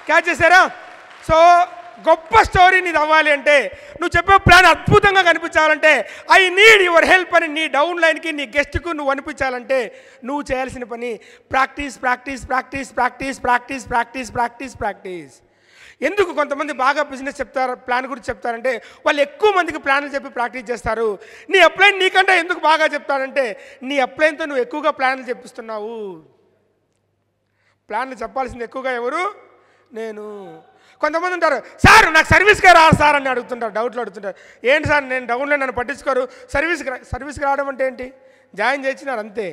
క్యాచ్ చేశారా? సో గొప్ప స్టోరీ నీది అవ్వాలి అంటే, నువ్వు చెప్పే ప్లాన్ అద్భుతంగా కనిపించాలంటే, ఐ నీడ్ యువర్ హెల్ప్ అని నీ డౌన్ లైన్కి, నీ గెస్ట్కు నువ్వు అనిపించాలంటే నువ్వు చేయాల్సిన పని practice practice practice practice practice practice practice practice. ఎందుకు కొంతమంది బాగా బిజినెస్ చెప్తారు, ప్లాన్ గురించి చెప్తారంటే వాళ్ళు ఎక్కువ మందికి ప్లాన్లు చెప్పి ప్రాక్టీస్ చేస్తారు. నీ అప్లైన్ నీకంటే ఎందుకు బాగా చెప్తారంటే నీ అప్లైన్తో నువ్వు ఎక్కువగా ప్లాన్లు చెప్పిస్తున్నావు. ప్లాన్లు చెప్పాల్సింది ఎక్కువగా ఎవరు? నేను. కొంతమంది ఉంటారు, సార్ నాకు సర్వీస్కే రాదు సార్ అని అడుగుతుంటారు, డౌట్లు అడుగుతుంటారు. ఏంటి సార్ నేను డౌన్లో నన్ను పట్టించుకోరు, సర్వీస్కి రావడం అంటే ఏంటి? జాయిన్ చేసినారు అంతే.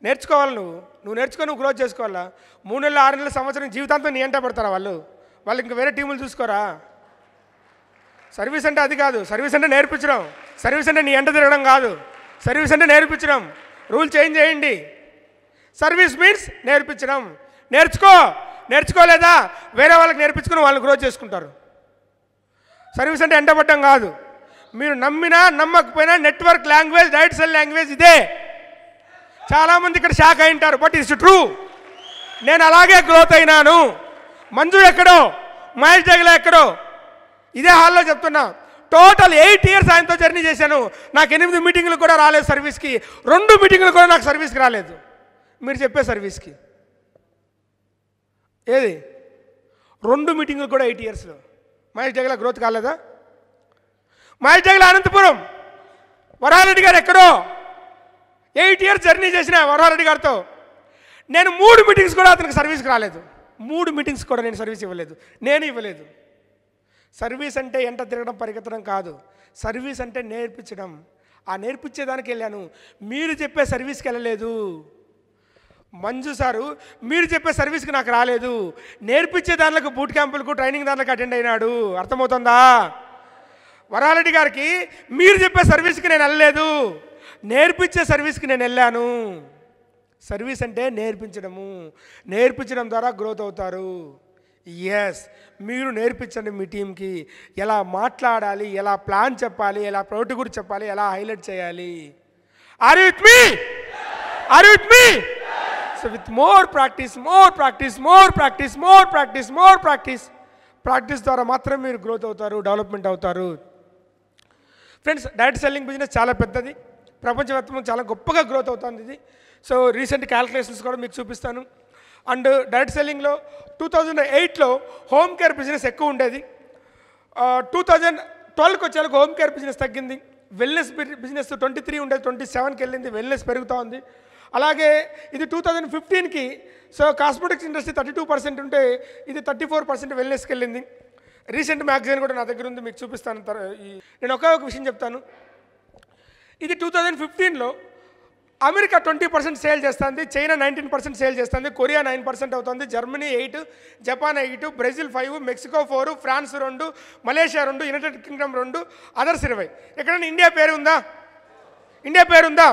నేర్చుకోవాలి, నువ్వు నేర్చుకొని నువ్వు గ్రోత్ చేసుకోవాలా. 3 నెలలు 6 నెలల సంవత్సరం జీవితాంతం నీ ఎంట పడతారా వాళ్ళు ఇంకా వేరే టీములు చూసుకోరా? సర్వీస్ అంటే అది కాదు. సర్వీస్ అంటే నేర్పించడం. సర్వీస్ అంటే నీ ఎంట తిరగడం కాదు. సర్వీస్ అంటే నేర్పించడం. రూల్ చేంజ్ చేయండి. సర్వీస్ మీన్స్ నేర్పించడం. నేర్చుకోలేదా వేరే వాళ్ళకి నేర్పించుకుని వాళ్ళని గ్రోత్ చేసుకుంటారు. సర్వీస్ అంటే ఎంటపడడం కాదు. మీరు నమ్మినా నమ్మకపోయినా network language, direct cell language ఇదే. చాలామంది ఇక్కడ షాక్ అయి ఉంటారు, బట్ ఇట్స్ ట్రూ. నేను అలాగే గ్రోత్ అయినాను. మంజు ఎక్కడో, మహేష్ జగల ఎక్కడో, ఇదే హాల్లో చెప్తున్నా. టోటల్ 8 ఇయర్స్ ఆయనతో జర్నీ చేశాను. నాకు 8 మీటింగ్లు కూడా రాలేదు సర్వీస్కి. 2 మీటింగ్లు కూడా నాకు సర్వీస్కి రాలేదు. మీరు చెప్పే సర్వీస్కి ఏది? 2 మీటింగ్లు కూడా 8 ఇయర్స్లో. మహేష్ జగల గ్రోత్ కాలేదా? మహేష్ జగల అనంతపురం, వరారెడ్డి గారు ఎక్కడో 8 ఇయర్స్ జర్నీ చేసిన వరారెడ్డి గారితో. నేను 3 మీటింగ్స్ కూడా అతనికి సర్వీస్కి రాలేదు. 3 మీటింగ్స్ కూడా నేను సర్వీస్ ఇవ్వలేదు. నేను ఇవ్వలేదు. సర్వీస్ అంటే ఎంట తిరగడం, పరిగెత్తడం కాదు. సర్వీస్ అంటే నేర్పించడం. ఆ నేర్పించేదానికి వెళ్ళాను. మీరు చెప్పే సర్వీస్కి వెళ్ళలేదు. మంజు సారు మీరు చెప్పే సర్వీస్కి నాకు రాలేదు. నేర్పించే దానిలకు, బూట్ క్యాంపులకు, ట్రైనింగ్ దానిలకు అటెండ్ అయినాడు. అర్థమవుతుందా? వరారెడ్డి గారికి మీరు చెప్పే సర్వీస్కి నేను వెళ్ళలేదు, నేర్పించే సర్వీస్కి నేను వెళ్ళాను. సర్వీస్ అంటే నేర్పించడం ద్వారా గ్రోత్ అవుతారు. ఎస్, మీరు నేర్పించండి మీ టీంకి ఎలా మాట్లాడాలి, ఎలా ప్లాన్ చెప్పాలి, ఎలా ప్రోడక్ట్ గురించి చెప్పాలి, ఎలా హైలైట్ చేయాలి. Are you with me? So with more practice ద్వారా మాత్రం మీరు గ్రోత్ అవుతారు, డెవలప్మెంట్ అవుతారు. ఫ్రెండ్స్, డైరెక్ట్ సెల్లింగ్ బిజినెస్ చాలా పెద్దది. ప్రపంచవ్యాప్తంగా చాలా గొప్పగా గ్రోత్ అవుతుంది ఇది. సో రీసెంట్ క్యాల్కులేషన్స్ కూడా మీకు చూపిస్తాను. అండ్ డైరెక్ట్ సెల్లింగ్లో 2008లో హోమ్ కేర్ బిజినెస్ ఎక్కువ ఉండేది. 2012కి వచ్చేలకు హోమ్ కేర్ బిజినెస్ తగ్గింది. వెల్నెస్ బిజినెస్ 23 ఉండేది, 27కి వెళ్ళింది. వెల్నెస్ పెరుగుతూ ఉంది. అలాగే ఇది 2015కి సో కాస్మెటిక్స్ ఇండస్ట్రీ 32% ఉంటే ఇది 34% వెల్నెస్కి వెళ్ళింది. రీసెంట్ మ్యాగజైన్ కూడా నా దగ్గర ఉంది, మీకు చూపిస్తాను. నేను ఒక విషయం చెప్తాను. ఇది 2015లో అమెరికా 20% సేల్ చేస్తుంది, చైనా 19% సేల్ చేస్తుంది, కొరియా 9% అవుతుంది, Germany 8, Japan 8, Brazil 5, Mexico 4, France 2, Malaysia 2, United Kingdom 2, others 20. ఎక్కడైనా ఇండియా పేరు ఉందా? ఇండియా పేరు ఉందా?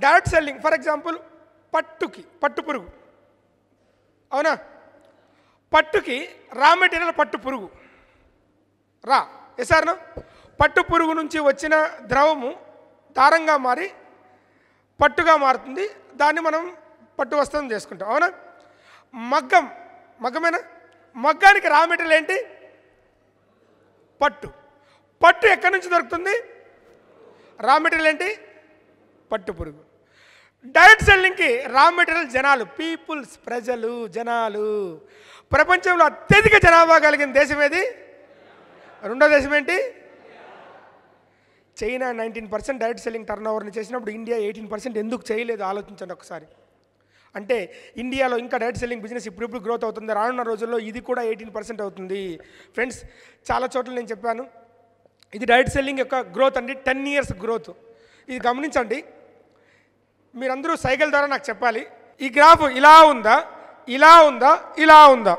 Direct selling. ఫర్ ఎగ్జాంపుల్ పట్టు పురుగు, అవునా? పట్టుకి రా మెటీరియల్ పట్టు పురుగు ఎసార్ను పట్టు పురుగు నుంచి వచ్చిన ద్రవము దారంగా మారి పట్టుగా మారుతుంది, దాన్ని మనం పట్టు వస్త్రం చేసుకుంటాం, అవునా? మగ్గమేనా? మగ్గానికి రా మెటీరియల్ ఏంటి? పట్టు ఎక్కడి నుంచి దొరుకుతుంది? రా మెటీరియల్ ఏంటి? పట్టు పురుగు. డైరెక్ట్ సెల్లింగ్కి రా మెటీరియల్ జనాలు, పీపుల్స్, ప్రజలు, జనాలు. ప్రపంచంలో అత్యధిక జనాభా కలిగిన దేశం ఏది? రెండో దేశం ఏంటి? చైనా 19% డైరెక్ట్ సెల్లింగ్ టర్న్ ఓవర్ని చేసినప్పుడు ఇండియా 18% ఎందుకు చేయలేదు? ఆలోచించండి ఒకసారి. అంటే ఇండియాలో ఇంకా డైరెక్ట్ సెల్లింగ్ బిజినెస్ ఇప్పుడు గ్రోత్ అవుతుంది, రానున్న రోజుల్లో ఇది కూడా 18% అవుతుంది. ఫ్రెండ్స్, చాలా చోట్ల నేను చెప్పాను, ఇది డైరెక్ట్ సెల్లింగ్ యొక్క గ్రోత్ అండి, 10 years గ్రోత్. ఇది గమనించండి, మీరందరూ సైకిల్ ద్వారా నాకు చెప్పాలి. ఈ గ్రాఫ్ ఇలా ఉందా, ఇలా ఉందా, ఇలా ఉందా?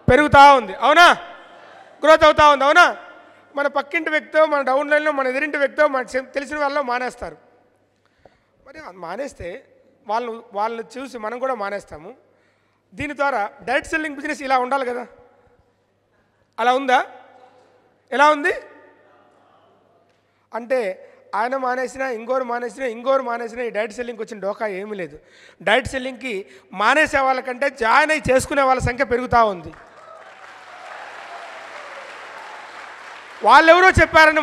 పెరుగుతూ ఉంది, అవునా? గ్రోత్ అవుతూ ఉంది, అవునా? మన పక్కింటి వ్యక్తితో, మన డౌన్ లైన్లో మన ఎదురింటి వ్యక్తితో, మన తెలిసిన వాళ్ళు మానేస్తారు. మరి మానేస్తే వాళ్ళు చూసి మనం కూడా మానేస్తాము. దీని ద్వారా డైరెక్ట్ సెల్లింగ్ బిజినెస్ ఇలా ఉండాలి కదా? అలా ఉందా? ఎలా ఉంది? అంటే ఆయన మానేసినా, ఇంకోరు మానేసినా ఈ డైరెక్ట్ సెల్లింగ్కి వచ్చిన డోకా ఏమీ లేదు. డైరెక్ట్ సెల్లింగ్కి మానేసే వాళ్ళకంటే జాయిన్ అయ్యి చేసుకునే వాళ్ళ సంఖ్య పెరుగుతూ ఉంది. వాళ్ళెవరో చెప్పారని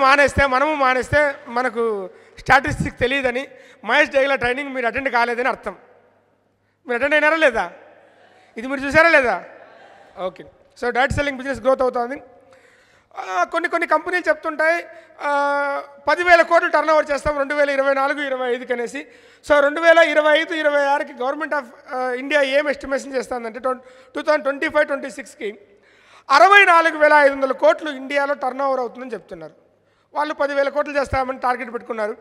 మనము మానేస్తే మనకు స్టాటిస్టిక్స్ తెలియదని, మహేష్ డైగ్లా ట్రైనింగ్ మీరు అటెండ్ కాలేదని అర్థం. మీరు అటెండ్ అయినారా లేదా? ఇది మీరు చూసారా లేదా? Okay. So direct selling business growth అవుతుంది. కొన్ని కంపెనీలు చెప్తుంటాయి 10,000 కోట్లు టర్న్ ఓవర్ చేస్తాం 2024-25 అనేసి. సో 2025-26కి గవర్నమెంట్ ఆఫ్ ఇండియా ఏం ఎస్టిమేషన్ చేస్తుందంటే 2025-26కి 64,500 కోట్లు ఇండియాలో టర్న్ ఓవర్ అవుతుందని చెప్తున్నారు. వాళ్ళు 10,000 కోట్లు చేస్తామని టార్గెట్ పెట్టుకున్నారు.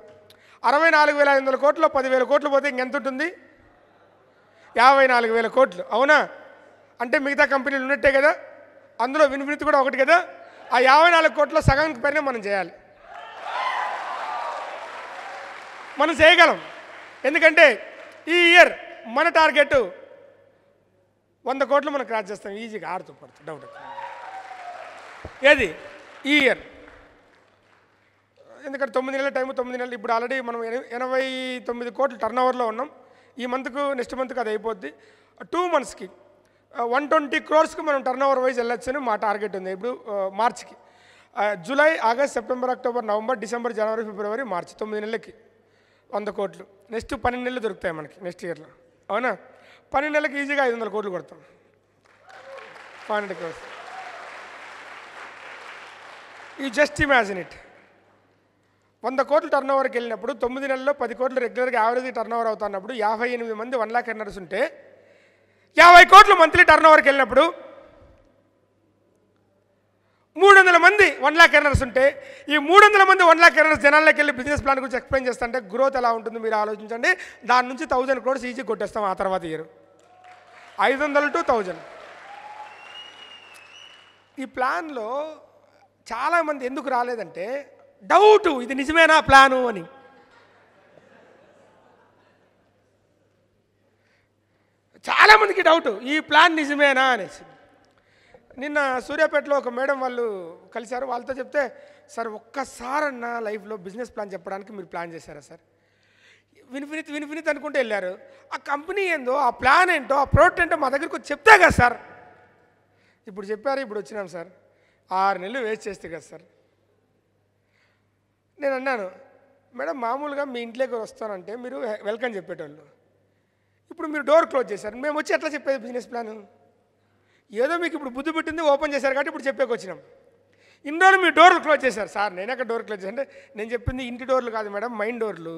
64,500 కోట్లు 10,000 కోట్లు పోతే ఇంకెంత ఉంటుంది? 54,000 కోట్లు, అవునా? అంటే మిగతా కంపెనీలు ఉన్నట్టే కదా, అందులో వినిపితి కూడా ఒకటి కదా. ఆ 54 కోట్ల సగానికి పైన మనం చేయాలి. మనం చేయగలం, ఎందుకంటే ఈ ఇయర్ మన టార్గెట్ 100 కోట్లు మనం క్రాస్ చేస్తాం ఈజీగా, ఆడుతూ పడుతుంది, డౌట్. ఏది ఈ ఇయర్? ఎందుకంటే 9 నెలల టైము, 9 నెలలు. ఇప్పుడు ఆల్రెడీ మనం 89 కోట్లు టర్న్ ఓవర్లో ఉన్నాం. ఈ మంత్కు, నెక్స్ట్ మంత్కి అది అయిపోద్ది. 2 monthsకి 120 crores మనం టర్న్ ఓవర్ వైజ్ వెళ్ళొచ్చని మా టార్గెట్ ఉంది. ఇప్పుడు మార్చికి, July, August, September, October, November, December, జనవరి, ఫిబ్రవరి, మార్చి 9 నెలలకి 100 కోట్లు. నెక్స్ట్ 12 నెలలు దొరుకుతాయి మనకి నెక్స్ట్ ఇయర్లో, అవునా? 12 నెలలకి ఈజీగా 500 కోట్లు కొడతాం, 500 crores. You just imagine it. 100 కోట్లు టర్న్ ఓవర్కి వెళ్ళినప్పుడు 9 నెలల్లో 10 కోట్లు రెగ్యులర్గా యావరేజ్ టర్న్ ఓవర్ అవుతున్నప్పుడు 58 మంది 1 lakh earners ఉంటే 50 కోట్లు మంత్లీ టర్న్ ఓవర్కి వెళ్ళినప్పుడు 300 మంది 1 lakh earners ఉంటే ఈ 300 మంది 1 lakh earners జనాల్లోకి వెళ్ళి బిజినెస్ ప్లాన్ గురించి ఎక్స్ప్లెయిన్ చేస్తుంటే గ్రోత్ ఎలా ఉంటుంది మీరు ఆలోచించండి. దాని నుంచి 1000 crores ఈజీ కొట్టేస్తాం. ఆ తర్వాత ఇయర్ 500 to 1000. ఈ ప్లాన్లో చాలామంది ఎందుకు రాలేదంటే డౌటు, ఇది నిజమేనా ప్లాను అని. చాలామందికి డౌటు, ఈ ప్లాన్ నిజమేనా అనేసి. నిన్న సూర్యాపేటలో ఒక మేడం వాళ్ళు కలిశారు. వాళ్ళతో చెప్తే, సార్ ఒక్కసారన్నా లైఫ్లో బిజినెస్ ప్లాన్ చెప్పడానికి మీరు ప్లాన్ చేశారా సార్? వినిఫినిత్ అనుకుంటూ వెళ్ళారు. ఆ కంపెనీ ఏందో, ఆ ప్లాన్ ఏంటో, ఆ ప్రోడక్ట్ ఏంటో మా దగ్గరకు వచ్చి చెప్తే కదా సార్. ఇప్పుడు చెప్పారు, ఇప్పుడు వచ్చినాం సార్. 6 నెలలు వేస్ట్ చేస్తే కదా సార్. నేను అన్నాను, మేడం మామూలుగా మీ ఇంట్లోకి వస్తానంటే మీరు వెల్కమ్ చెప్పేటోళ్ళు, ఇప్పుడు మీరు డోర్ క్లోజ్ చేశారు, మేము వచ్చి ఎట్లా చెప్పేది బిజినెస్ ప్లాను? ఏదో మీకు ఇప్పుడు బుద్ధి పెట్టింది, ఓపెన్ చేశారు కాబట్టి ఇప్పుడు చెప్పేకి వచ్చినాం. ఇన్ని రోజులు మీ డోర్లు క్లోజ్ చేశారు సార్. నేను ఎక్కడ డోర్ క్లోజ్ చేశాను అంటే, నేను చెప్పింది ఇంటి డోర్లు కాదు మేడం, మైండ్ డోర్లు.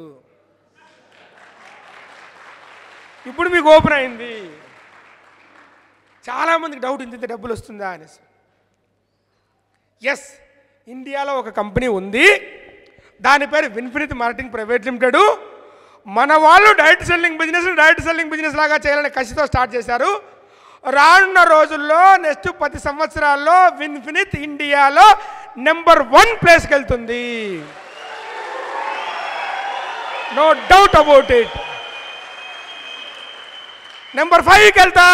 ఇప్పుడు మీకు ఓపెన్ అయింది. చాలామందికి డౌట్, ఇంత డబ్బులు వస్తుందా అనేసి. ఎస్, ఇండియాలో ఒక కంపెనీ ఉంది, దాని పేరు విన్ఫినిత్ మార్కెటింగ్ ప్రైవేట్ లిమిటెడ్. మన వాళ్ళు డైరెక్ట్ సెల్లింగ్ బిజినెస్ లాగా చేయాలనే కసితో స్టార్ట్ చేశారు. రానున్న రోజుల్లో నెక్స్ట్ 10 సంవత్సరాల్లో విన్ఫినిత్ ఇండియాలో నెంబర్ 1 ప్లేస్కి వెళ్తుంది. No doubt about it. Number 5కి వెళ్తా,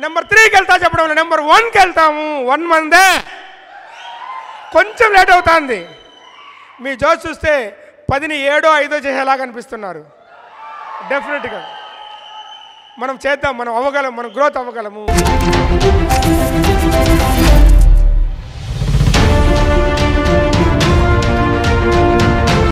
నెంబర్ 3కి వెళ్తా చెప్పడం, నెంబర్ 1కి వెళ్తాము. 1 మందే. కొంచెం లేట్ అవుతుంది. మీ జోష్ చూస్తే 10ని 7, 5 చేసేలాగా అనిపిస్తున్నారు. డెఫినెట్గా మనం చేద్దాం, మనం అవ్వగలం, మనం గ్రోత్ అవ్వగలము.